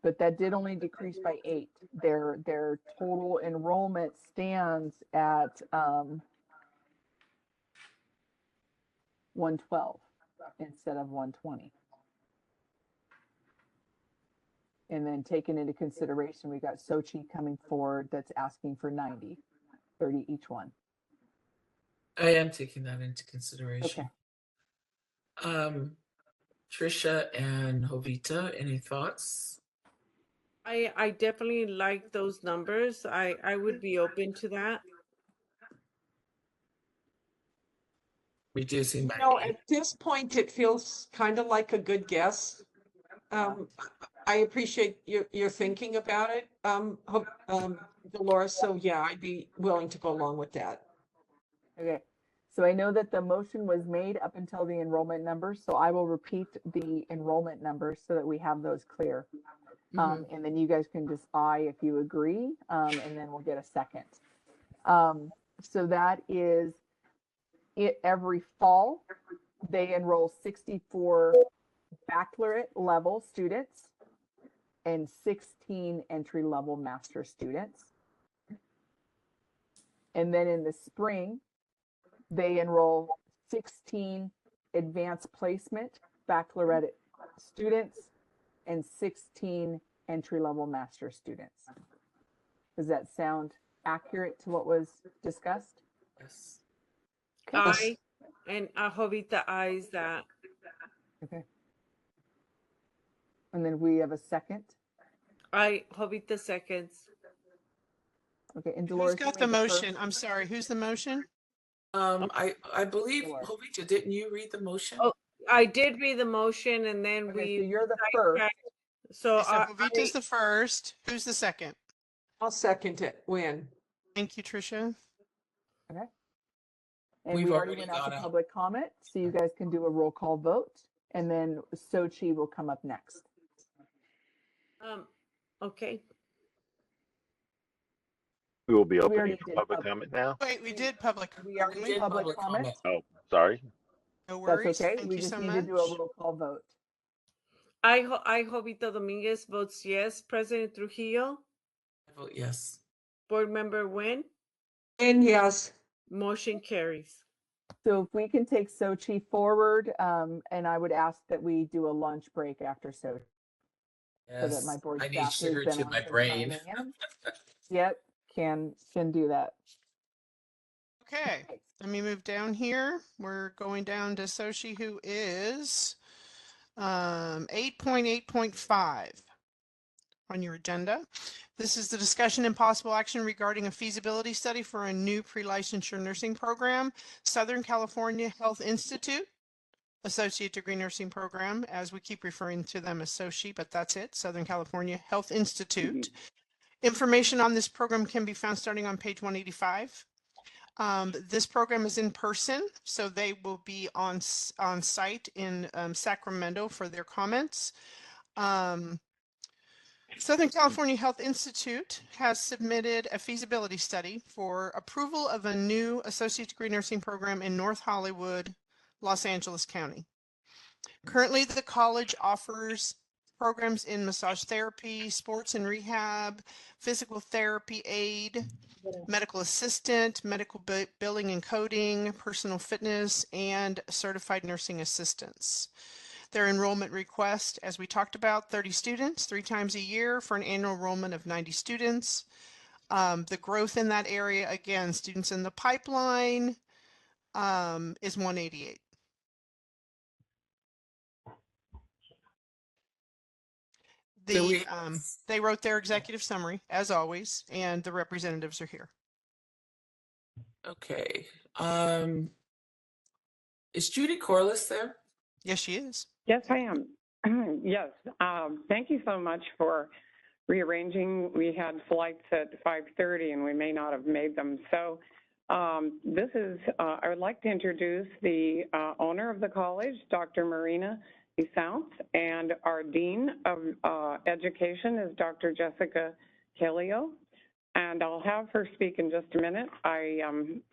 But that did only decrease by 8. Their total enrollment stands at 112 instead of 120. And then taking into consideration, we got Sochi coming forward that's asking for 90, 30 each one. I am taking that into consideration. Okay. Trisha and Jovita, any thoughts? I definitely like those numbers. I would be open to that. Reducing by No, 8. at this point, it feels kind of like a good guess. I appreciate your thinking about it, Dolores. So yeah, I'd be willing to go along with that. Okay. So I know that the motion was made up until the enrollment numbers. So I will repeat the enrollment numbers so that we have those clear. And then you guys can just if you agree, and then we'll get a second. So that is it. Every fall, they enroll 64 baccalaureate level students and 16 entry level master students. And then in the spring, they enroll 16 advanced placement baccalaureate students and 16 entry-level master students. Does that sound accurate to what was discussed? Yes. I and Jovita eyes that. Okay. And then we have a second. Jovita seconds. Okay, and Who's Dolores. got the motion? I'm sorry, who's the motion? I believe, Jovita, didn't you read the motion? Oh, I did read the motion, and then so you're the first. So Jovita's the first. Who's the second? I'll second it. Win. Thank you, Trisha. Okay. And We've we already already went out gone to out. public comment, so you guys can do a roll call vote, and then Sochi will come up next. Okay. We will be already opening for did public public. comment now. Wait, we did public. We already did public comment. Oh, sorry. No worries. That's okay. Thank We you just so need much. to do a roll call vote. I Jovita Dominguez votes yes. President Trujillo. I vote yes. Board Member Nguyen. And yes. Motion carries. So if we can take Sochi forward, and I would ask that we do a lunch break after Sochi. So that Yes. my board I need staff sugar who's been to on my since brain. 9 a.m. Yep, can do that. Okay, let me move down here. We're going down to Sochi, who is 8.8.5. on your agenda. This is the discussion and possible action regarding a feasibility study for a new pre-licensure nursing program, Southern California Health Institute, Associate Degree Nursing Program, as we keep referring to them as SOCI, but that's it, Southern California Health Institute. Information on this program can be found starting on page 185. This program is in person, so they will be on site in Sacramento for their comments. Southern California Health Institute has submitted a feasibility study for approval of a new associate degree nursing program in North Hollywood, Los Angeles County. Currently, the college offers programs in massage therapy, sports and rehab, physical therapy aid, medical assistant, medical billing and coding, personal fitness, and certified nursing assistants. Their enrollment request, as we talked about, 30 students, 3 times a year for an annual enrollment of 90 students. The growth in that area, again, students in the pipeline is 188. They wrote their executive summary, as always, and the representatives are here. Okay. Is Judy Corliss there? Yes, she is. Yes, I am. Yes. Thank you so much for rearranging. We had flights at 5:30 and we may not have made them. So this is, I would like to introduce the owner of the college, Dr. Marina Esount, and our Dean of Education is Dr. Jessica Calio. And I'll have her speak in just a minute. I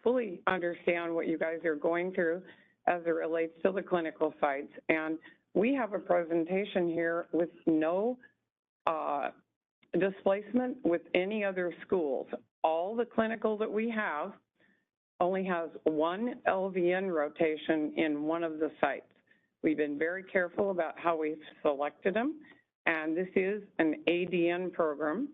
fully understand what you guys are going through as it relates to the clinical sites. And we have a presentation here with no displacement with any other schools. All the clinical that we have only has one LVN rotation in one of the sites. We've been very careful about how we've selected them, and this is an ADN program.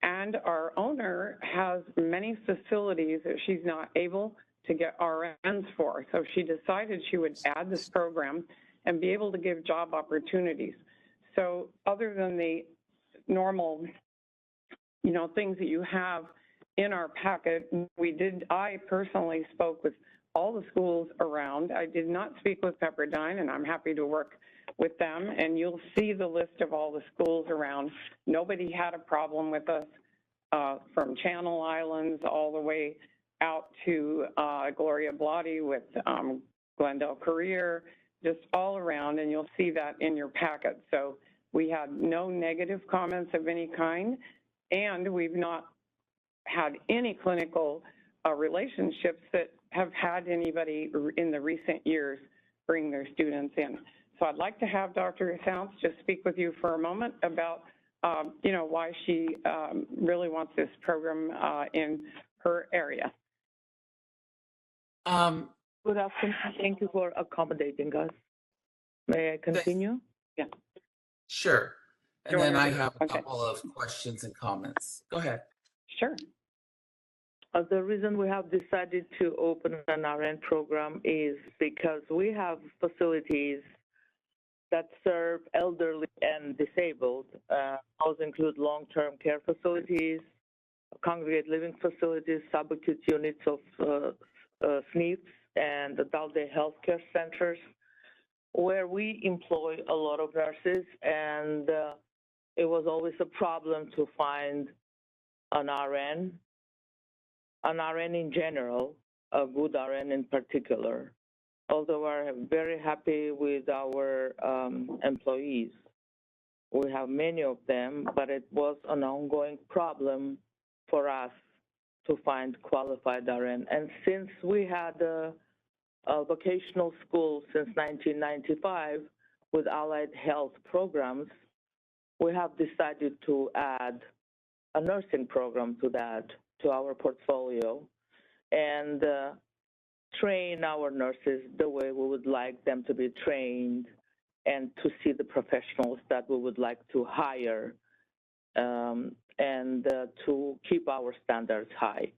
And our owner has many facilities that she's not able to get RNs for. So she decided she would add this program and be able to give job opportunities. So other than the normal, things that you have in our packet, I personally spoke with all the schools around. I did not speak with Pepperdine, and I'm happy to work with them. And you'll see the list of all the schools around. Nobody had a problem with us from Channel Islands all the way out to Gloria Blotti with Glendale Career, just all around, and you'll see that in your packet. So we had no negative comments of any kind, and we've not had any clinical relationships that have had anybody in the recent years bring their students in. So I'd like to have Dr. Esount just speak with you for a moment about why she really wants this program in her area. Good afternoon. Thank you for accommodating us. May I continue? Yeah. Sure. And Go then I ahead. have a Okay. couple of questions and comments. Go ahead. Sure. The reason we have decided to open an RN program is because we have facilities that serve elderly and disabled. Those include long-term care facilities, congregate living facilities, subacute units of SNFs, and adult day healthcare centers, where we employ a lot of nurses, and it was always a problem to find an RN in general, a good RN in particular. Although we're very happy with our employees. We have many of them, but it was an ongoing problem for us to find qualified RN. And since we had a vocational school since 1995 with allied health programs, we have decided to add a nursing program to that, to our portfolio, and train our nurses the way we would like them to be trained and to see the professionals that we would like to hire and to keep our standards high.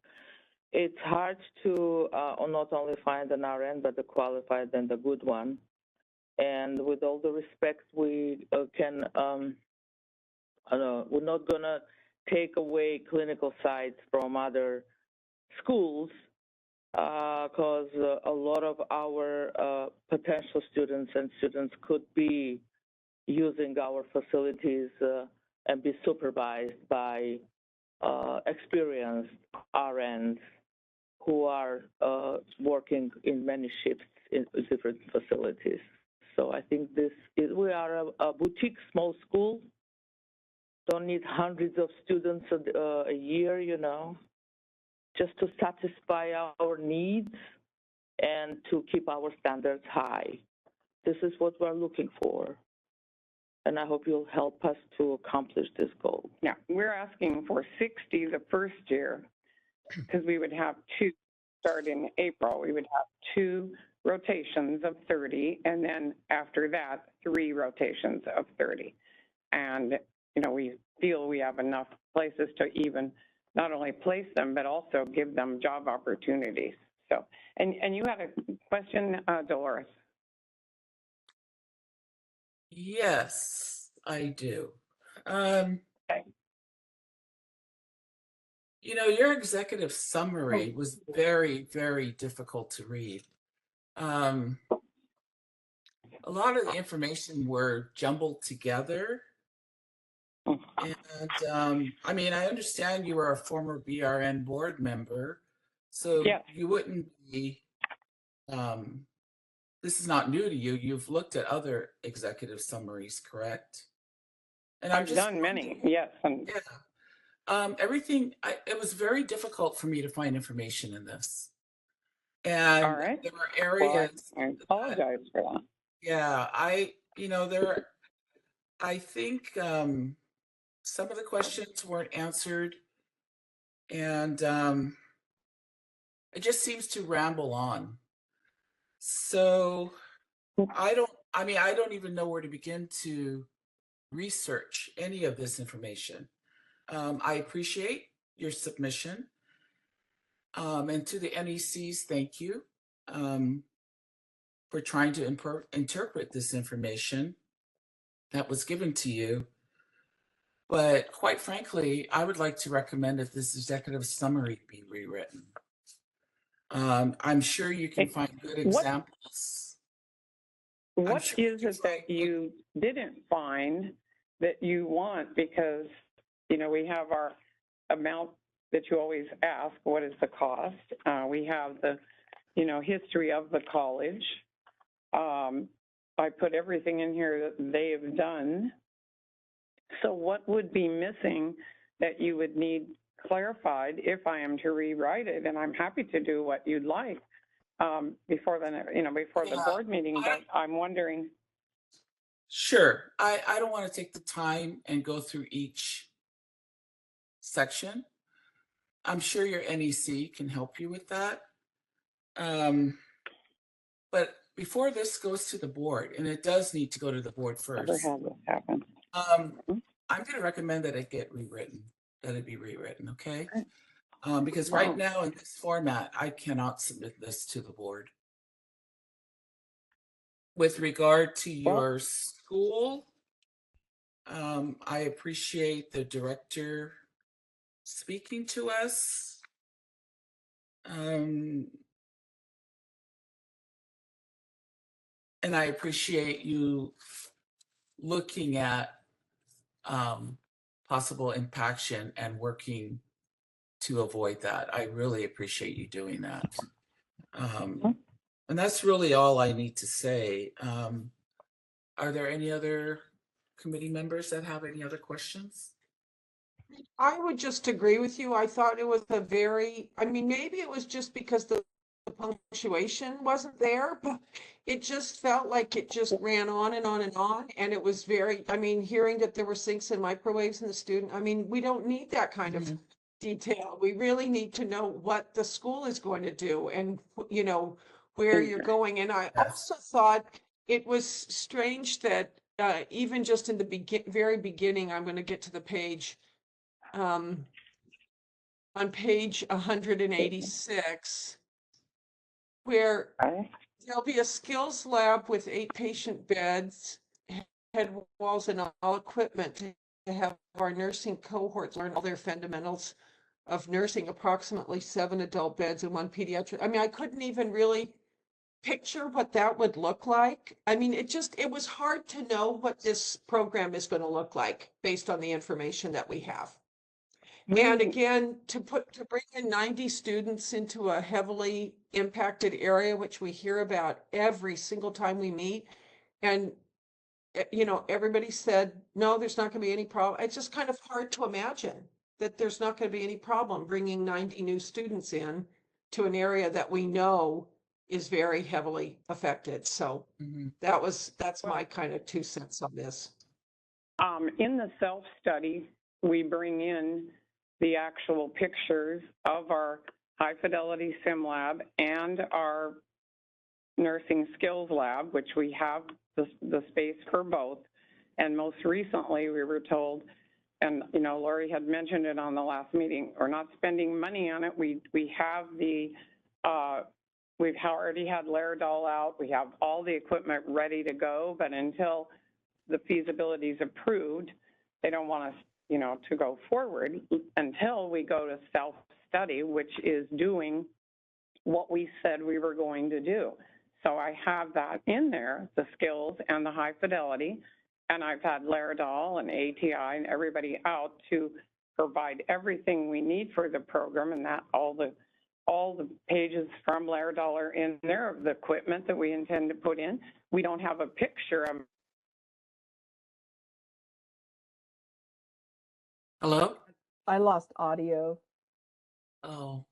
It's hard to not only find an RN, but the qualified and the good one. And with all the respect we can we're not gonna take away clinical sites from other schools, because a lot of our potential students could be using our facilities and be supervised by experienced RNs who are working in many shifts in different facilities. So I think we are a boutique small school. Don't need hundreds of students a year, just to satisfy our needs and to keep our standards high. This is what we're looking for. And I hope you'll help us to accomplish this goal. Yeah, we're asking for 60 the first year because we would have 2 start in April. We would have 2 rotations of 30, and then after that, 3 rotations of 30. And, we feel we have enough places to even not only place them, but also give them job opportunities. So, and you had a question, Dolores? Yes, I do. Your executive summary was very, very difficult to read. A lot of the information were jumbled together. And I understand you are a former BRN board member, so you wouldn't be, this is not new to you. You've looked at other executive summaries, correct? And I've done many, yes. It was very difficult for me to find information in this. And all right. There were areas. Well, I apologize for that. Yeah, I think some of the questions weren't answered, and it just seems to ramble on. So I don't even know where to begin to research any of this information. I appreciate your submission. And to the NECs, thank you for trying to interpret this information that was given to you. But quite frankly, I would like to recommend that this executive summary be rewritten. I'm sure you can find good examples. What is it that you didn't find that you want? Because, we have our amount that you always ask, what is the cost? We have the, history of the college. I put everything in here that they have done. So what would be missing that you would need clarified if I am to rewrite it? And I'm happy to do what you'd like before the board meeting, but I'm wondering. Sure. I don't want to take the time and go through each section. I'm sure your NEC can help you with that. But before this goes to the board, and it does need to go to the board first. Never had this happen. I'm going to recommend that it get rewritten, that it be rewritten, okay? Because right now in this format, I cannot submit this to the board. With regard to your school, I appreciate the director speaking to us. And I appreciate you looking at possible impaction and working to avoid that. I really appreciate you doing that. And that's really all I need to say. Are there any other committee members that have any other questions? I would just agree with you. I thought it was maybe it was just because the punctuation wasn't there, but it just felt like it just ran on and on and on. And it was hearing that there were sinks and microwaves in the student, we don't need that kind of detail. We really need to know what the school is going to do and, where you're going. And I also thought it was strange that even just in the very beginning, I'm going to get to the page, on page 186, where there'll be a skills lab with 8 patient beds, head walls, and all equipment to to have our nursing cohorts learn all their fundamentals of nursing, approximately 7 adult beds and 1 pediatric. I mean, I couldn't even really picture what that would look like. I mean, it was hard to know what this program is going to look like based on the information that we have. And again, to bring in 90 students into a heavily impacted area, which we hear about every single time we meet, and you know, everybody said, no, there's not going to be any problem. It's just kind of hard to imagine that there's not going to be any problem bringing 90 new students in to an area that we know is very heavily affected. So that's my kind of 2 cents on this. In the self-study, we bring in the actual pictures of our high fidelity sim lab and our nursing skills lab, which we have the space for both. And most recently, we were told, and you know, Lori had mentioned it on the last meeting, we're not spending money on it. We have the, we've already had Laerdal out. We have all the equipment ready to go, but until the feasibility is approved, they don't want us, you know, to go forward until we go to self-study, which is doing what we said we were going to do. So I have that in there, the skills and the high fidelity, and I've had Laerdal and ATI and everybody out to provide everything we need for the program, and that all the pages from Laerdal are in there of the equipment that we intend to put in. We don't have a picture of. Hello? I lost audio. Oh.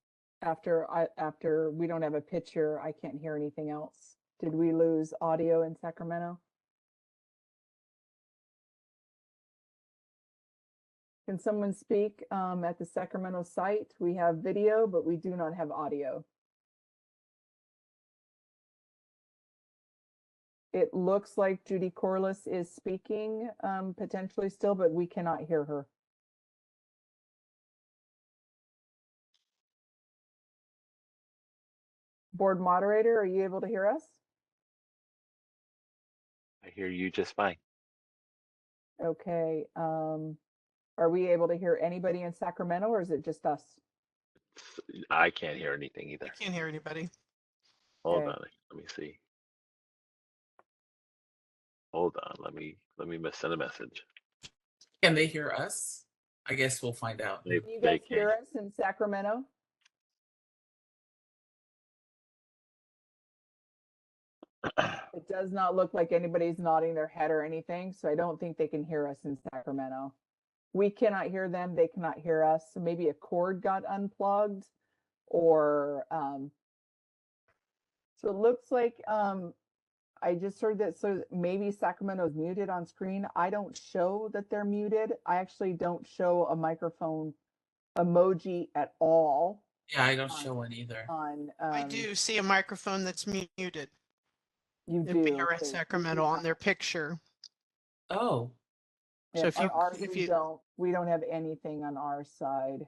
After we don't have a picture, I can't hear anything else. Did we lose audio in Sacramento? Can someone speak at the Sacramento site? We have video, but we do not have audio. It looks like Judy Corliss is speaking potentially still, but we cannot hear her. Board moderator, are you able to hear us? I hear you just fine. Okay. Are we able to hear anybody in Sacramento, or is it just us? I can't hear anything either. I can't hear anybody. Hold Okay. on, let me see. Hold on, let me send a message. Can they hear us? I guess we'll find out. Can you guys hear us in Sacramento? It does not look like anybody's nodding their head or anything, so I don't think they can hear us in Sacramento. We cannot hear them, they cannot hear us. So maybe a cord got unplugged, or so it looks like I just heard that, so maybe Sacramento's muted on screen. I don't show that they're muted. I actually don't show a microphone emoji at all. Yeah, I don't show one either. I do see a microphone that's muted. You The do. Bear at Okay. Sacramento on their picture. Oh. So if you, ours, we don't have anything on our side.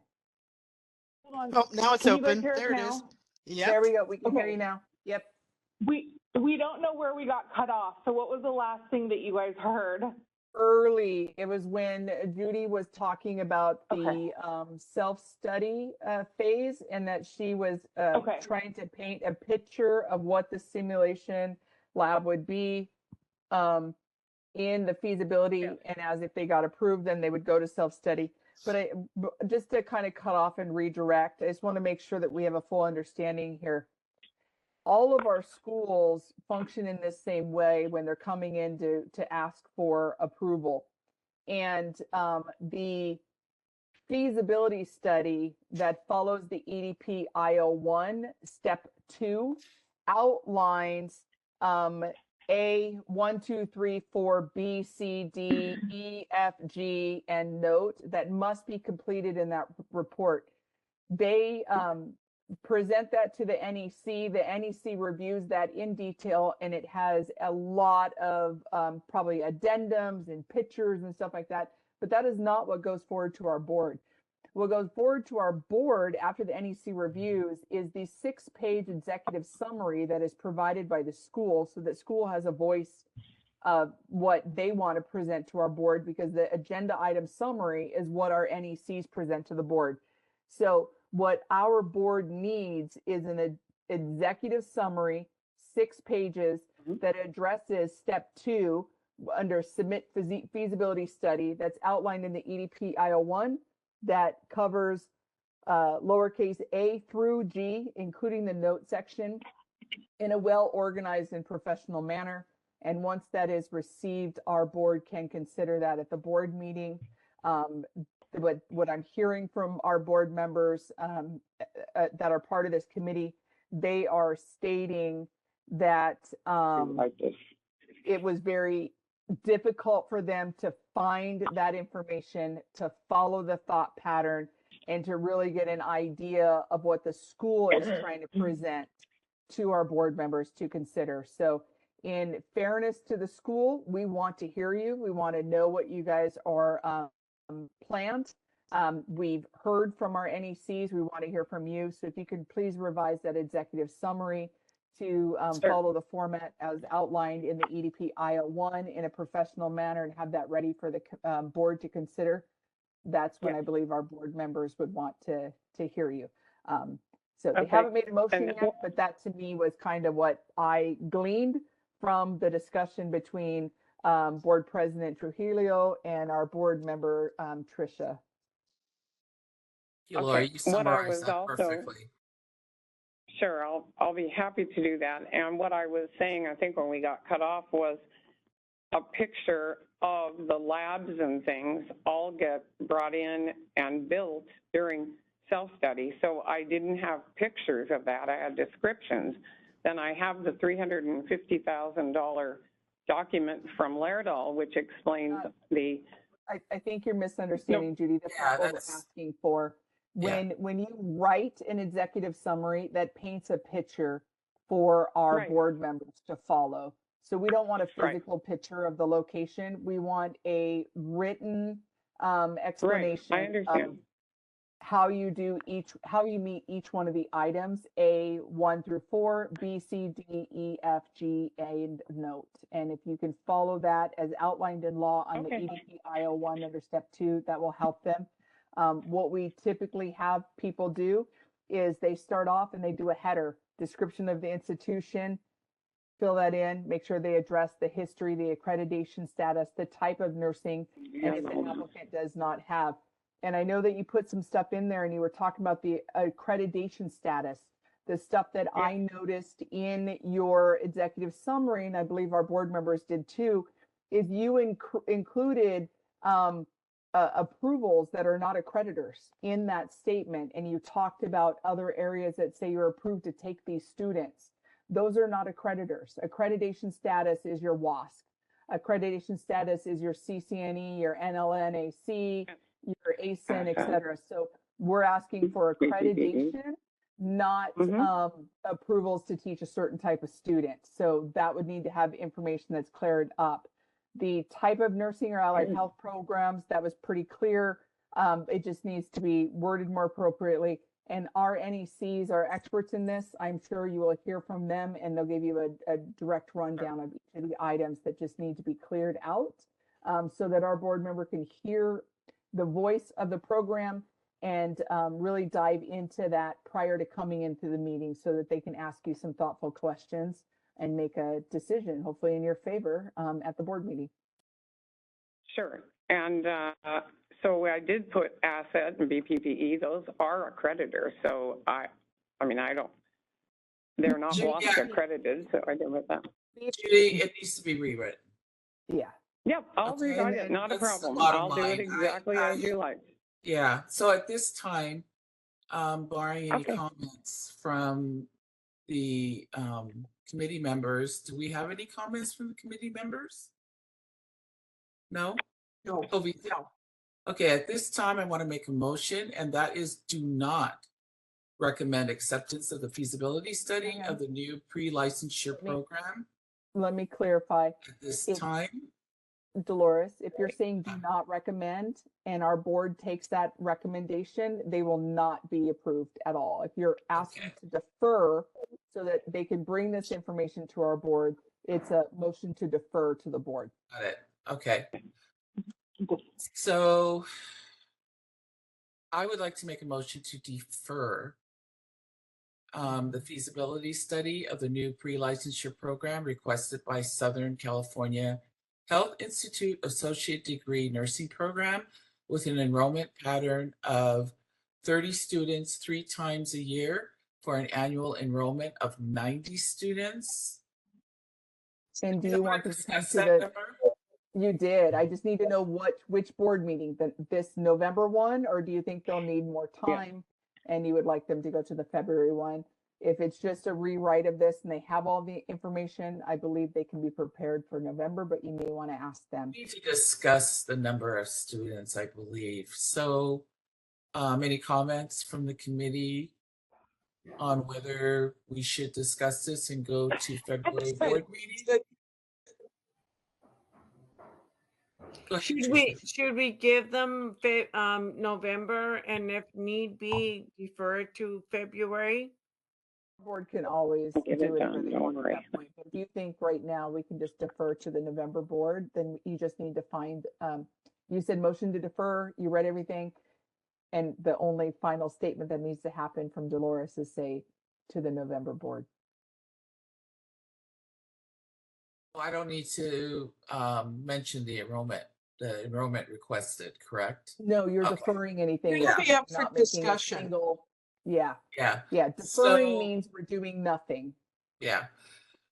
Hold on. oh, now it's Can you guys open. hear us There it now? is. Yep. There we go. We can hear Okay. you now. Yep. We don't know where we got cut off. So what was the last thing that you guys heard? Early, it was when Judy was talking about the self-study phase, and that she was trying to paint a picture of what the simulation lab would be in the feasibility, and as if they got approved, then they would go to self-study. But just to kind of cut off and redirect, I just want to make sure that we have a full understanding here. All of our schools function in this same way when they're coming in to ask for approval. And the feasibility study that follows the EDP IO1 step 2 outlines A, 1, 2, 3, 4, B, C, D, E, F, G, and note that must be completed in that report. They present that to the NEC. The NEC reviews that in detail, and it has a lot of probably addendums and pictures and stuff like that. But that is not what goes forward to our board. What goes forward to our board after the NEC reviews is the 6-page executive summary that is provided by the school, so that school has a voice what they want to present to our board, because the agenda item summary is what our NECs present to the board. So what our board needs is an executive summary, 6 pages, that addresses step 2 under submit feasibility study that's outlined in the EDP IO1 that covers lowercase a through G, including the note section, in a well-organized and professional manner. And once that is received, our board can consider that at the board meeting. What I'm hearing from our board members that are part of this committee, they are stating that it was very difficult for them to find that information, to follow the thought pattern, and to really get an idea of what the school is trying to present to our board members to consider. So in fairness to the school, we want to hear you. We want to know what you guys are planned. We've heard from our NECs. We want to hear from you. So if you could please revise that executive summary to follow the format as outlined in the EDP IO1 in a professional manner and have that ready for the board to consider. That's when I believe our board members would want to hear you. So they haven't made a motion yet, but that to me was kind of what I gleaned from the discussion between board president Trujillo and our board member Tricia. Laura, you summarized that perfectly. Sure, I'll be happy to do that. And what I was saying, I think when we got cut off, was a picture of the labs and things all get brought in and built during self-study. So I didn't have pictures of that. I had descriptions. Then I have the $350,000 document from Laerdal, which explains the... I think you're misunderstanding, Judy. That's not what we're asking for. When you write an executive summary, that paints a picture for our board members to follow. So we don't want a physical picture of the location. We want a written explanation of how you meet each one of the items, A 1 through 4, B, C, D, E, F, G, and note. And if you can follow that as outlined in law on the EDP IO1 under step 2, that will help them. What we typically have people do is they start off and they do a header, description of the institution, fill that in, make sure they address the history, the accreditation status, the type of nursing, and if an applicant does not have. And I know that you put some stuff in there and you were talking about the accreditation status, the stuff that I noticed in your executive summary, and I believe our board members did too, is you included approvals that are not accreditors in that statement. And you talked about other areas that say you're approved to take these students. Those are not accreditors. Accreditation status is your WASC. Accreditation status is your CCNE, your NLNAC, your ASIN, et cetera. So we're asking for accreditation, not approvals to teach a certain type of student. So that would need to have information that's cleared up. The type of nursing or allied health programs, that was pretty clear. It just needs to be worded more appropriately. And our NECs are experts in this. I'm sure you will hear from them and they'll give you a direct rundown of each of the items that just need to be cleared out so that our board member can hear the voice of the program and really dive into that prior to coming into the meeting so that they can ask you some thoughtful questions and make a decision, hopefully in your favor, at the board meeting. Sure. And so I did put ASSET and BPPE, those are accreditors. So they're not WASC accredited, so I did with that. Judy, it needs to be rewritten. Yeah. Yep, I'll rewrite it, not a problem. I'll do it exactly as you like. Yeah, so at this time, barring any comments from the committee members, do we have any comments from the committee members? No? No. Okay, at this time, I want to make a motion, and that is do not recommend acceptance of the feasibility study of the new pre-licensure program. Let me clarify. At this time. Dolores, if you're saying do not recommend and our board takes that recommendation, they will not be approved at all. If you're asking to defer so that they can bring this information to our board, It's a motion to defer to the board. Got it. Okay. So I would like to make a motion to defer the feasibility study of the new pre-licensure program requested by Southern California Health Institute Associate Degree Nursing Program with an enrollment pattern of 30 students 3 times a year for an annual enrollment of 90 students. And do you want to come discuss to that the, number? you did, I just need to know which board meeting, this November one, or do you think they'll need more time? And you would like them to go to the February one? If it's just a rewrite of this and they have all the information, I believe they can be prepared for November, but you may want to ask them. We need to discuss the number of students, I believe. So any comments from the committee on whether we should discuss this and go to February board meeting? Go ahead, Should we give them November, and if need be, defer it to February? Board can always Give do it it done, for the don't board at worry. that point. But if you think right now we can just defer to the November board, then you just need to find, you said motion to defer, you read everything. And the only final statement that needs to happen from Dolores is say to the November board. Well, I don't need to mention the enrollment requested, correct? No, you're Okay. deferring anything. It'll It's be up not for making a discussion. single- Yeah, Yeah. yeah, deferring So- means we're doing nothing. Yeah.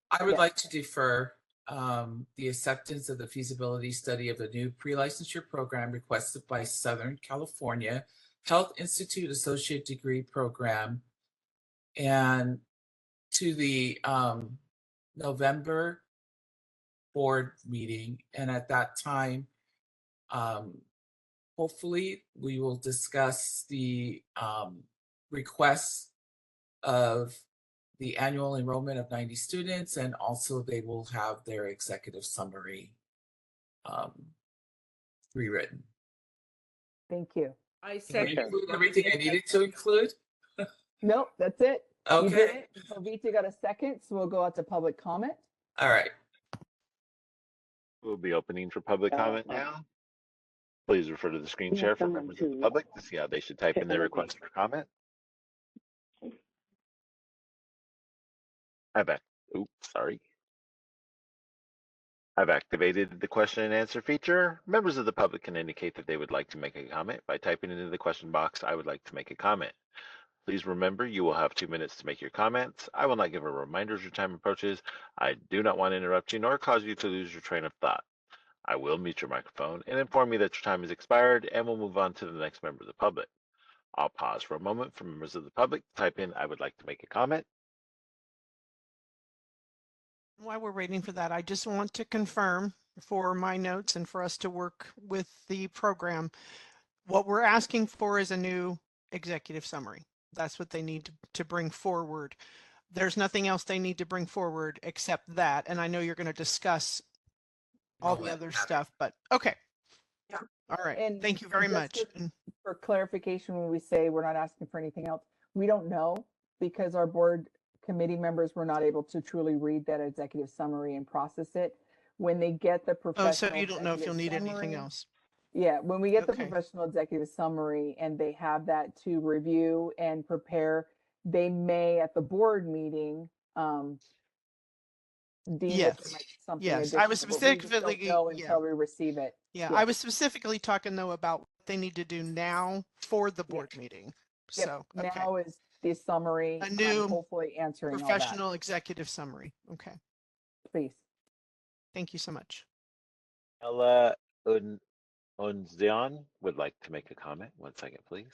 I would Yeah. like to defer the acceptance of the feasibility study of the new pre-licensure program requested by Southern California Health Institute Associate Degree Program and to the November board meeting. And at that time, hopefully we will discuss the requests of the annual enrollment of 90 students, and also they will have their executive summary rewritten. Thank you. I Did I second. include everything I needed to include? Nope, that's it. You did Okay. it. Jovita got a second, so we'll go out to public comment. All right. We'll be opening for public comment now. Please refer to the screen share for members of the public to see how they should type in their request for comment. I've activated the question and answer feature. Members of the public can indicate that they would like to make a comment by typing into the question box, "I would like to make a comment." Please remember, you will have 2 minutes to make your comments. I will not give a reminder as your time approaches. I do not want to interrupt you nor cause you to lose your train of thought. I will mute your microphone and inform you that your time has expired, and we'll move on to the next member of the public. I'll pause for a moment for members of the public to type in, "I would like to make a comment." While we're waiting for that, I just want to confirm for my notes and for us to work with the program. What we're asking for is a new executive summary. That's what they need to bring forward. There's nothing else they need to bring forward except that. And I know you're going to discuss all the other stuff, but okay. Yeah. All right. And Thank you very just much. For clarification, when we say we're not asking for anything else, we don't know because our board committee members were not able to truly read that executive summary and process it. When they get the Oh, professional so you don't know if you'll need executive anything summary- else. Yeah, when we get the Okay. professional executive summary and they have that to review and prepare, they may at the board meeting deem that there Yes. might be something Yes. I was additional, but we just don't specifically, know yeah. until we receive it. Yeah, Yeah. I was specifically talking though about what they need to do now for the board meeting. Yep, So, okay. now is the summary, A new hopefully answering all that, Professional executive summary. Okay. please. Thank you so much. Ella Unzion would like to make a comment. 1 second, please.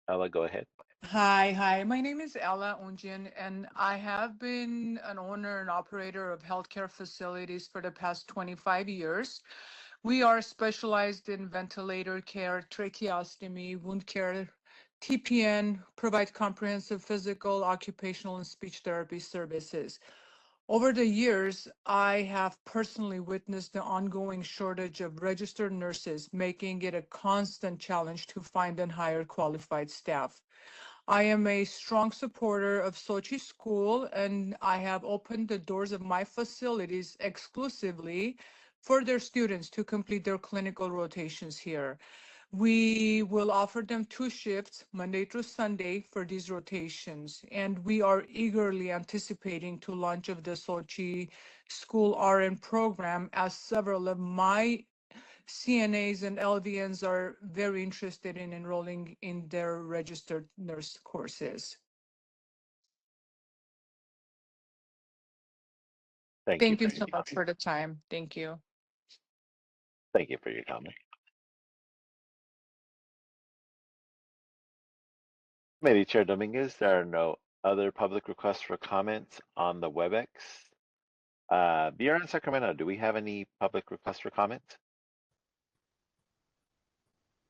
Ella, go ahead. Hi. My name is Ella Unjian, and I have been an owner and operator of healthcare facilities for the past 25 years. We are specialized in ventilator care, tracheostomy, wound care, TPN, provide comprehensive physical, occupational, and speech therapy services. Over the years, I have personally witnessed the ongoing shortage of registered nurses, making it a constant challenge to find and hire qualified staff. I am a strong supporter of Sochi School, and I have opened the doors of my facilities exclusively for their students to complete their clinical rotations here. We will offer them 2 shifts, Monday through Sunday, for these rotations. And we are eagerly anticipating to launch of the Sochi School RN program, as several of my CNAs and LVNs are very interested in enrolling in their registered nurse courses. Thank you so much for the time. Thank you. Thank you for your comment. Committee Chair Dominguez, there are no other public requests for comments on the WebEx. BRN Sacramento, do we have any public requests for comments?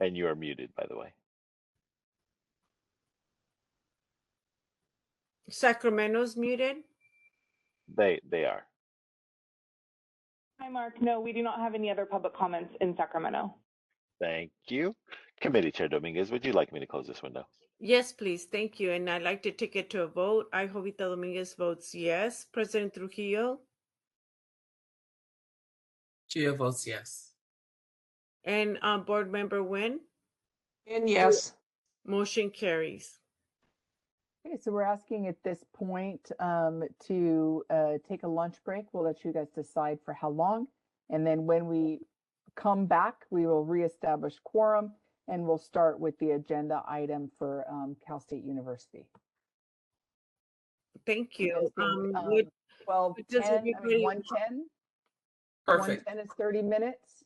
And you are muted, by the way. Sacramento's muted. They are. Hi, Mark. No, we do not have any other public comments in Sacramento. Thank you. Committee Chair Dominguez, would you like me to close this window? Yes, please. Thank you. And I'd like to take it to a vote. I, Jovita Dominguez, votes yes. President Trujillo Trujillo votes yes. and Board Member Nguyen. And yes. Motion carries. Okay, so we're asking at this point to take a lunch break. We'll let you guys decide for how long. And then when we come back, we will reestablish quorum and we'll start with the agenda item for Cal State University. Thank you. Would 12:10, I mean 1:10? Perfect. 1:10 is 30 minutes.